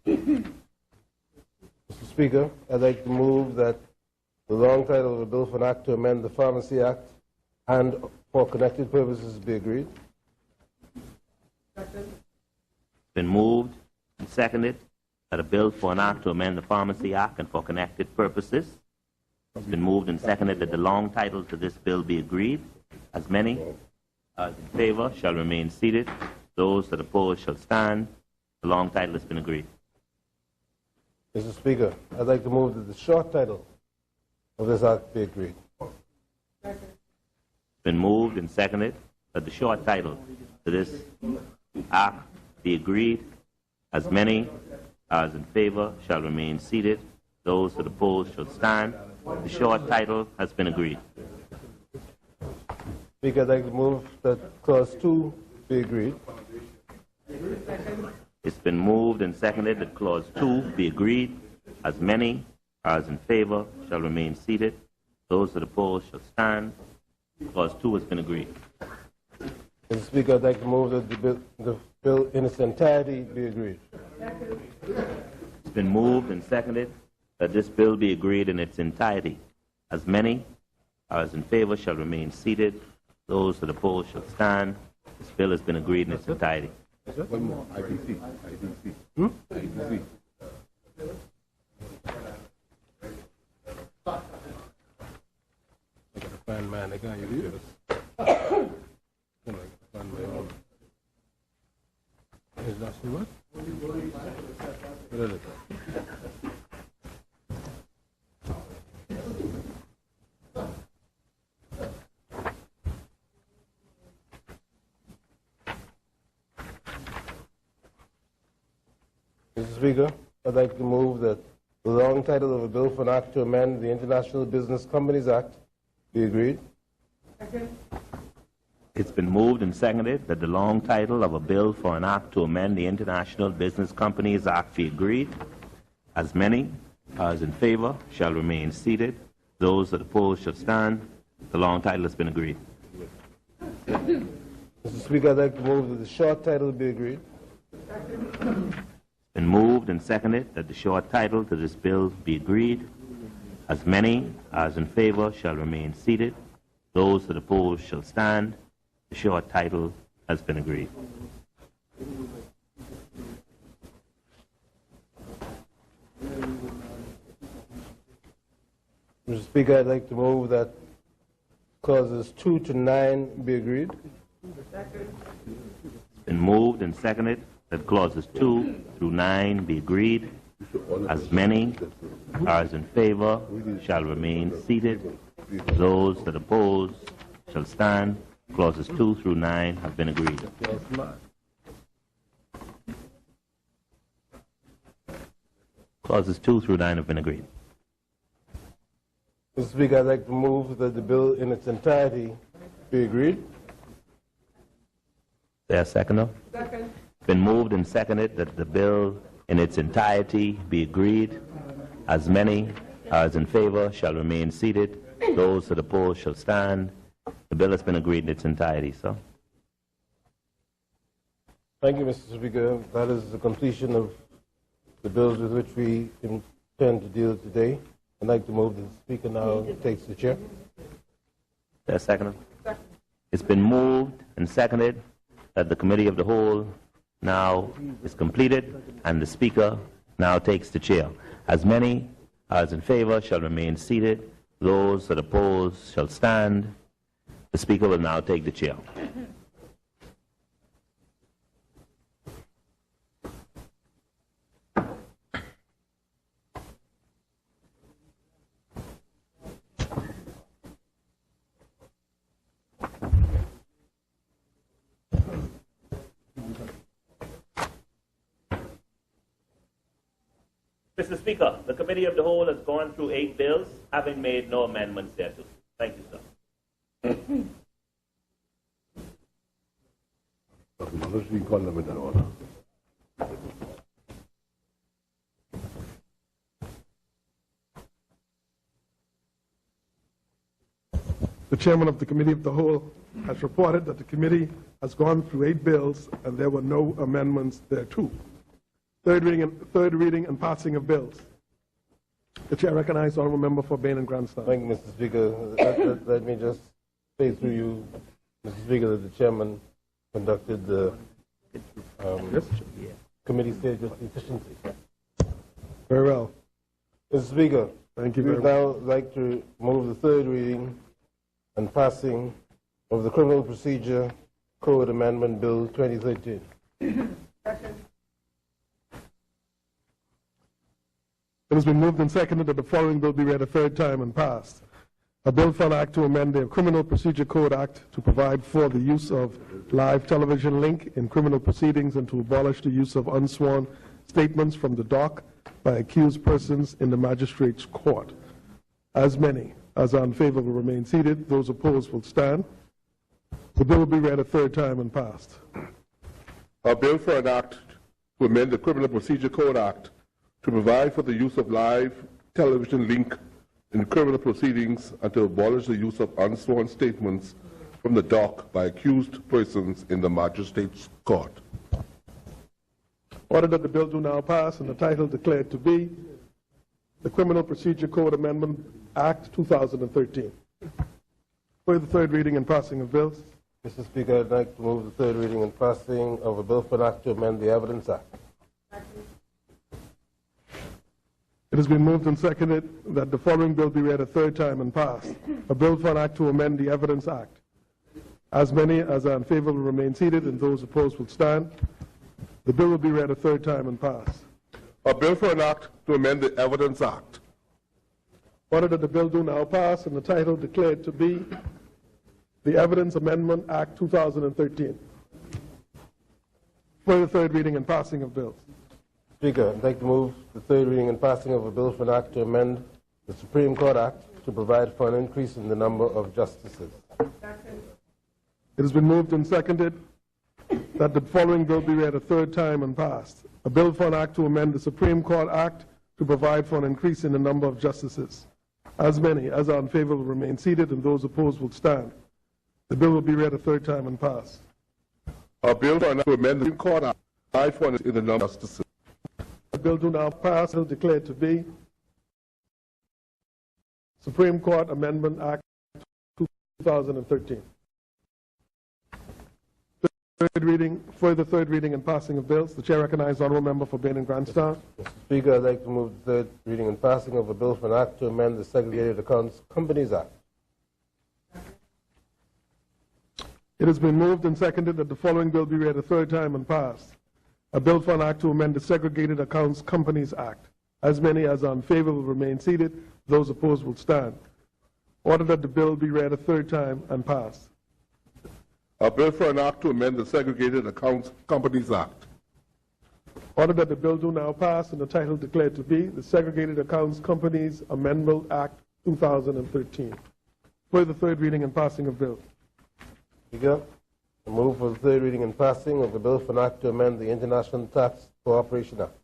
Speaker 12: Mr. Speaker, I'd like to move that the long title of a bill for an act to amend the Pharmacy Act and for connected purposes be agreed.
Speaker 6: It's been moved and seconded that a bill for an act to amend the Pharmacy Act and for connected purposes. It's been moved and seconded that the long title to this bill be agreed. As many as in favor shall remain seated. Those that oppose shall stand. The long title has been agreed.
Speaker 12: Mr. Speaker, I'd like to move that the short title of this act be agreed.
Speaker 6: It's been moved and seconded that the short title to this act be agreed. As many as in favor shall remain seated. Those that oppose shall stand. The short title has been agreed.
Speaker 12: Speaker, I'd like to move that clause 2 be agreed.
Speaker 6: It's been moved and seconded that clause 2 be agreed. As many as in favor shall remain seated. Those that oppose shall stand. Clause 2 has been agreed.
Speaker 12: Mr. Speaker, I'd like to move that the bill in its entirety be agreed.
Speaker 6: It's been moved and seconded that this bill be agreed in its entirety. As many as in favor shall remain seated. Those that oppose shall stand. This bill has been agreed in its entirety.
Speaker 8: One more. IBC. IBC. I gotta find mine again. You do this. I gotta find my own. Is that what? What is it?
Speaker 12: Mr. Speaker, I'd like to move that the long title of a bill for an act to amend the International Business Companies Act be agreed.
Speaker 6: It's been moved and seconded that the long title of a bill for an act to amend the International Business Companies Act be agreed. As many as in favor shall remain seated. Those that oppose shall stand. The long title has been agreed.
Speaker 12: Mr. Speaker, I'd like to move that the short title be agreed.
Speaker 6: Been moved and seconded that the short title to this bill be agreed. As many as in favor shall remain seated. Those that oppose shall stand. The short title has been agreed.
Speaker 12: Mr. Speaker, I'd like to move that clauses 2 to 9 be agreed.
Speaker 6: Been moved and seconded that clauses 2 through 9 be agreed. As many as in favor shall remain seated. Those that oppose shall stand. Clauses 2 through 9 have been agreed. Clauses 2 through 9 have been agreed.
Speaker 12: Mr. Speaker, I'd like to move that the bill in its entirety be agreed.
Speaker 6: There a seconder?
Speaker 10: Second.
Speaker 6: Been moved and seconded that the bill in its entirety be agreed. As many as in favor shall remain seated. Those that oppose shall stand. The bill has been agreed in its entirety, sir.
Speaker 12: Thank you, Mr. Speaker. That is the completion of the bills with which we intend to deal today. I'd like to move that the Speaker now takes the chair.
Speaker 6: There a seconder? It's been moved and seconded that the Committee of the Whole now is completed, and the Speaker now takes the chair. As many as in favor shall remain seated. Those that oppose shall stand. The Speaker will now take the chair. Mr. Speaker, the Committee of the Whole has gone through 8 bills, having made no amendments thereto. Thank you, sir.
Speaker 3: The chairman of the Committee of the Whole has reported that the committee has gone through 8 bills and there were no amendments thereto. Third reading and passing of bills. The chair recognizes honourable member for Bain and Grandstand.
Speaker 12: Thank you, Mr. Speaker. Let me just say through you, Mr. Speaker, that the chairman conducted the committee stage with efficiency.
Speaker 3: Very well.
Speaker 12: Mr. Speaker,
Speaker 3: thank you
Speaker 12: we would now like to move the third reading and passing of the Criminal Procedure Code Amendment Bill 2013.
Speaker 3: It has been moved and seconded that the following bill be read a third time and passed. A bill for an act to amend the Criminal Procedure Code Act to provide for the use of live television link in criminal proceedings and to abolish the use of unsworn statements from the dock by accused persons in the magistrate's court. As many as are in favor will remain seated. Those opposed will stand. The bill will be read a third time and passed.
Speaker 8: A bill for an act to amend the Criminal Procedure Code Act to provide for the use of live television link in criminal proceedings and to abolish the use of unsworn statements from the dock by accused persons in the magistrate's court.
Speaker 3: Order that the bill do now pass and the title declared to be the Criminal Procedure Code Amendment Act 2013. For the third reading and passing of bills.
Speaker 12: Mr. Speaker, I'd like to move the third reading and passing of a bill for an act to amend the Evidence Act.
Speaker 3: It has been moved and seconded that the following bill be read a third time and passed. A bill for an act to amend the Evidence Act. As many as are in favor will remain seated and those opposed will stand. The bill will be read a third time and passed.
Speaker 8: A bill for an act to amend the Evidence Act.
Speaker 3: Order that the bill do now pass and the title declared to be the Evidence Amendment Act 2013. For the third reading and passing of bills.
Speaker 12: Speaker, I'd like to move the third reading and passing of a bill for an act to amend the Supreme Court Act to provide for an increase in the number of justices.
Speaker 3: It has been moved and seconded that the following bill be read a third time and passed. A bill for an act to amend the Supreme Court Act to provide for an increase in the number of justices. As many as are in favor will remain seated and those opposed will stand. The bill will be read a third time and passed.
Speaker 8: A bill for an act to amend the Supreme Court Act to provide for an increase in the number of justices.
Speaker 3: The bill do now pass and declared to be Supreme Court Amendment Act 2013. Further third reading and passing of bills. The chair recognizes honourable member for Bain and Grandstand.
Speaker 12: Mr. Speaker, I'd like to move the third reading and passing of a bill for an act to amend the Segregated Accounts Companies Act.
Speaker 3: It has been moved and seconded that the following bill be read a third time and passed. A bill for an act to amend the Segregated Accounts Companies Act. As many as are in favor will remain seated. Those opposed will stand. Order that the bill be read a third time and passed.
Speaker 8: A bill for an act to amend the Segregated Accounts Companies Act.
Speaker 3: Order that the bill do now pass and the title declared to be the Segregated Accounts Companies Amendment Act 2013. For the third reading and passing of bills.
Speaker 12: Speaker, I move for the third reading and passing of the bill for an act to amend the International Tax Cooperation Act.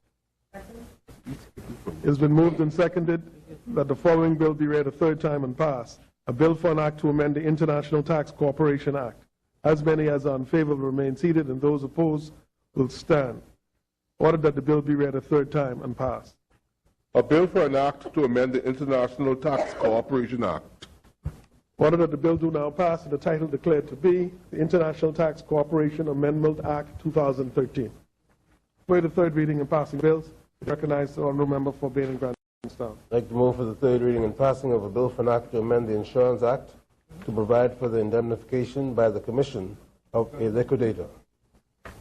Speaker 3: It has been moved and seconded that the following bill be read a third time and passed. A bill for an act to amend the International Tax Cooperation Act. As many as are in favor will remain seated and those opposed will stand. Order that the bill be read a third time and passed.
Speaker 8: A bill for an act to amend the International Tax Cooperation Act.
Speaker 3: Order that the bill do now pass and the title declared to be the International Tax Cooperation Amendment Act 2013. For the third reading and passing bills, I recognize the honourable member for Bain and Grandstown.
Speaker 12: I'd like to move for the third reading and passing of a bill for an act to amend the Insurance Act to provide for the indemnification by the Commission of a liquidator.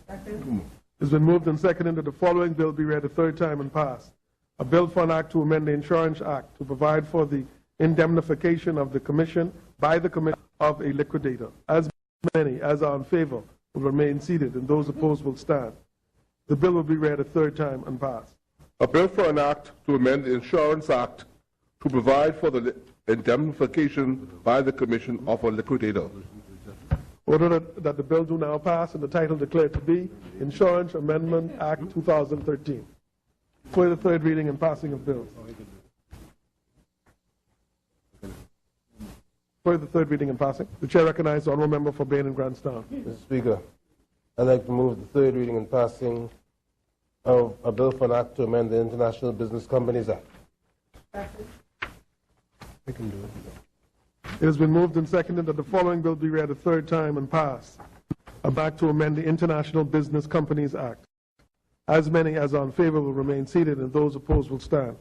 Speaker 3: It's been moved and seconded that the following bill be read a third time and passed. A bill for an act to amend the Insurance Act to provide for the indemnification of the Commission by the Commission of a liquidator. As many as are in favor will remain seated, and those opposed will stand. The bill will be read a third time and passed.
Speaker 8: A bill for an act to amend the Insurance Act to provide for the indemnification by the Commission of a liquidator.
Speaker 3: Order that the bill do now pass and the title declared to be Insurance Amendment Act 2013. For the third reading and passing of bills. For the third reading and passing, the chair recognizes the honourable member for Bain and Grandstown.
Speaker 12: Mr. Speaker, I'd like to move the third reading and passing of a bill for an act to amend the International Business Companies Act.
Speaker 3: I can do it. It has been moved and seconded that the following bill be read a third time and pass. A bill to amend the International Business Companies Act. As many as are in favor will remain seated, and those opposed will stand.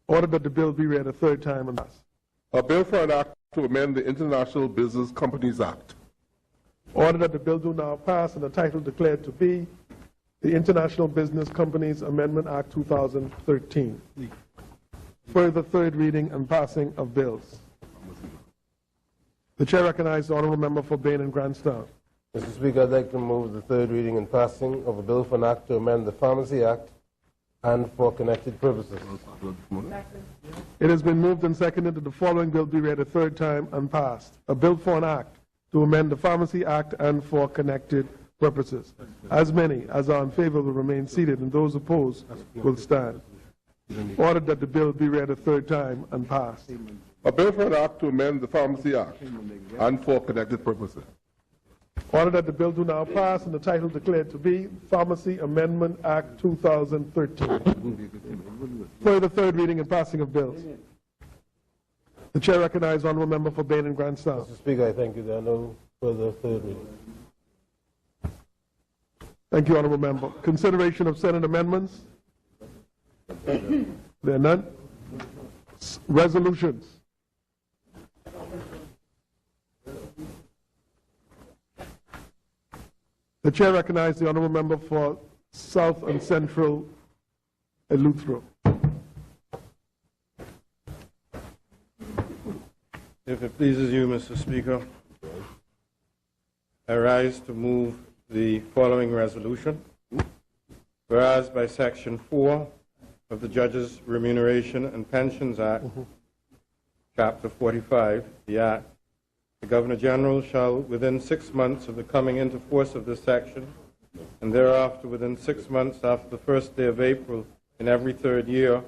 Speaker 3: Order that the bill be read a third time and pass.
Speaker 8: A bill for an act to amend the International Business Companies Act.
Speaker 3: Order that the bill do now pass and the title declared to be the International Business Companies Amendment Act 2013. For the third reading and passing of bills. The chair recognizes the honourable member for Bain and Grandstown.
Speaker 12: Mr. Speaker, I'd like to move the third reading and passing of a bill for an act to amend the Pharmacy Act and for connected purposes.
Speaker 3: It has been moved and seconded that the following bill be read a third time and passed. A bill for an act to amend the Pharmacy Act and for connected purposes. As many as are in favor will remain seated, and those opposed will stand. Ordered that the bill be read a third time and passed.
Speaker 8: A bill for an act to amend the Pharmacy Act and for connected purposes.
Speaker 3: Ordered that the bill do now pass and the title declared to be Pharmacy Amendment Act 2013. For the third reading and passing of bills. The chair recognizes the honourable member for Bain and Grandstown.
Speaker 12: Mr. Speaker, I thank you. There are no further third reading.
Speaker 3: Thank you, honourable member. Consideration of Senate amendments. There are none. Resolutions. The chair recognizes the honourable member for South and Central Eleuthero.
Speaker 4: If it pleases you, Mr. Speaker, I rise to move the following resolution. Whereas by Section 4 of the Judges' Remuneration and Pensions Act, Chapter 45, the Act, the Governor General shall, within 6 months of the coming into force of this section, and thereafter within 6 months after the first day of April in every third year,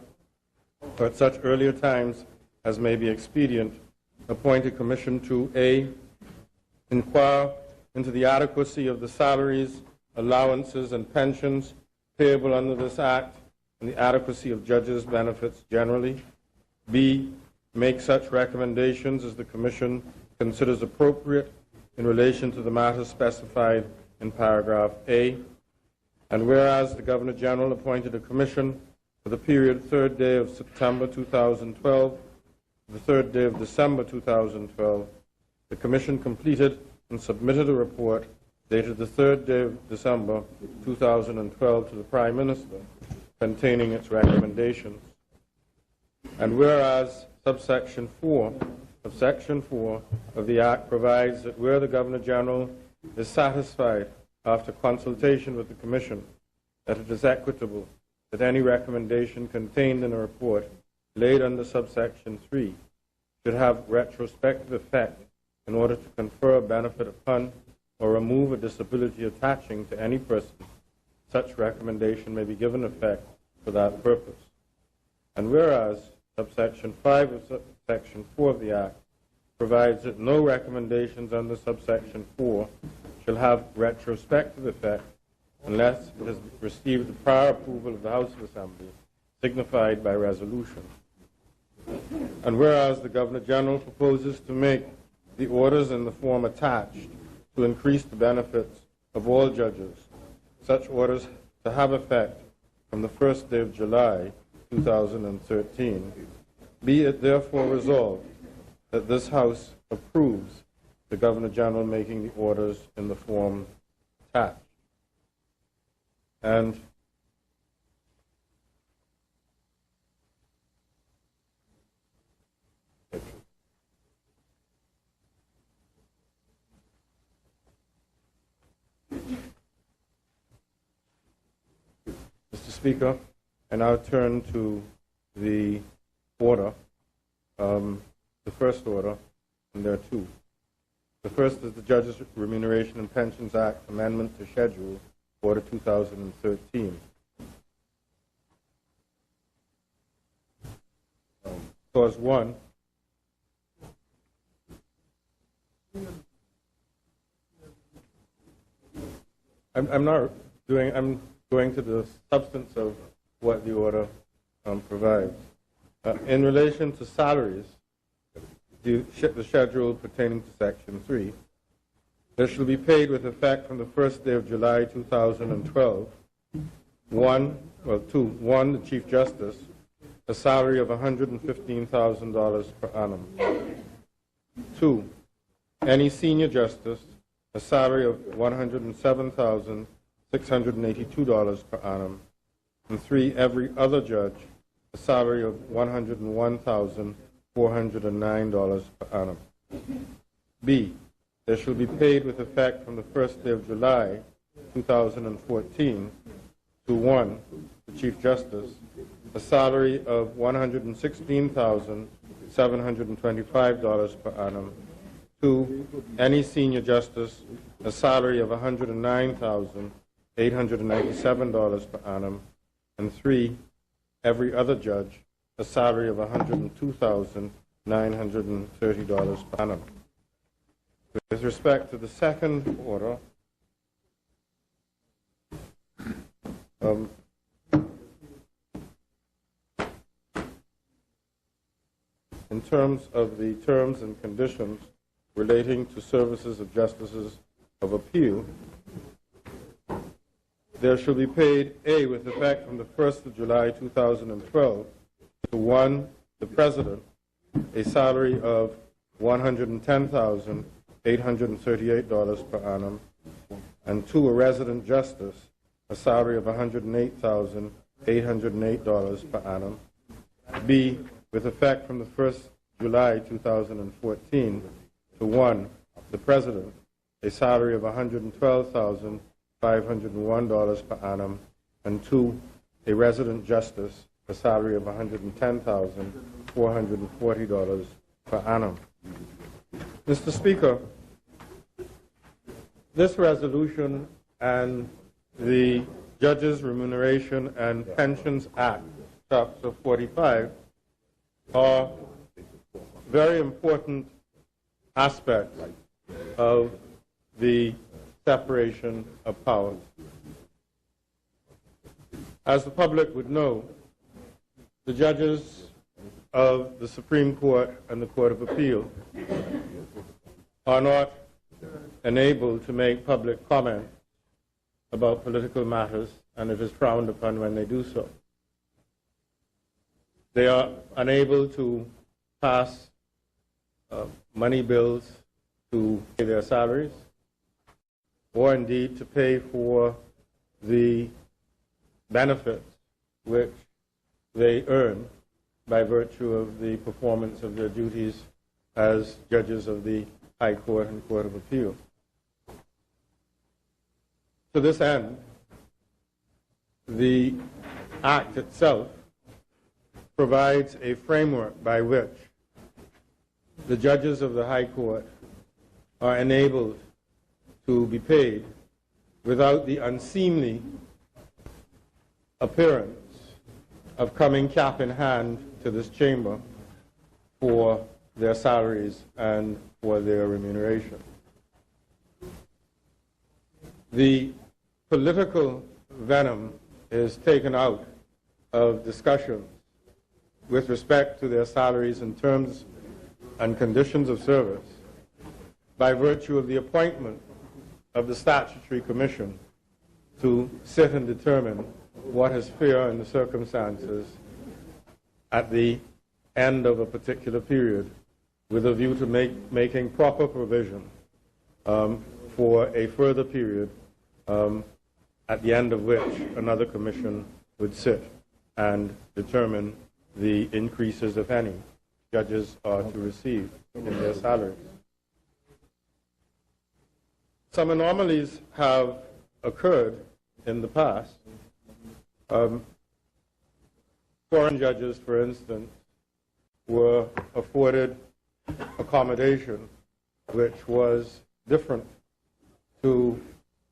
Speaker 4: or at such earlier times as may be expedient, appoint a commission to A, inquire into the adequacy of the salaries, allowances, and pensions payable under this Act, and the adequacy of judges' benefits generally. B, make such recommendations as the Commission considers appropriate in relation to the matters specified in paragraph A. And whereas the Governor General appointed a commission for the period 3rd day of September 2012 to the 3rd day of December 2012, the Commission completed and submitted a report dated the 3rd day of December 2012 to the Prime Minister containing its recommendations. And whereas subsection 4 of Section 4 of the Act provides that where the Governor General is satisfied after consultation with the Commission that it is equitable that any recommendation contained in a report laid under subsection 3 should have retrospective effect in order to confer a benefit upon or remove a disability attaching to any person, such recommendation may be given effect for that purpose. And whereas subsection 5 of subsection 4 of the Act provides that no recommendations under subsection 4 shall have retrospective effect unless it has received the prior approval of the House of Assembly, signified by resolution. And whereas the Governor General proposes to make the orders in the form attached to increase the benefits of all judges, such orders to to have effect from the first day of July 2013, be it therefore resolved that this House approves the Governor General making the orders in the form attached. And Mr. Speaker, I now turn to the order, the first order, and there are two. The first is the Judges Remuneration and Pensions Act Amendment to Schedule, Order 2013. Clause 1. I'm going to the substance of what the order provides. In relation to salaries, the schedule pertaining to Section 3, there shall be paid with effect from the first day of July 2012, one, the Chief Justice, a salary of $115,000 per annum. 2, any senior justice, a salary of $107,682 per annum. And 3, every other judge, a salary of $101,409 per annum. B, there shall be paid with effect from the first day of July 2014 to 1, the Chief Justice, a salary of $116,725 per annum. 2, any senior justice, a salary of $109,897 per annum. And 3, every other judge, a salary of $102,930 per annum. With respect to the second order, in terms of the terms and conditions relating to services of justices of appeal, there shall be paid, A, with effect from the 1st of July 2012, to 1, the President, a salary of $110,838 per annum, and 2, a resident justice, a salary of $108,808 per annum. B, with effect from the 1st July 2014, to 1, the President, a salary of $112,501 per annum, and 2, a resident justice, a salary of $110,440 per annum. Mr. Speaker, this resolution and the Judges Remuneration and Pensions Act, Chapter 45, are very important aspects of the separation of powers. As the public would know, the judges of the Supreme Court and the Court of Appeal are not enabled to make public comment about political matters, and it is frowned upon when they do so. They are unable to pass money bills to pay their salaries, or indeed to pay for the benefits which they earn by virtue of the performance of their duties as judges of the High Court and Court of Appeal. To this end, the Act itself provides a framework by which the judges of the High Court are enabled to be paid without the unseemly appearance of coming cap in hand to this chamber for their salaries and for their remuneration. The political venom is taken out of discussions with respect to their salaries and terms and conditions of service by virtue of the appointment of the Statutory Commission to sit and determine what is fair in the circumstances at the end of a particular period, with a view to making proper provision for a further period, at the end of which another commission would sit and determine the increases, if any, judges are to receive in their salaries. Some anomalies have occurred in the past. Foreign judges, for instance, were afforded accommodation which was different to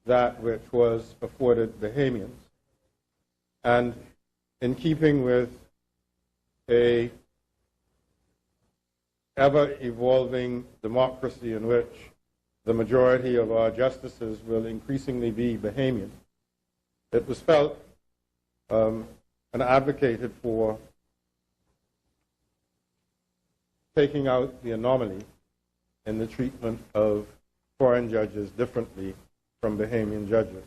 Speaker 4: that which was afforded Bahamians. And in keeping with a ever-evolving democracy in which the majority of our justices will increasingly be Bahamian, it was felt and advocated for taking out the anomaly in the treatment of foreign judges differently from Bahamian judges.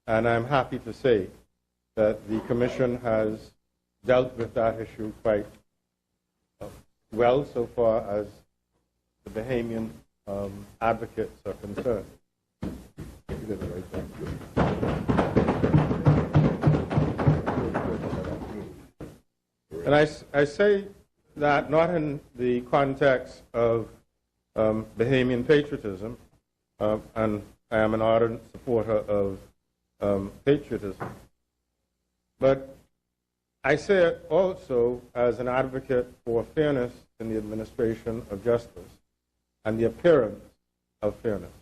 Speaker 4: And I'm happy to say that the Commission has dealt with that issue quite well so far as the Bahamian advocates are concerned. You did it right there. And I say that not in the context of Bahamian patriotism, and I am an ardent supporter of patriotism, but I say it also as an advocate for fairness in the administration of justice and the appearance of fairness.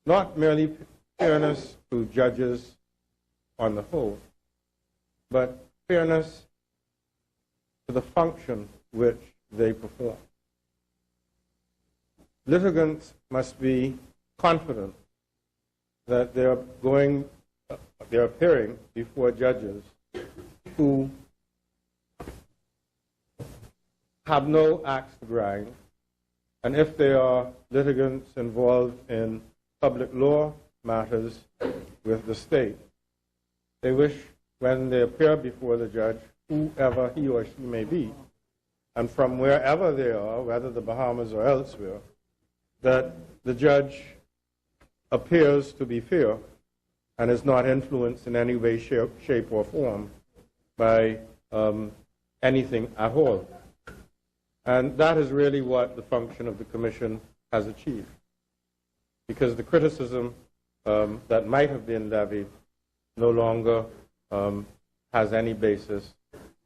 Speaker 4: Not merely fairness to judges on the whole, but fairness to the function which they perform. Litigants must be confident that they're appearing before judges who have no axe to grind, and if they are litigants involved in public law matters with the state, they wish, when they appear before the judge, whoever he or she may be, and from wherever they are, whether the Bahamas or elsewhere, that the judge appears to be fair and is not influenced in any way, shape, or form by anything at all. And that is really what the function of the Commission has achieved, because the criticism that might have been levied no longer has any basis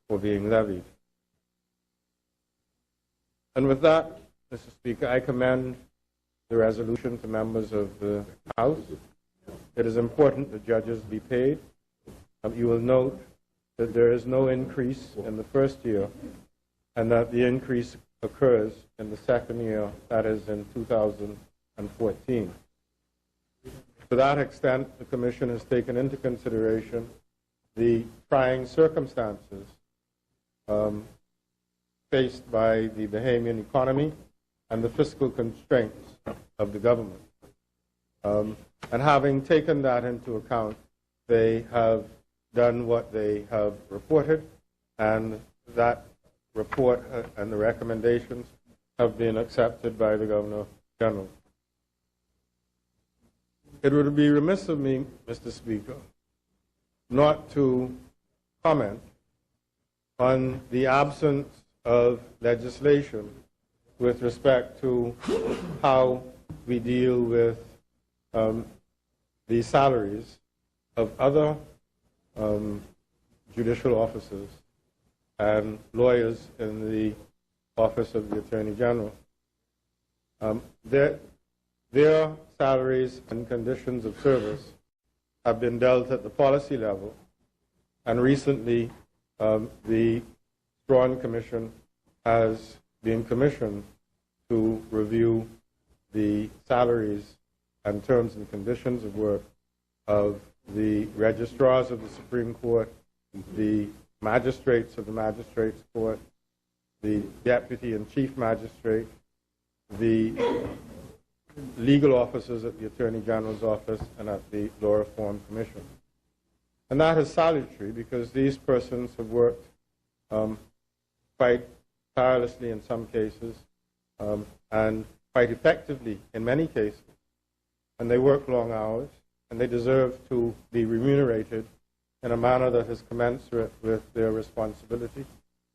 Speaker 4: for being levied. And with that, Mr. Speaker, I commend the resolution to members of the House. It is important that judges be paid. You will note that there is no increase in the first year, and that the increase occurs in the second year, that is in 2014. To that extent, the Commission has taken into consideration the trying circumstances faced by the Bahamian economy and the fiscal constraints of the government. And having taken that into account, they have done what they have reported, and that report and the recommendations have been accepted by the Governor General. It would be remiss of me, Mr. Speaker, not to comment on the absence of legislation with respect to how we deal with the salaries of other judicial officers and lawyers in the Office of the Attorney General. Their salaries and conditions of service have been dealt at the policy level, and recently the Strawn Commission has been commissioned to review the salaries and terms and conditions of work of the registrars of the Supreme Court, the magistrates of the Magistrates Court, the Deputy and Chief Magistrate, the legal officers at the Attorney General's office and at the Law Reform Commission. And that is salutary because these persons have worked quite tirelessly in some cases and quite effectively in many cases. And they work long hours, and they deserve to be remunerated in a manner that is commensurate with their responsibility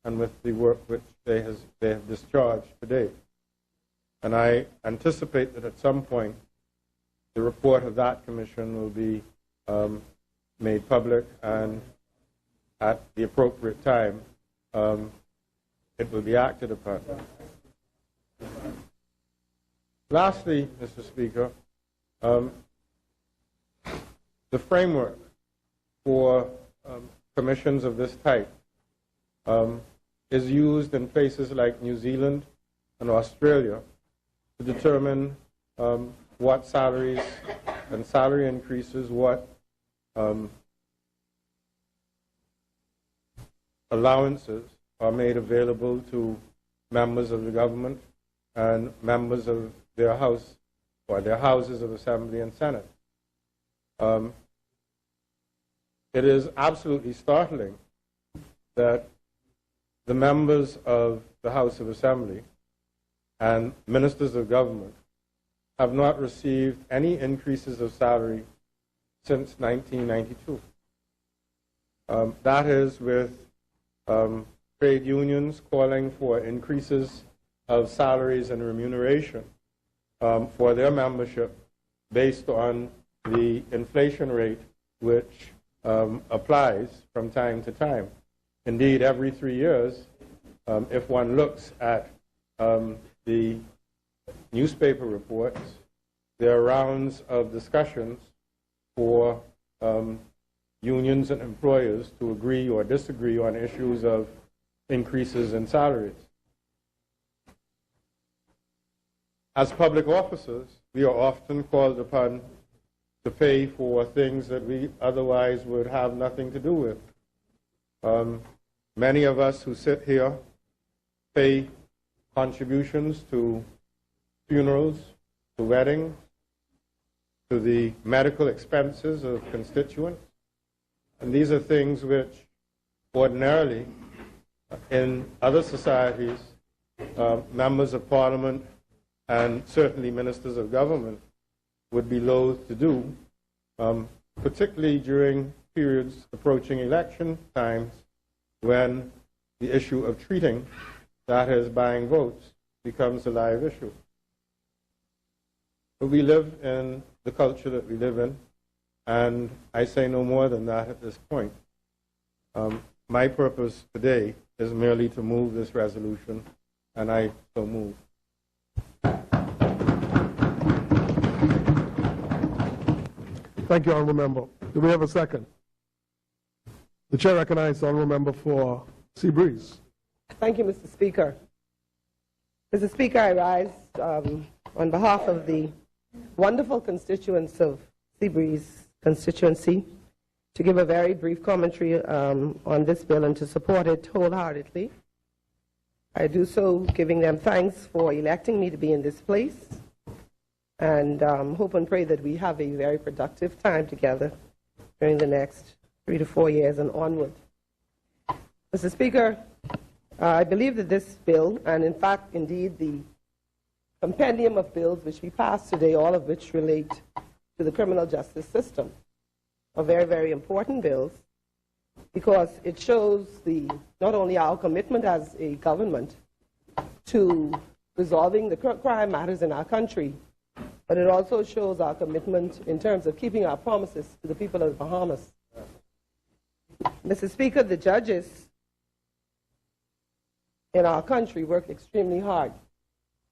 Speaker 4: and with the work which they have discharged to date. And I anticipate that at some point the report of that commission will be made public, and at the appropriate time it will be acted upon. Lastly, Mr. Speaker, the framework for commissions of this type is used in places like New Zealand and Australia to determine what salaries and salary increases, what allowances are made available to members of the government and members of their house or their houses of assembly and senate. It is absolutely startling that the members of the House of Assembly and ministers of government have not received any increases of salary since 1992. That is with trade unions calling for increases of salaries and remuneration for their membership based on the inflation rate which applies from time to time. Indeed, every 3 years, if one looks at the newspaper reports, there are rounds of discussions for unions and employers to agree or disagree on issues of increases in salaries. As public officers, we are often called upon to pay for things that we otherwise would have nothing to do with. Many of us who sit here pay contributions to funerals, to weddings, to the medical expenses of constituents. And these are things which ordinarily in other societies, members of parliament and certainly ministers of government would be loath to do, particularly during periods approaching election times when the issue of treating, that is buying votes, becomes a live issue. But we live in the culture that we live in, and I say no more than that at this point. My purpose today is merely to move this resolution, and I so move.
Speaker 3: Thank you, Honourable Member. Do we have a second? The Chair recognizes the Honourable Member for Seabreeze.
Speaker 13: Thank you, Mr. Speaker. Mr. Speaker, I rise on behalf of the wonderful constituents of Seabreeze constituency to give a very brief commentary on this bill and to support it wholeheartedly. I do so giving them thanks for electing me to be in this place, and hope and pray that we have a very productive time together during the next 3 to 4 years and onward. Mr. Speaker, I believe that this bill, and in fact, indeed, the compendium of bills which we passed today, all of which relate to the criminal justice system, are very, very important bills because it shows not only our commitment as a government to resolving the crime matters in our country, but it also shows our commitment in terms of keeping our promises to the people of the Bahamas. Mr. Speaker, the judges in our country work extremely hard.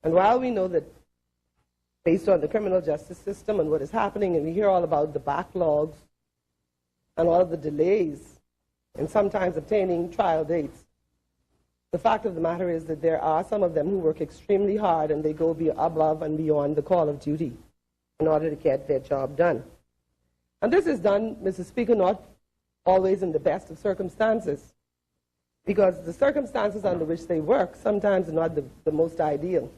Speaker 13: And while we know that based on the criminal justice system and what is happening, and we hear all about the backlogs and all of the delays in sometimes obtaining trial dates, the fact of the matter is that there are some of them who work extremely hard and they go above and beyond the call of duty in order to get their job done. And this is done, Mr. Speaker, not always in the best of circumstances, because the circumstances under which they work sometimes are not the most ideal.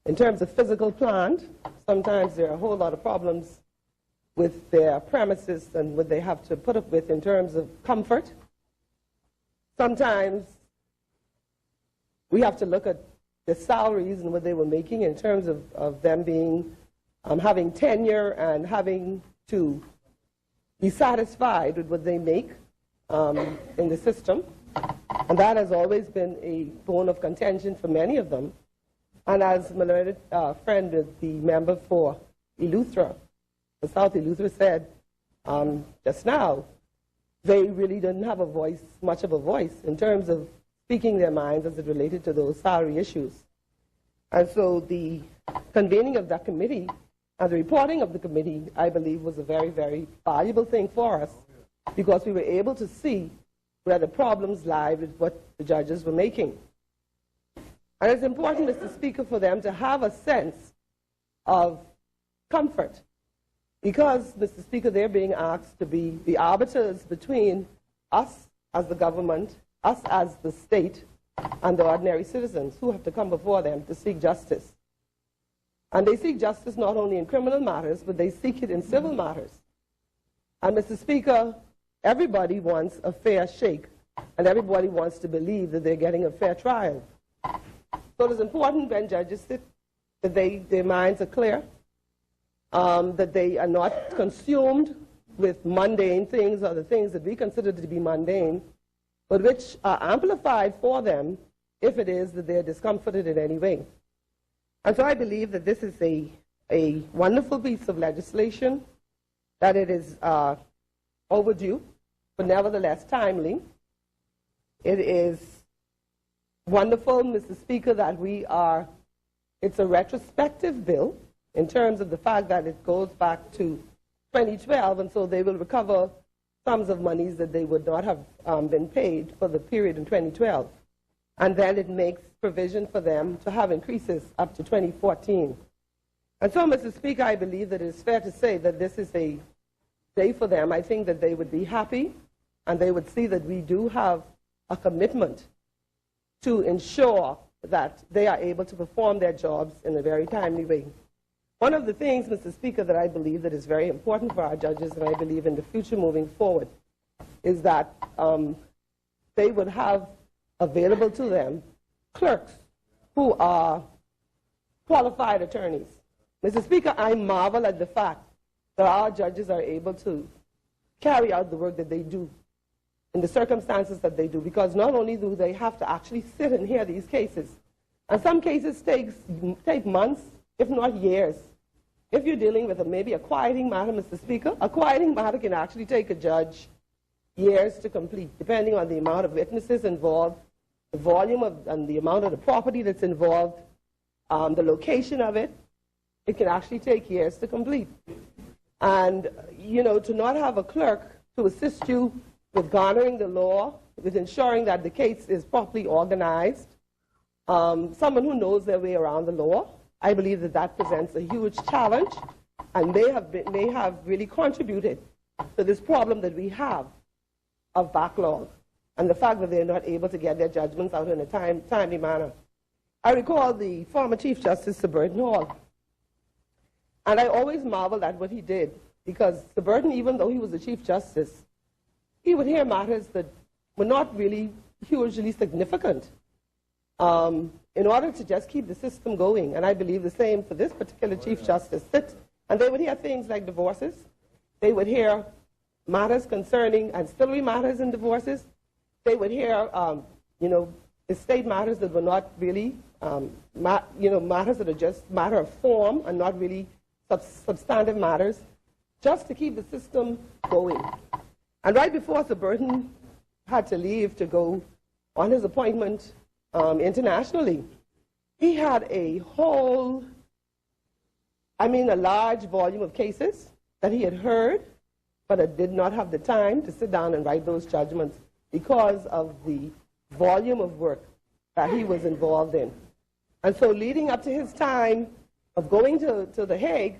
Speaker 13: in terms of physical plant. Sometimes there are a whole lot of problems with their premises and what they have to put up with in terms of comfort. Sometimes we have to look at the salaries and what they were making in terms of them being having tenure and having to be satisfied with what they make in the system. And that has always been a bone of contention for many of them. And as my learned friend, the member for Eleuthera, the South Eleuthera, said just now, they really didn't have a voice, much of a voice, in terms of speaking their minds as it related to those salary issues. And so the convening of that committee and the reporting of the committee, I believe, was a very, very valuable thing for us, because we were able to see where the problems lie with what the judges were making. And it's important, Mr. Speaker, for them to have a sense of comfort, because, Mr. Speaker, they're being asked to be the arbiters between us as the government, us as the state, and the ordinary citizens who have to come before them to seek justice. And they seek justice not only in criminal matters, but they seek it in civil matters. And, Mr. Speaker, everybody wants a fair shake, and everybody wants to believe that they're getting a fair trial. So it is important when judges sit that their minds are clear, that they are not consumed with mundane things or the things that we consider to be mundane, but which are amplified for them if it is that they're discomforted in any way. And so I believe that this is a wonderful piece of legislation, that it is overdue, but nevertheless timely. It is wonderful, Mr. Speaker, that it's a retrospective bill in terms of the fact that it goes back to 2012, and so they will recover sums of monies that they would not have been paid for the period in 2012. And then it makes provision for them to have increases up to 2014. And so, Mr. Speaker, I believe that it is fair to say that this is a day for them. I think that they would be happy, and they would see that we do have a commitment to ensure that they are able to perform their jobs in a very timely way. One of the things, Mr. Speaker, that I believe that is very important for our judges, and I believe in the future moving forward, is that they would have available to them clerks who are qualified attorneys. Mr. Speaker, I marvel at the fact that our judges are able to carry out the work that they do in the circumstances that they do, because not only do they have to actually sit and hear these cases, and some cases take months, if not years. If you're dealing with maybe a quieting matter, Mr. Speaker, a quieting matter can actually take a judge years to complete, depending on the amount of witnesses involved, the volume and the amount of the property that's involved, the location of it. It can actually take years to complete. And, you know, to not have a clerk to assist you with garnering the law, with ensuring that the case is properly organized, someone who knows their way around the law, I believe that that presents a huge challenge, and may have really contributed to this problem that we have of backlog, and the fact that they're not able to get their judgments out in a timely manner. I recall the former Chief Justice, Sir Burton Hall, and I always marveled at what he did, because Sir Burton, even though he was the Chief Justice, he would hear matters that were not really hugely significant in order to just keep the system going. And I believe the same for this particular Chief Justice. And they would hear things like divorces. They would hear matters concerning ancillary matters in divorces. They would hear, estate matters that were not really, matters that are just matter of form and not really substantive matters, just to keep the system going. And right before Sir Burton had to leave to go on his appointment internationally, he had a large volume of cases that he had heard, but did not have the time to sit down and write those judgments because of the volume of work that he was involved in. And so leading up to his time of going to The Hague,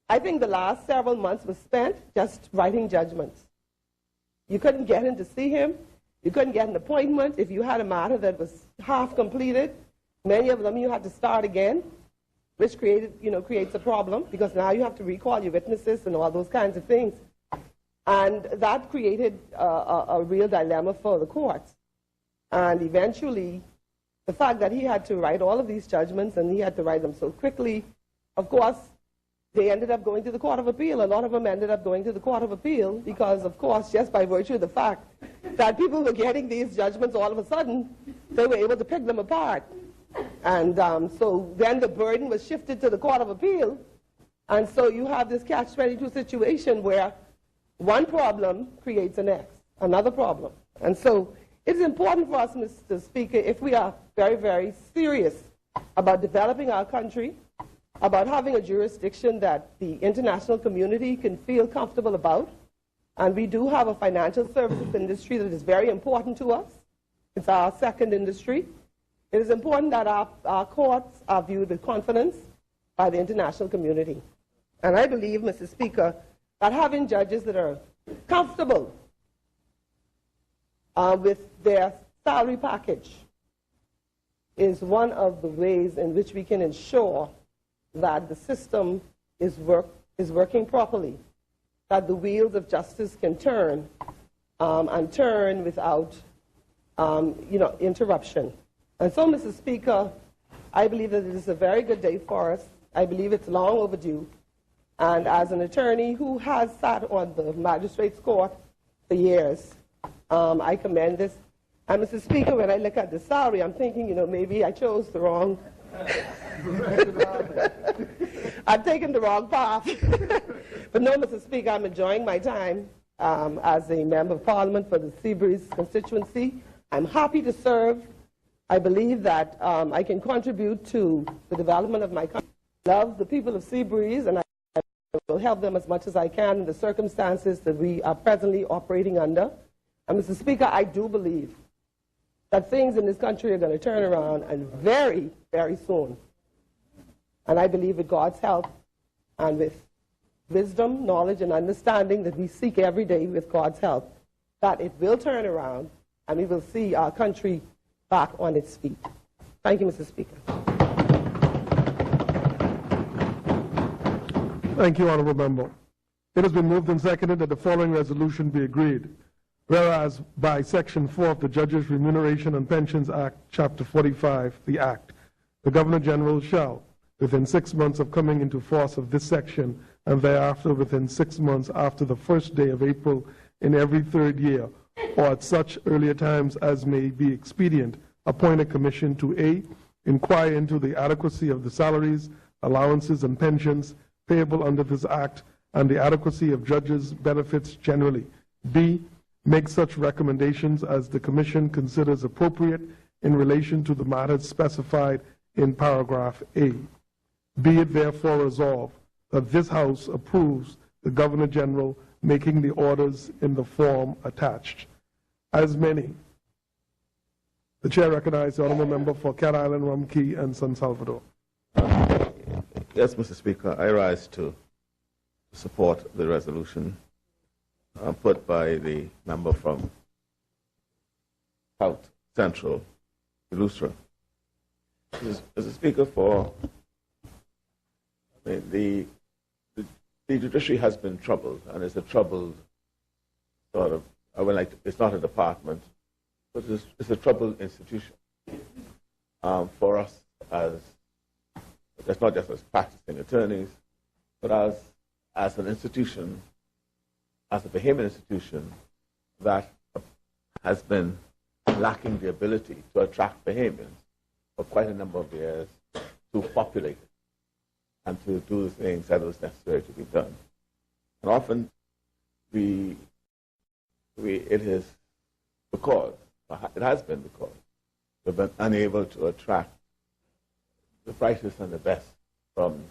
Speaker 13: I think the last several months was spent just writing judgments. You couldn't get in to see him. You couldn't get an appointment. If you had a matter that was half completed, Many of them you had to start again, which creates a problem because now you have to recall your witnesses and all those kinds of things. And that created a real dilemma for the courts. And eventually, the fact that he had to write all of these judgments and he had to write them so quickly, of course, they ended up going to the Court of Appeal. A lot of them ended up going to the Court of Appeal because, of course, just by virtue of the fact that people were getting these judgments all of a sudden, they were able to pick them apart. And so then the burden was shifted to the Court of Appeal. And so you have this catch-22 situation where one problem creates another problem. And so it's important for us, Mr. Speaker, if we are very, very serious about developing our country, about having a jurisdiction that the international community can feel comfortable about. And we do have a financial services industry that is very important to us. It's our second industry. It is important that our courts are viewed with confidence by the international community. And I believe, Mr. Speaker, that having judges that are comfortable with their salary package is one of the ways in which we can ensure that the system is working properly, that the wheels of justice can turn and turn without interruption. And so, Mr. Speaker, I believe that it is a very good day for us. I believe it's long overdue. And as an attorney who has sat on the magistrate's court for years, I commend this. And Mr. Speaker, when I look at the salary, I'm thinking, maybe I chose the wrong I've taken the wrong path. But no, Mr. Speaker, I'm enjoying my time as a member of Parliament for the Seabreeze constituency. I'm happy to serve. I believe that I can contribute to the development of my country. I love the people of Seabreeze, and I will help them as much as I can in the circumstances that we are presently operating under. And Mr. Speaker, I do believe that things in this country are going to turn around, and very, very soon. And I believe with God's help and with wisdom, knowledge, and understanding that we seek every day with God's help, that it will turn around and we will see our country back on its feet. Thank you, Mr. Speaker.
Speaker 3: Thank you, Honourable Member. It has been moved and seconded that the following resolution be agreed. Whereas by Section 4 of the Judges' Remuneration and Pensions Act, Chapter 45, the Act, the Governor-General shall, within 6 months of coming into force of this section, and thereafter within 6 months after the first day of April in every third year, or at such earlier times as may be expedient, appoint a commission to A, inquire into the adequacy of the salaries, allowances, and pensions payable under this Act, and the adequacy of judges' benefits generally. B, make such recommendations as the Commission considers appropriate in relation to the matters specified in paragraph A. Be it therefore resolved that this House approves the Governor-General making the orders in the form attached. As many. The Chair recognizes the Honourable Member for Cat Island, Rumkey, and San Salvador.
Speaker 5: Yes, Mr. Speaker, I rise to support the resolution put by the member from South Central, Illustra. Mr. Speaker, the judiciary has been troubled, and it's a troubled sort of, it's not a department, but it's a troubled institution for us that's not just as practicing attorneys, but as an institution, as a Bahamian institution that has been lacking the ability to attract Bahamians for quite a number of years to populate it and to do the things that was necessary to be done. And often it has been because we've been unable to attract the brightest and the best from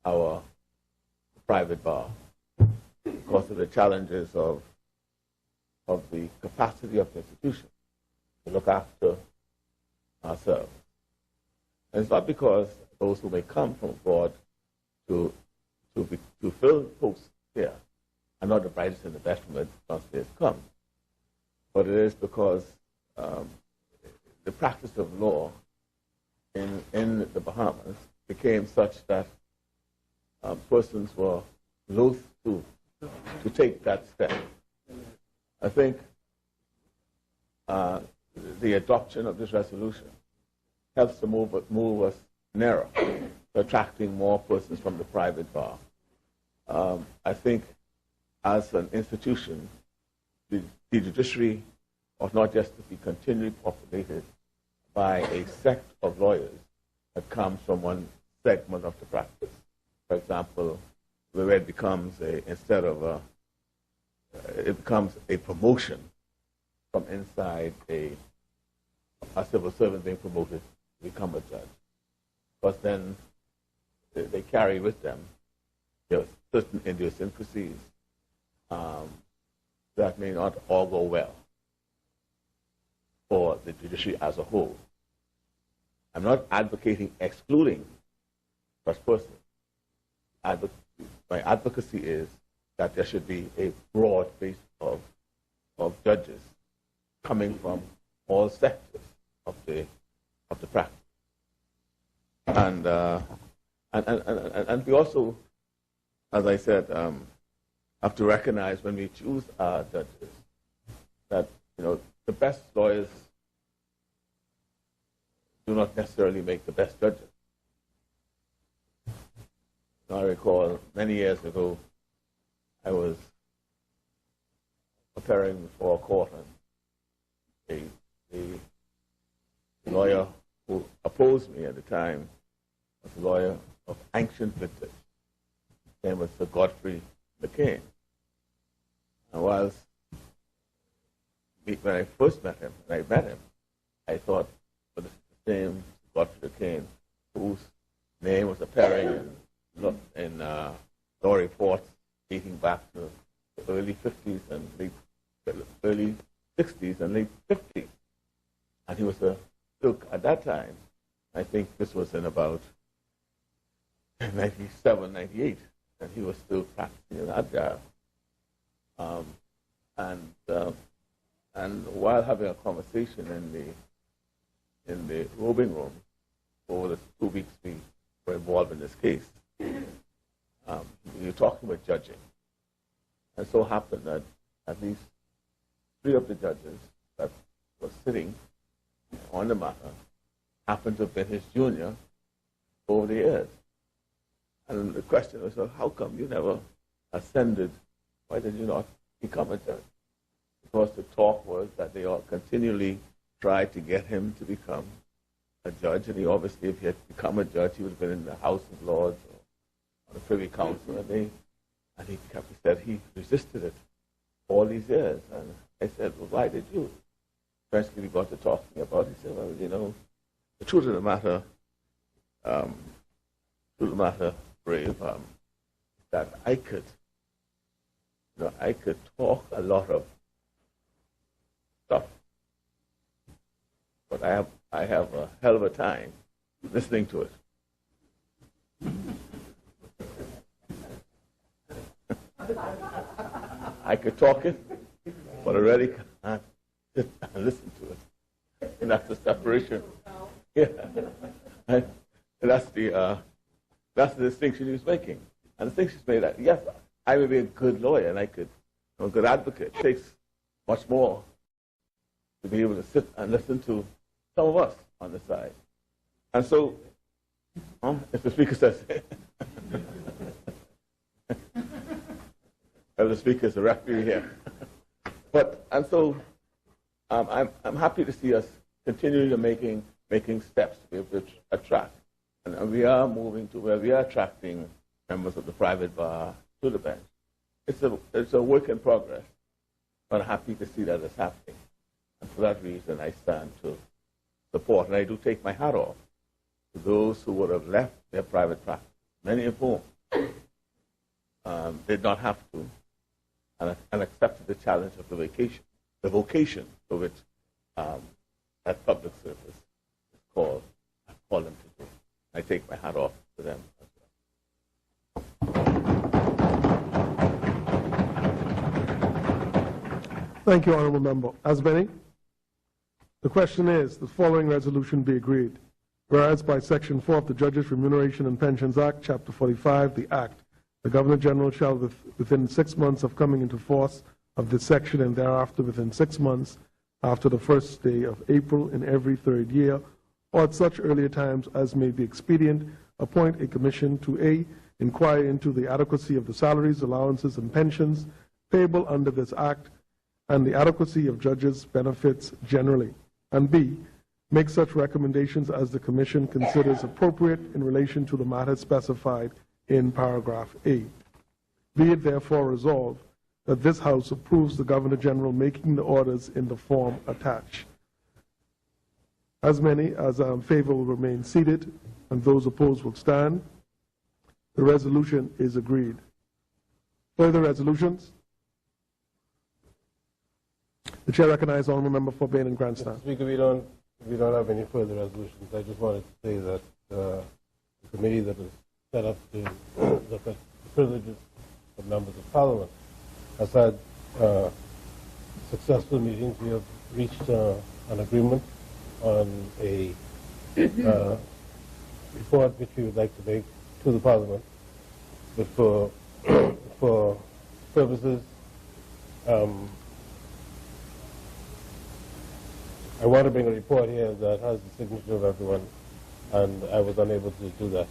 Speaker 5: our private bar because of the challenges of the capacity of the institution to look after ourselves. And it's not because those who may come from abroad to fill posts here are not the brightest and the best from it once they come, but it is because the practice of law in the Bahamas became such that persons were loath to take that step. I think the adoption of this resolution helps to move us nearer to attracting more persons from the private bar. I think as an institution, the judiciary ought not just to be continually populated by a sect of lawyers that comes from one segment of the practice. For example, where it becomes it becomes a promotion from inside a civil servant being promoted to become a judge. Because then they carry with them certain idiosyncrasies that may not all go well for the judiciary as a whole. I'm not advocating excluding such persons. My advocacy is that there should be a broad base of judges coming from all sectors of the practice. And we also, as I said, have to recognize when we choose our judges that the best lawyers do not necessarily make the best judges. I recall many years ago, I was appearing before a court, and the lawyer who opposed me at the time was a lawyer of ancient vintage. His name was Sir Godfrey McCain. And when I first met him, I thought, well, this is the same Godfrey McCain whose name was appearing in law reports dating back to the early 50s and early 60s and late 50s. And he was still at that time, I think this was in about 97, 98, and he was still practicing in that job. And while having a conversation in the robing room over the 2 weeks we were involved in this case, you're talking about judging. And so happened that at least 3 of the judges that were sitting on the matter happened to have been his junior over the years. And the question was, well, how come you never ascended? Why did you not become a judge? Because the talk was that they all continually tried to get him to become a judge, and he obviously, if he had become a judge, he would have been in the House of Lords or the Privy Council, and he said he resisted it all these years. And I said, well, why did you? Eventually we got to talking about it. He said, well, the truth of the matter, Brave, that I could talk a lot of stuff, but I have a hell of a time listening to it. I could talk it, but I really can't sit and listen to it. And that's the separation. Yeah. And that's the distinction he was making. And the distinction is made that, yes, I may be a good lawyer and I'm a good advocate. It takes much more to be able to sit and listen to some of us on the side. And so, if the speaker says the speaker is a referee here. And so I'm happy to see us continuing making steps to be able to attract. And we are moving to where we are attracting members of the private bar to the bench. It's a work in progress, but I'm happy to see that it's happening. And for that reason, I stand to support. And I do take my hat off to those who would have left their private practice, many of whom did not have to, and accepted the challenge of the vocation for which that public service is called them to do. I take my hat off to them as well.
Speaker 3: Thank you, Honourable Member. Asbeni, the question is, the following resolution be agreed. Whereas by Section 4 of the Judges Remuneration and Pensions Act, Chapter 45, the Act, the Governor General shall, within 6 months of coming into force of this section and thereafter within 6 months after the first day of April in every third year, or at such earlier times as may be expedient, appoint a commission to A, inquire into the adequacy of the salaries, allowances, and pensions payable under this Act, and the adequacy of judges' benefits generally, and B, make such recommendations as the Commission considers appropriate in relation to the matters specified in paragraph A. Be it therefore resolved that this House approves the Governor General making the orders in the form attached. As many as are in favor will remain seated, and those opposed will stand. The resolution is agreed. Further resolutions? The Chair recognizes Honourable Member for Bain and Grandstand.
Speaker 12: Mr. Speaker, we don't have any further resolutions. I just wanted to say that the committee that was set up to look at the privileges of members of Parliament has had successful meetings. We have reached an agreement on a report which we would like to make to the Parliament, but for purposes, I want to bring a report here that has the signature of everyone, and I was unable to do that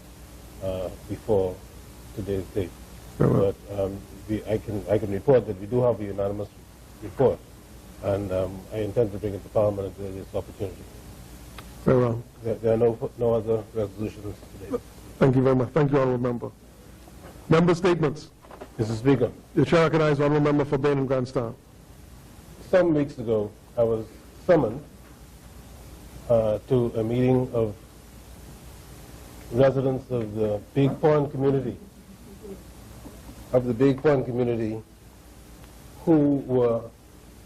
Speaker 12: before today's date. But I can report that we do have a unanimous report, and I intend to bring it to Parliament at the earliest opportunity.
Speaker 3: Very well.
Speaker 12: There are no other resolutions today.
Speaker 3: Thank you very much. Thank you, Honourable Member. Member statements.
Speaker 12: Mr. Speaker.
Speaker 3: The Chair recognizes Honourable Member for Bain and Grandstand.
Speaker 12: Some weeks ago, I was summoned to a meeting of residents of the Big Pond community, who were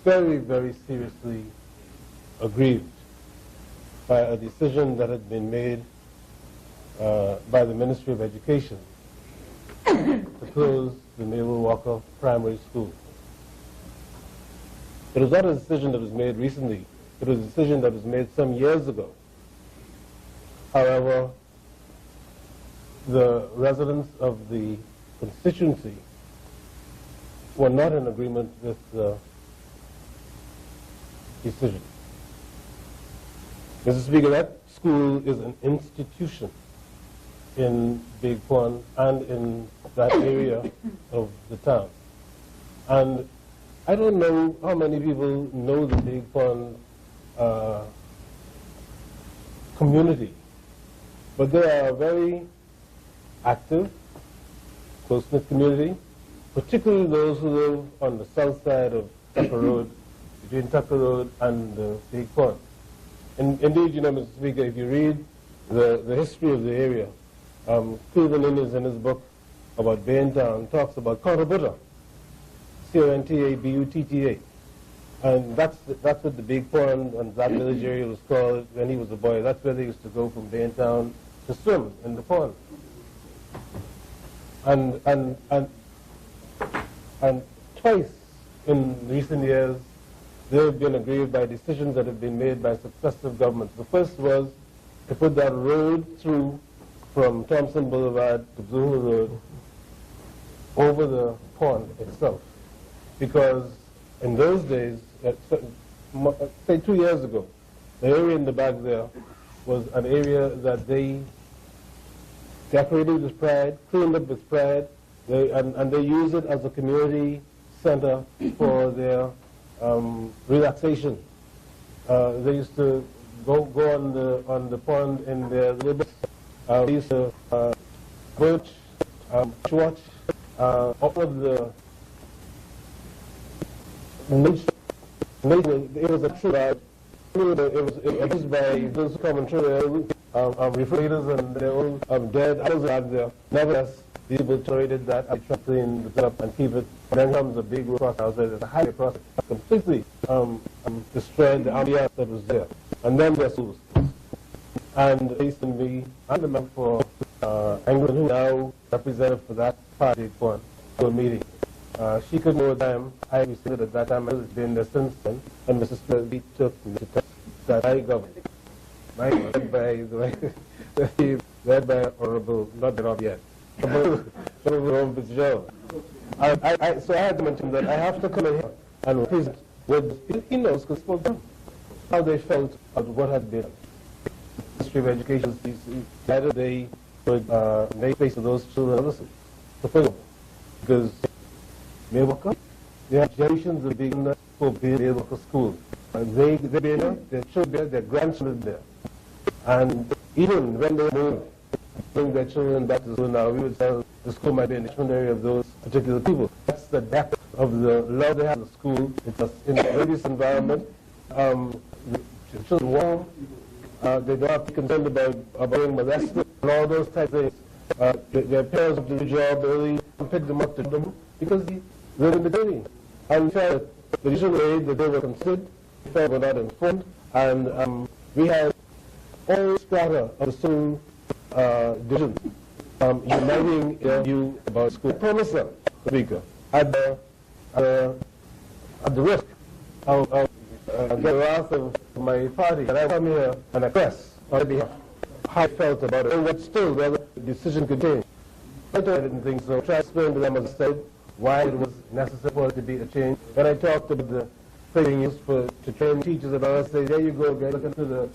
Speaker 12: very, very seriously aggrieved by a decision that had been made by the Ministry of Education to close the Naval Walker Primary School. It was not a decision that was made recently. It was a decision that was made some years ago. However, the residents of the constituency were not in agreement with the decision. Mr. Speaker, that school is an institution in Big Pond and in that area of the town. And I don't know how many people know the Big Pond community, but they are a very active, close-knit community, particularly those who live on the south side of Tucker Road, between Tucker Road and the Big Pond. Indeed, you know, Mr. Speaker, if you read the history of the area, Cleveland Innes in his book about Baintown talks about Contabutta, C-O-N-T-A-B-U-T-T-A. And that's what the Big Pond and that village area was called when he was a boy. That's where they used to go from Baintown to swim in the pond. And twice in recent years, they have been aggrieved by decisions that have been made by successive governments. The first was to put that road through from Thompson Boulevard to Blue Hill Road over the pond itself. Because in those days, say 2 years ago, the area in the back there was an area that they decorated with pride, cleaned up with pride, and they used it as a community center for their relaxation. They used to go on the pond in their little they used to watch all of the nature. It was a true it was used by those who come and true refrigerators and their own dead animals out there. Nevertheless, people tolerated that and tried to clean it up and keep it. Then comes a big process. There's a highway process completely destroyed the ambiance that was there. And then there's schools. And recently, I'm the member for England, who now represented for that party for a meeting. She couldn't know time. I received at that time. I was been there since then. And Mrs. Presley took me to test that I governed. led by Honorable, not yet, Honorable Fitzgerald. So I had to mention that I have to come in here and present with, he knows, because how they felt about what had been history of education. Either they would make space for those children listen. Because they have generations of being who have been able to school. They've been there, their children, their grandchildren there. And even when they move, bring their children back to school now, we would say the school might be an extraordinary of those particular people. That's the depth of the love they have in the school. It's in a religious environment. The children warm. They don't have to be concerned about being molested and all those types of things. Their parents have to do the job early and pick them up to them because they're in the training. And the traditional way that they were considered, they were not informed, and we had all strata of the school division uniting you about school. Promise them, Speaker, at the risk of the wrath of my party, and I come here and express on behalf how I felt about it, and what still whether the decision could change. I didn't think so. I tried to explain to them, as I said, why it was necessary for it to be a change. When I talked about the thing used to train teachers, and I say, there you go again, look into the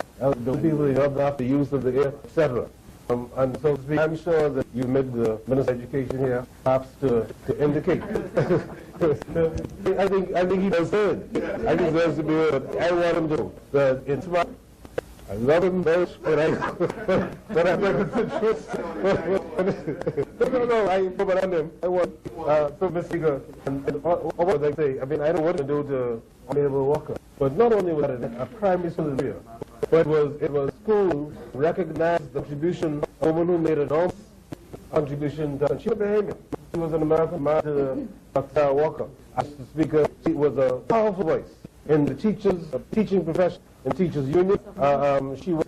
Speaker 12: people you have after use of the air, etc. And so I'm sure that you made the Minister of Education here perhaps to indicate. I think he does good. I think he deserves to be heard. I want him to. That it's my, I love him very much, but I'm not No, I put on him. I want, so Mr. Speaker, and what I say, I mean, I don't want to do to Honorable Walker, but not only was it a primary school here, but it was school recognized the contribution of a woman who made an enormous contribution to, and she was Bahamian. She was an American man to Dr. Walker. As the Speaker, she was a powerful voice in the teaching profession, and teachers union. She was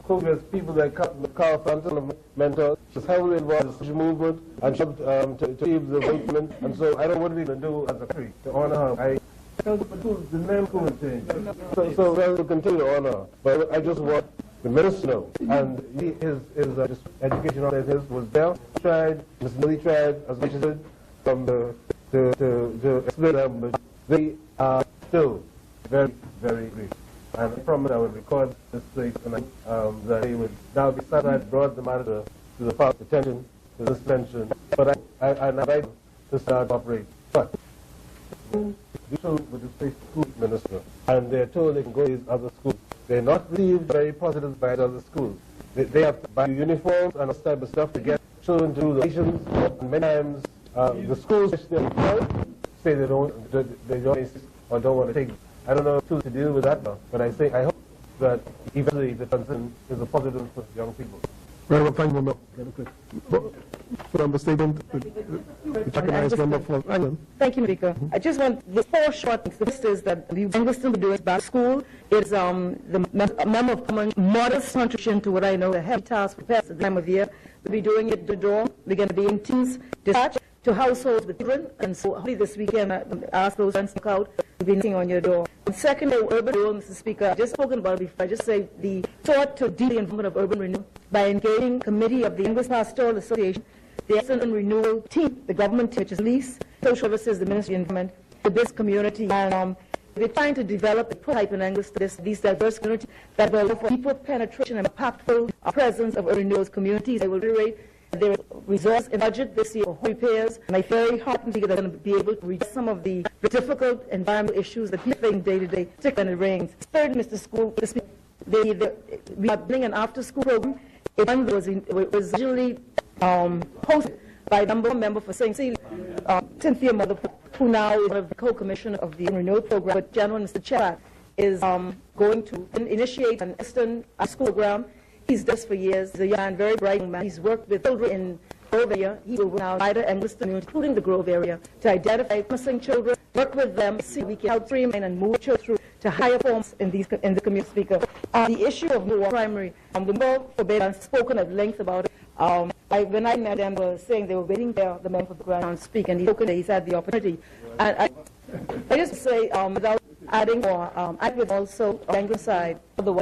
Speaker 12: close with people like Carl Francis, one of my mentors. She was heavily involved in the social movement and she to achieve the movement. And so I don't know what we're going to do as a country to honor her. The name couldn't change. So we'll continue to honor her. But I just want the minister to know. And his education on his was there. Tried, Ms. Millie tried as much as it to explain them, but they are still very, very brief. And I promise I would record this place tonight, that they would now be satisfied, brought the matter to the public's attention, to the suspension. But I'd like to start to operate. But we told with the state school minister, and they're told they can go to these other schools. They're not received very positive by the other schools. They have to buy uniforms and this type of stuff to get children to do the nations. And many times the schools say they don't or don't want to take. I don't know who to deal with that now, but I hope that eventually the transition is a positive for young people.
Speaker 3: Very well, thank you, from the statement, recognized member for England.
Speaker 10: Thank you, Speaker. I just want the 4 short things. The first is that the Engliston will do it back school. It's the member of Common modest contribution to what I know a heavy task for parents at the time of year. We'll be doing it at the door. We're going to be in teams dispatched to households with children, and so hopefully this weekend ask those parents to look out. We'll be knocking on your door. And second, urban renewal, Mr. Speaker, I've just spoken about it before. I just say the thought to deal the involvement of urban renewal by engaging committee of the English Pastoral Association, the Excellent Renewal team, the government team, which is lease, social services, the Ministry of Environment, the business community, and we're trying to develop a prototype in English to these diverse communities that will allow for deeper penetration and impactful presence of urban renewal communities. I will reiterate there is resource in budget this year for repairs, and I very heartened to think they're going to be able to reach some of the difficult environmental issues that people face day to day, particularly when it rains. Third, Mr. School, we are building an after-school program. It was originally hosted by a member for St. Cynthia Mother, who now is one of the co-commissioner of the Renewal Program. But gentleman, Mr. Chair, is going to initiate an Eastern school program. He's done this for years. He's a young man, very bright man. He's worked with children in Grove area. He will now wider Engliston, including the Grove area, to identify missing children, work with them, see if we can help streamline and move children through to higher forms in the community. Speaker. The issue of primary, the member for Bahamas has spoken at length about it. When I met them, they were saying they were waiting there, the men for the ground speak, and he's had the opportunity. And I just say, without adding more. I would also Anglo side of the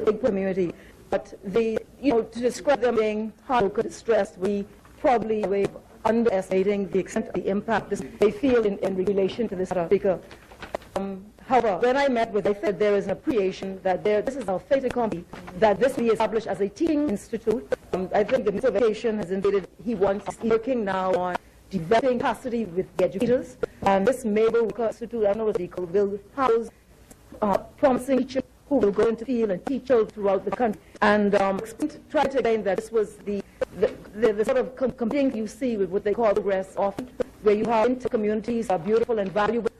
Speaker 10: big community, but to describe them being hard, distressed, we probably were underestimating the extent of the impact they feel in relation to this speaker. However, when I met with them, I said there is an appreciation that this is our fait accompli, that this be established as a teaching institute. I think the Minister of Education has indicated he wants working now on developing capacity with the educators. And this Mabel Institute, I don't know what they call it, will house promising teachers who will go into the field and teach children throughout the country. And try to explain that this was the sort of competing you see with what they call progress often, where you have inter-communities are beautiful and valuable,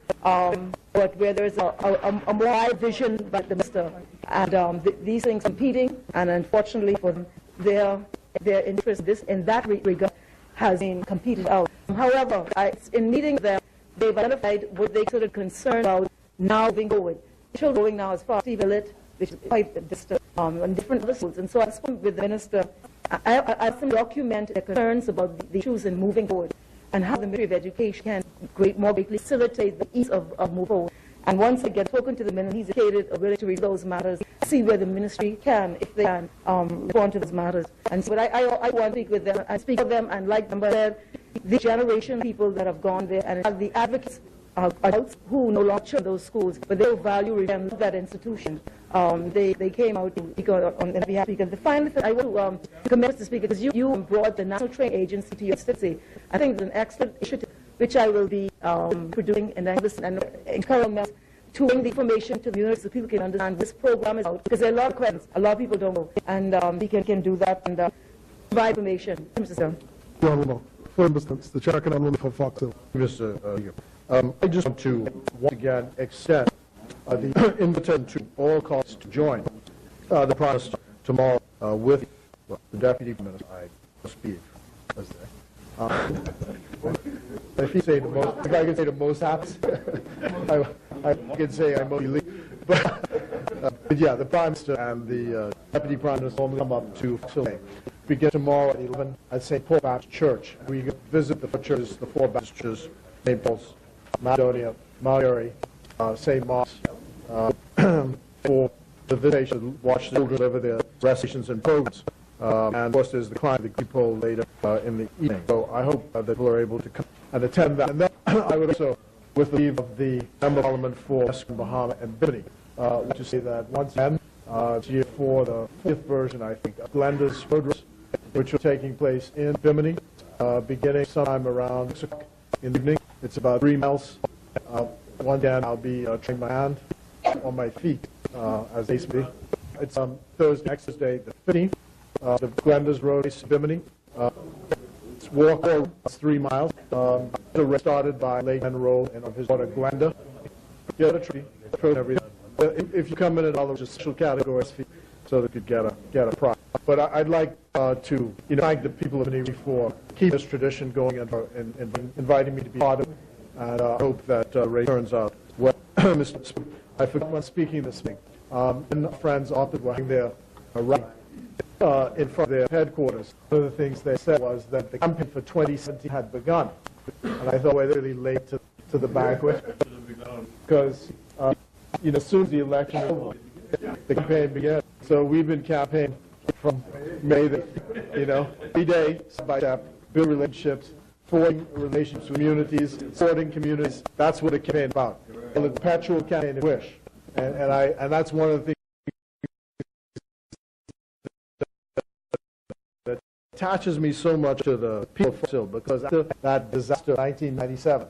Speaker 10: but where there is a more wide vision by the minister. And these things competing, and unfortunately for them, their interest in that regard has been competed out. However, in meeting them, they've identified what they sort of concerned about now moving forward. Children going now as far as Steve Illit, which is quite distant, on different other schools. And so I spoke with the minister. I asked him to document their concerns about the issues in moving forward and how the Ministry of Education can more greatly facilitate the ease of moving forward. And once again, spoken to the minister, he's indicated a willing to read those matters, see where the ministry can, if they can, respond to those matters. And so, but I want to speak with them. I speak with them, and like them, but the generation of people that have gone there, and the advocates, adults who no longer in those schools, but they value that institution. They came out to speak on behalf of speakers. The final thing I want to commend the speaker, because you brought the National Training Agency to your city. I think it's an excellent initiative, which I will be producing and encouraging them to bring the information to the community so people can understand this program is out. Because there are a lot of questions, a lot of people don't know, and we can do that and provide information. Mr. Sir.
Speaker 3: For instance, the chair can unlimited for Fox Hill.
Speaker 7: I just want to once again extend the invitation to all colleagues to join the Prime Minister tomorrow with the Deputy Prime Minister. I speak. If you say the most, if I could say the most happy, I could say I'm mostly leave. But yeah, the Prime Minister and the Deputy Prime Minister normally come up to Fox Hill. We get tomorrow at 11 at St. Paul Baptist Church. We visit the churches, the four Baptist churches, St. Paul's, Macedonia, Mary, St. Mark's, for the visitation, watch the children deliver their recitations and programs. And of course, there's the crime, the poll later in the evening. So I hope that people are able to come and attend that. And then I would also, with the leave of the Member of Parliament for Bahamas and Bimini, want to say that once again, year for the 5th version, I think, of Glenda's road race, which are taking place in Bimini, beginning sometime around 6 o'clock in the evening. It's about 3 miles. One day I'll be training my hand on my feet as they speak. It's Thursday, next Thursday, the 15th. The Glenda's Road race, Bimini. It's walk over 3 miles. The race started by Lake Enroll and of his daughter Glenda. Get a tree, everything. If you come in all of the special categories, so that you could get a prize. But I'd like to thank the people of Bimini for keeping this tradition going and inviting me to be part of it. And I hope that race turns out well. Mr. Speaker, I forgot when speaking this thing. And friends often were having their rally in front of their headquarters. One of the things they said was that the campaign for 2017 had begun. And I thought, well, they're really late to the banquet. Because, as soon as the election was over, the campaign began. So we've been campaigning from May, every day, step by step, build relationships, forming relationships with communities, supporting communities. That's what a campaign is about. A perpetual campaign of wish. And that's one of the things that attaches me so much to the people of Fox Hill, because after that disaster of 1997,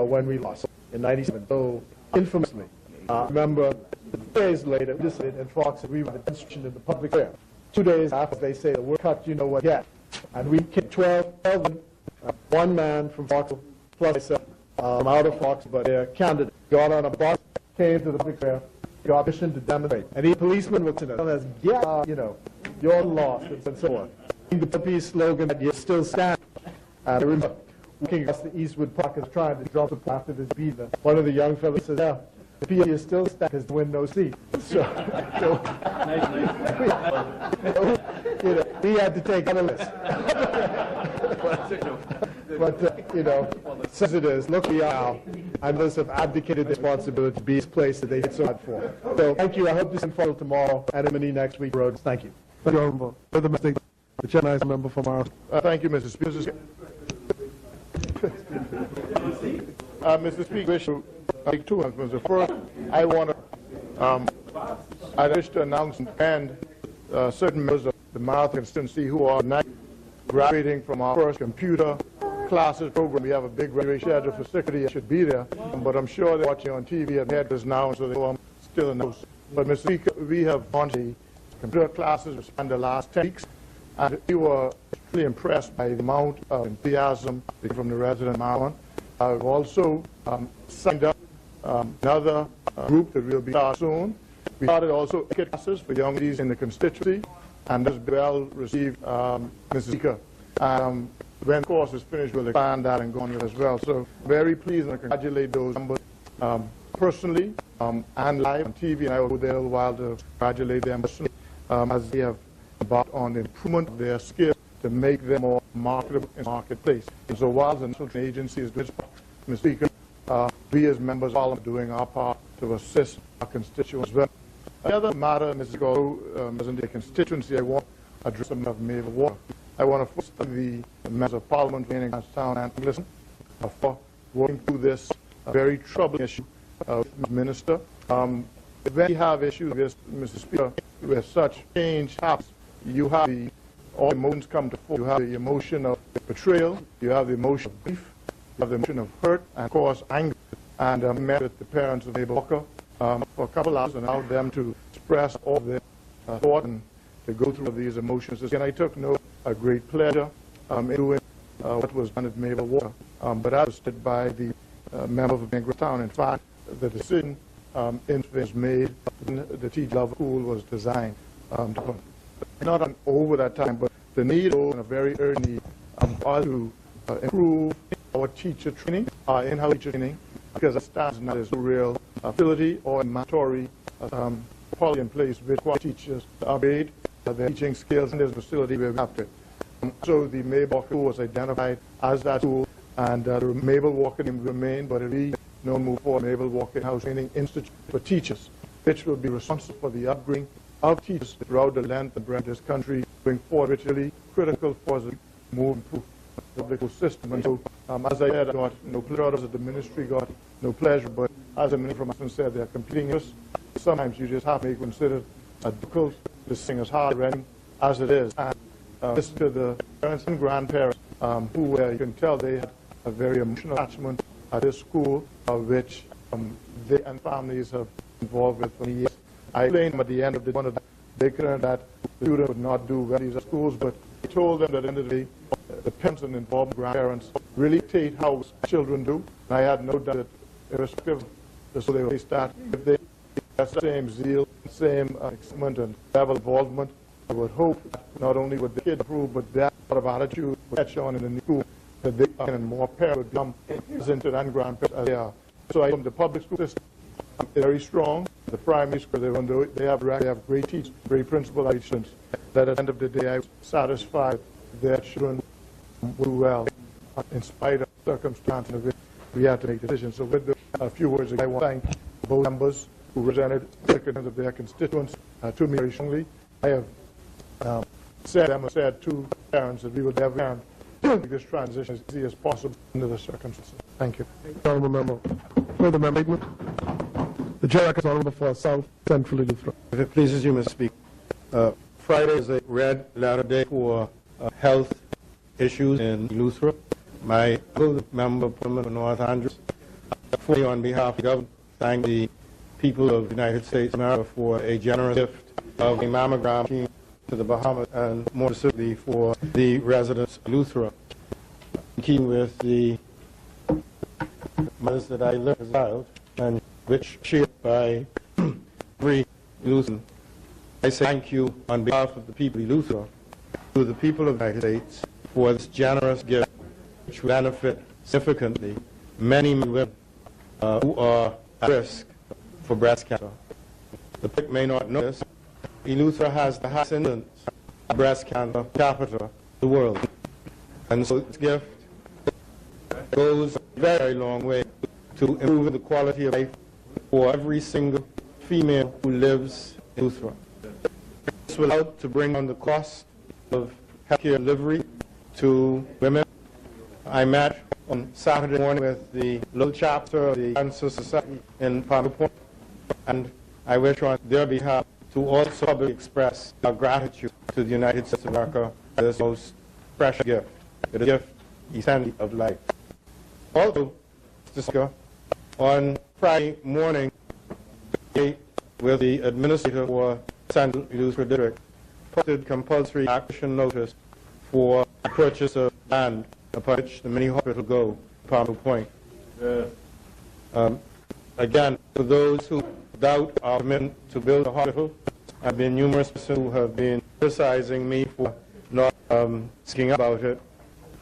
Speaker 7: when we lost in 97, so infamously, I remember 2 days later, we decided in Fox Hill, we were demonstration in the public square. 2 days after, they say, the word cut, you know what, yeah. And we came 12 one man from Fox Hill, plus myself, from out of Fox, but a candidate, got on a bus, came to the public square, got permission to demonstrate. And the policeman looked at us, yeah, you're lost, and so on. The peace slogan that you still stand. And I remember walking across the Eastwood Park and trying to drop the path after this beat. One of the young fellows says, yeah, the PA is still stand because the wind no seat. So we had to take on a list. but as it is, look, we are now.
Speaker 12: and thus have abdicated the responsibility to be this place that they did so hard for. So thank you. I hope this is followed tomorrow and in next week roads. Thank you.
Speaker 3: Thank you, Honorable. Further mistake. The chair is member from our.
Speaker 4: Thank you, Mr. Speaker. Mr. Speaker, I wish to make two announcements. The first, I want to, I wish to announce and certain members of the Marathon constituency who are now graduating from our first computer classes program. We have a big graduation schedule for security. I should be there, but I'm sure they're watching on TV and headers now, so they know I'm still in the house. But Mr. Speaker, we have launched the computer classes we spent the last 10 weeks, and we were really impressed by the amount of enthusiasm from the resident Maryland. I've also signed up another group that will be starting soon. We started also classes for young ladies in the constituency, and this well received, Mr. Speaker. When the course is finished, we'll expand that and go on with it as well. So very pleased and I congratulate those members personally and live on TV, and I will go there a little while to congratulate them personally as they have embarked on the improvement of their skills to make them more marketable in the marketplace. And so while the national agency is doing its part, Mr. Speaker, we as members of Parliament are doing our part to assist our constituents as well. The other matter, Mrs. Goro, as in the constituency, I want to address some of Maple Water. I want to first thank the members of Parliament for being in town and listen for working through this very troubling issue with the Minister. When you have issues with Mr. Speaker, where such change happens, you have all emotions come to fore. You have the emotion of betrayal, you have the emotion of grief, you have the emotion of hurt, and of course anger. And I met with the parents of Mabel Walker for a couple hours and allowed them to express all their thoughts and to go through these emotions. And I took a great pleasure in doing what was done at Mabel Walker, but I was stood by the member of Town. In fact, the decision was made when the teacher level school was designed. Not over that time, but the need and a very urgent need to improve our teacher training, our in-house teacher training, because it stands not as a real ability or mandatory policy in place which requires teachers to upgrade their teaching skills in this facility we have after. So the Mabel Walker School was identified as that school, and the Mabel Walker name remained, but it will be no move forward Mabel Walker In-House Training Institute for Teachers, which will be responsible for the upgrading of teachers throughout the length and breadth of this country, going forward, which is really critical for us to move and improve the public system. And so, as I said, I got no pleasure, as the ministry got no pleasure, but as the minister from Austin said, they're competing interests. Sometimes you just have to consider a difficult, this thing as hard running as it is. And listen to the parents and grandparents who you can tell they had a very emotional attachment at this school, which they and families have been involved with for years. I explained at the end of one of the concern that the students would not do well in these schools, but I told them that at the end of the day, the parents and involved grandparents really dictate how children do. And I had no doubt that irrespective of the school they will start, if they have the same zeal, same excitement and level of involvement, I would hope not only would the kids improve, but that sort of attitude would catch on in the new school, that they and more parents would become interested and grandparents as they are. So I think the public school system is very strong. The primary school, they have great teachers, great principal agents, that at the end of the day, I'm satisfied their children will do well in spite of circumstances in which we had to make decisions. So with a few words, I want to thank both members who represented of their constituents to me very strongly. I have said to parents that we would never make this transition as easy as possible under the circumstances. Thank you.
Speaker 3: Honourable member. Further amendment. The chair is honourable for South Central Eleuthera.
Speaker 4: If it pleases you, Mr. Speaker, Friday is a red letter day for health issues in Eleuthera. My member of Parliament of North Andrews, fully on behalf of the government, thank the people of the United States of America for a generous gift of a mammogram team to the Bahamas, and more specifically for the residents of Eleuthera. In keeping with the mothers that I learned as a child, and which shared by every Eleutheran, I say thank you on behalf of the people of Eleuthera to the people of the United States for this generous gift, which will benefit significantly many women who are at risk for breast cancer. The public may not know this. Eleuthera has the highest incidence of breast cancer per capita in the world. And so this gift goes a very long way to improve the quality of life for every single female who lives in Lutheran. This will help to bring down the cost of healthcare delivery to women. I met on Saturday morning with the local chapter of the Cancer Society in Palm Point, and I wish on their behalf to also publicly express our gratitude to the United States of America for this most precious gift. It is a gift essentially of life. Also, Mr. Speaker, on Friday morning, with the administrator for Central Lutheran District, posted compulsory acquisition notice for the purchase of land upon which the mini hospital go, Palm Point. Again, for those who doubt our commitment to build a hospital, there have been numerous persons who have been criticizing me for not speaking about it.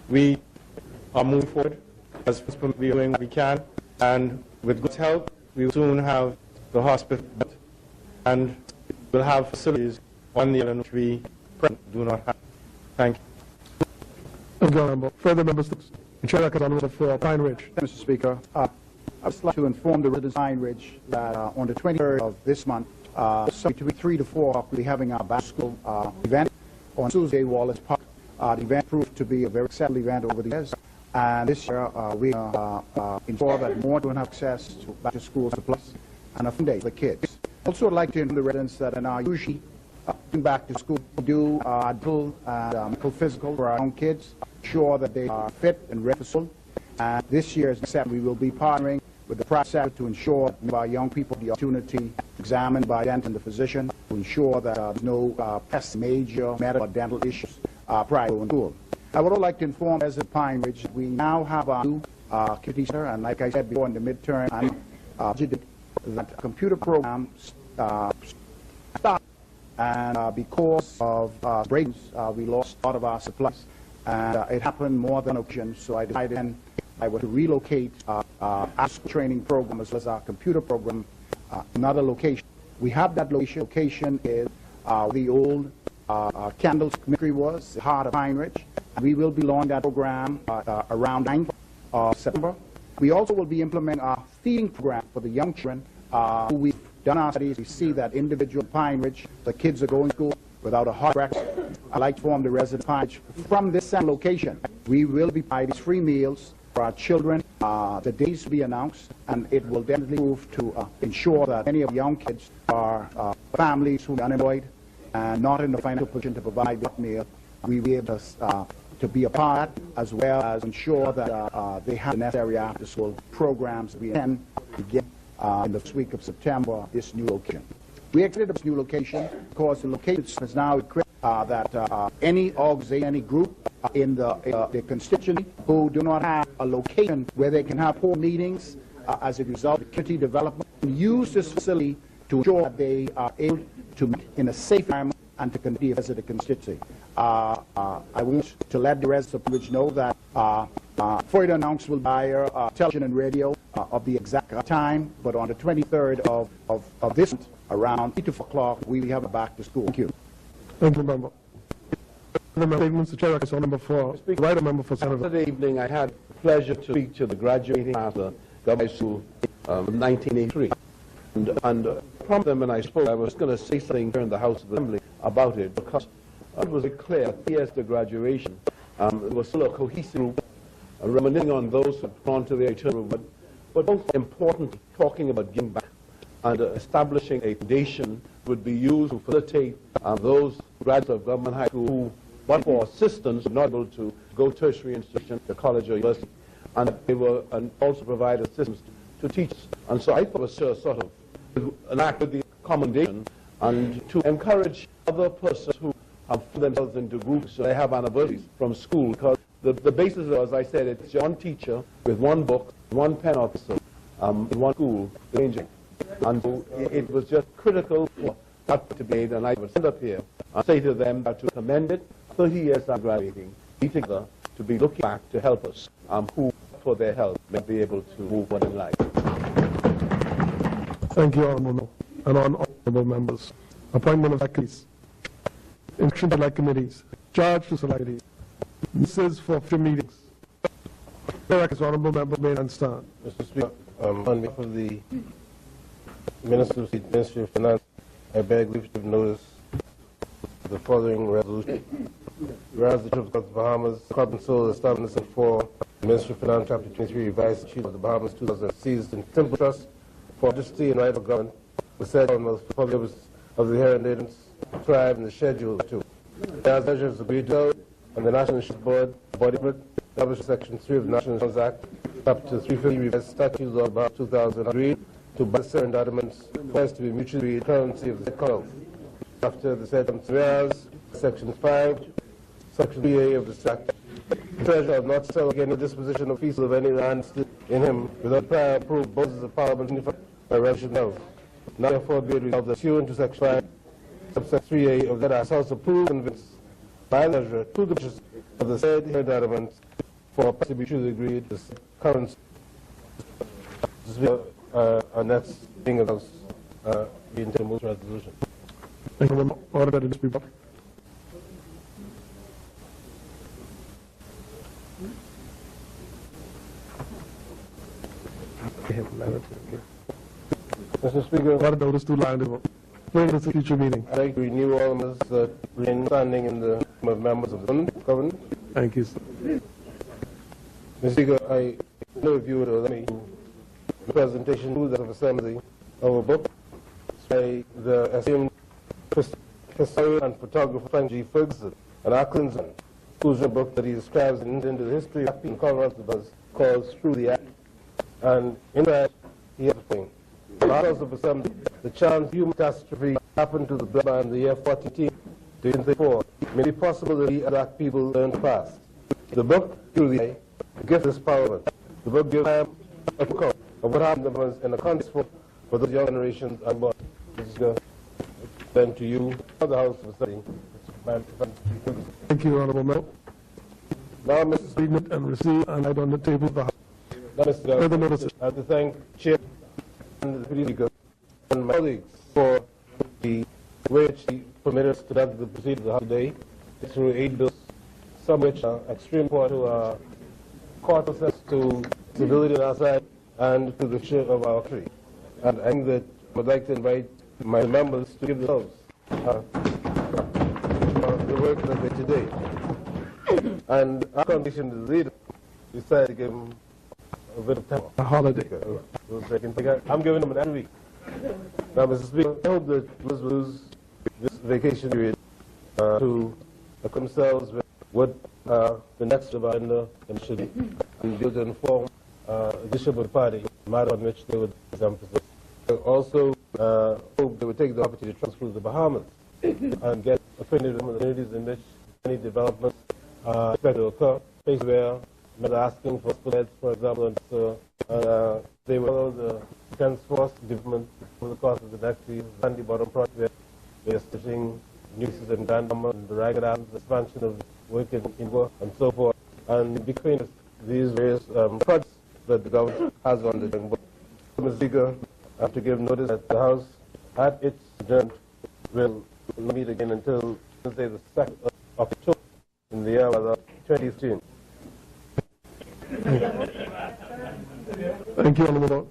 Speaker 4: We are moving forward as we are doing what we can, and with God's help, we will soon have the hospital built, and we'll have facilities on the island which we presently do not have. Thank you.
Speaker 3: Thank you, Honorable. Further members, the chair is on order for Pine Ridge.
Speaker 11: Mr. Speaker, I would like to inform the residents of Pine Ridge that on the 23rd of this month, between 3 to 4 o'clock, we'll be having our back school event on Tuesday, Wallace Park. The event proved to be a very successful event over the years, and this year we ensure that more children have access to back-to-school supplies and a fun day for the kids. Also, I'd like to inform the residents that in our usually back to school, we do mental and physical for our young kids, ensure that they are fit and ready for school. And this year, as I said, we will be partnering with the private sector to ensure that our young people have the opportunity examined by a dentist and the physician to ensure that there's no major medical or dental issues prior to school. I would also like to inform as of Pine Ridge that we now have our new community center, and like I said before in the midterm, that computer program stopped, and because of breaks, we lost a lot of our supplies, and it happened more than occasion, so I decided then I would relocate our school training program as well as our computer program another location. We have that location. Location is the old Candles Community was, the heart of Pine Ridge. And we will be launching that program around 9th of September. We also will be implementing our feeding program for the young children who we've done our studies. We see that individual Pine Ridge, the kids are going to school without a hot breakfast. I'd like to inform the residents of Pine Ridge from this same location, we will be providing free meals for our children. The days will be announced, and it will definitely move to ensure that many of the young kids are families who are unemployed and not in the financial position to provide that meal. We will be able to be a part, as well as ensure that they have the necessary after-school programs. We intend to begin in the first week of September, this new location. We excited this new location because the location is now equipped that any organization, any group in the constituency who do not have a location where they can have poor meetings as a result of community development, use this facility to ensure that they are able to meet in a safe environment and to continue to visit the constituency. I want to let the residents of Ridge know that further announcements will be via television and radio of the exact time, but on the 23rd of this month, around 3 to 4 o'clock, we will have a back to school. Thank you.
Speaker 3: Thank you, member. Statements, the chair is on number 4. Right, member for Senator.
Speaker 7: Yesterday evening, I had the pleasure to speak to the graduating class of Government High School of 1983. And from them, and I spoke, I was going to say something here in the House of Assembly about it, because it was clear, 3 years to graduation, it was still a cohesive group, reminiscing on those who had gone to their eternal, but most importantly, talking about giving back and establishing a foundation would be used to facilitate those graduates of government high school who, but for assistance, were not able to go tertiary institution, to college or university, and they were and also provide assistance to teachers. And so I thought it was sort of an act of the commendation and to encourage other persons who have put themselves into groups so they have anniversaries from school, because the basis of, as I said, it's one teacher with one book, one pen officer, in one school, changing. And so it was just critical for that to be made, and I would stand up here and say to them that to commend it, 30 years after graduating, be together to be looking back to help us, who for their help may be able to move on in life.
Speaker 3: Thank you, Honorable and honorable members. Appointment of select committees. Instruction to select committees. Charge to select committees. This is for future meetings. Honorable member may stand.
Speaker 12: Mr. Speaker, On behalf of the Ministry of Finance, I beg leave to give notice of the following resolution. Whereas the Church of the Bahamas, Corp and Soul established for the Ministry of Finance, Chapter 23, revised Statute of the Bahamas 2000, seized in simple trust for majesty and right of government, was said on the purpose of the inheritance tribe in the Schedule 2. As measures agreed to, and the National Insurance Board, body established Section 3 of the National Insurance Act, Chapter 350, revised Statutes of about 2000, agreed to buy certain documents first to be mutually currency of the said after the said whereas Section 5, Section 3A of the Statute, the Treasurer of not sell again the disposition of pieces of any land in him without prior approved both of the Parliament by resolution of. Now therefore be it resolved that pursuant to Section 5, Subsection 3A of that House approved convinced by the Treasurer to the purchase of the said documents for to be truly agreed to currency. Our next thing of House we intend to move resolution.
Speaker 3: Thank you. Order that it be brought.
Speaker 12: Mr. Speaker,
Speaker 3: order notice to line the bring this to future meeting.
Speaker 12: I'd like to renew all members that remain standing in the members of the government.
Speaker 3: Thank you, sir.
Speaker 12: Mr. Speaker, I know if you would allow me the presentation to the assembly of a book by the esteemed historian and photographer Frank G. Ferguson, an Acklandson, whose book that he describes into the history of in Colorado called Through the Act. And in that, he has a thing. The House of Assembly, the chance human catastrophe happened to the black man in the year 1434 may be possible that the black people learned fast. The book, Through the Eye, gives this Parliament. The book gives time a account of what happened in the context for those young generations and born. This is then to you, the House of Assembly.
Speaker 3: Thank you, Honorable Member.
Speaker 12: Now, Mr.
Speaker 3: Speaker, and receive and laid on the table of the House.
Speaker 12: Now, Mr. I have to thank Chair and the Speaker and my colleagues for the way which he permitted us to conduct the proceedings of the House today through 8 bills, some which are extremely important to our court access, to stability on our side, and to the future of our country. And I think that I would like to invite my members to give themselves the work that they today. And our condition is leader decided to give him a bit of time.
Speaker 3: A holiday.
Speaker 12: I'm giving them an every week. Now, Mr. Speaker, I hope that Liz will use this vacation period to themselves with what the next agenda should be, and be able to inform the leadership of the party, the matter on which they would emphasize. Also, hope they would take the opportunity to transfer to the Bahamas and get acquainted with the communities in which any developments expected to occur, places where they're asking for beds, for example, and so they will follow the defense force development over the course of the next year. The Sandy Bottom project, where they're establishing uses in Gandama and the Ragged Islands, the expansion of work in India, and so forth. And between these various projects that the government has on the doing. Mr. Speaker, I have to give notice that the House, at its adjournment, will meet again until Wednesday, the 2nd of October, in the year of 2016.
Speaker 3: Thank you, Honorable.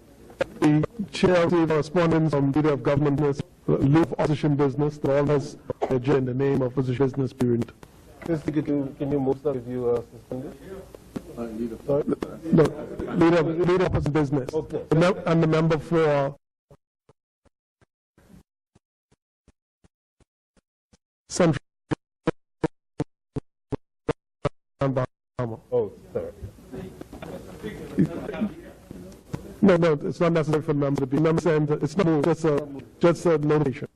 Speaker 3: The Chair of the correspondence from Leader of Government leave opposition business that all has adjourned in the name of opposition business period.
Speaker 12: Mr. Speaker, can you move that if you are suspended?
Speaker 3: No, leader opposition business.
Speaker 12: Okay.
Speaker 3: And the member for Central and Bahamas.
Speaker 12: Oh, sorry.
Speaker 3: No, it's not necessary for the member to be. Member saying it's not just a notation.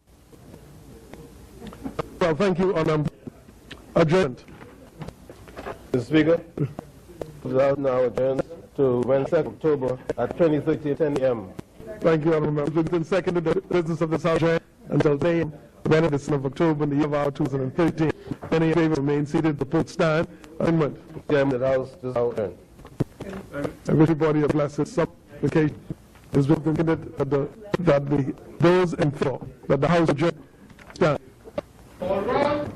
Speaker 3: Well, thank you. On adjourned.
Speaker 12: Mr. Speaker, the House now adjourns to Wednesday, October at 20:30 at 10 a.m.
Speaker 3: Thank you, Honorable Member. It's been seconded the business of this House until today, Wednesday of October in the year of 2013. Any in favor remain seated. The vote stand. Amendment.
Speaker 12: Chairman, the House is now adjourned.
Speaker 3: Everybody a blessed supplication is recommended that those in favor that the House adjourn stand.
Speaker 8: All right.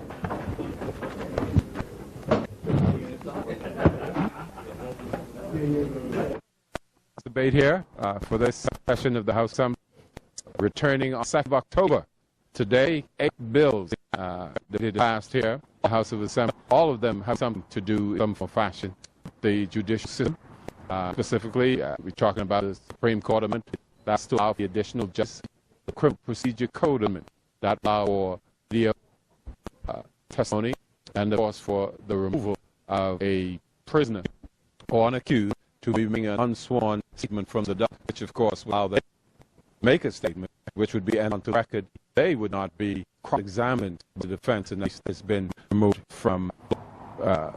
Speaker 1: The debate here for this session of the House Assembly, returning on 2nd of October. Today, 8 bills that it passed here, the House of Assembly. All of them have something to do in some fashion. The judicial system, specifically, we're talking about the Supreme Court amendment that's to allow the additional justice, the Criminal Procedure Code amendment that allow for the testimony, and of course for the removal of a prisoner or an accused to be making an unsworn statement from the dock, which of course while they make a statement which would be entered on the record, they would not be cross-examined by the defense, and that has been removed from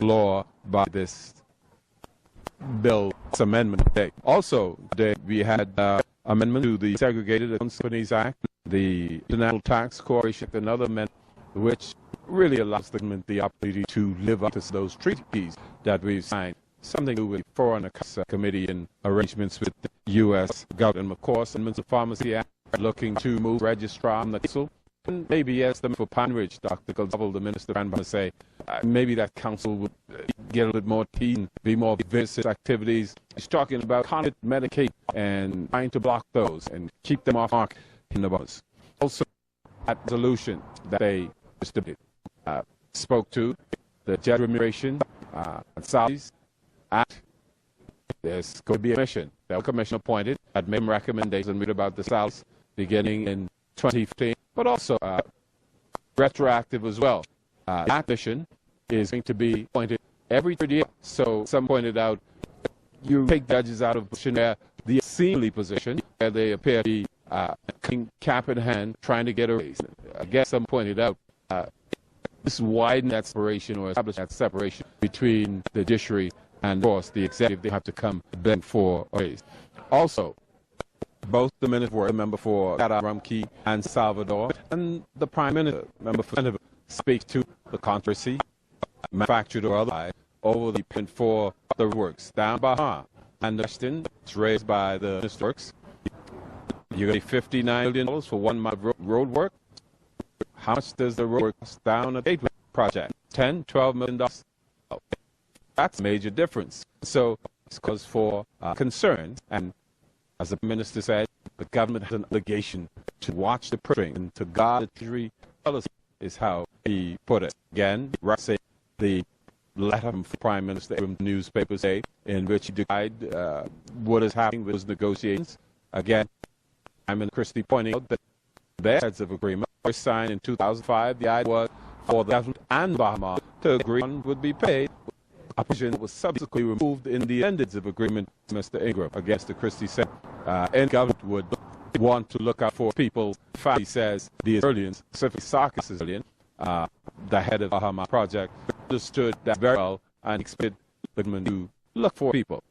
Speaker 1: law by this bill amendment today. Also today we had amendment to the Segregated Accounts Companies Act, the International Tax Corporation Act, another amendment which really allows the government the opportunity to live up to those treaties that we've signed. Something to do with Foreign Accounts Committee and arrangements with the U.S. government. Of course, amendments of Pharmacy Act looking to move registrar on the council. And maybe yes, them for Pine Ridge, Dr. Goldberg, the minister, and say maybe that council would get a little bit more teeth and be more visit activities. He's talking about content Medicaid and trying to block those and keep them off mark in the Bahamas. Also, that resolution that they spoke to, the Judge Remuneration and Salaries Act. There's going to be a commission. There was a commission appointed that made recommendations and read about the salaries beginning in 2015, but also retroactive as well. That commission is going to be appointed every 30 years. So some pointed out you take judges out of position where the assembly position, where they appear to be cap in hand, trying to get a raise. I guess some pointed out this widen that separation or establish that separation between the judiciary and, of course, the executive. They have to come beg for a raise. Also, both the minister were a member for Rumkey and Salvador, and the prime minister, member for Senegal, speaks to the controversy, manufactured or otherwise, over the payment for the works down Bahamas. And the question is raised by the minister works. You're going to pay $59 million for 1 mile of road work. How much does the road work cost down a Gateway project? $10, $12 million. That's a major difference. So it's cause for concern. And as the minister said, the government has an obligation to watch the purse and to guard the treasury policy, is how he put it. Again, say the letter from Prime Minister from the newspaper say in which he decried what is happening with those negotiations. Again, Prime Minister Christie pointing out that their heads of agreement were signed in 2005. The idea was for the government and Bahamas to agree on would be paid. A provision was subsequently removed in the endeds of agreement. Mr. Ingram, against the Christie said, any government would want to look out for people. In fact, he says the Israelis, specifically Sarkis Israelian, the head of the Bahamas project, understood that very well and expected the government to look for people.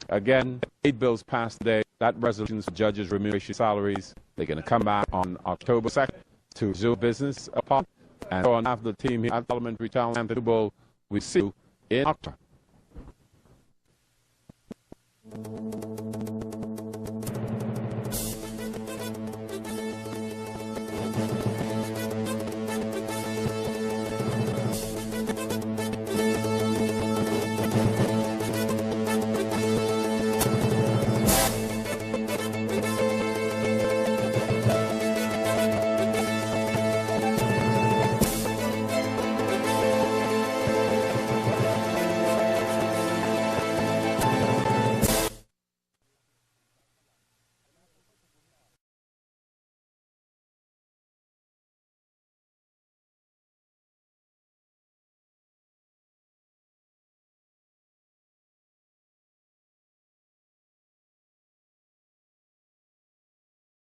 Speaker 1: Again, 8 bills passed today. That resolutions for judges' remuneration salaries. They're going to come back on October 2nd to resume business upon. And on after the team here at Parliamentary Town and the Bowl, we see you in October.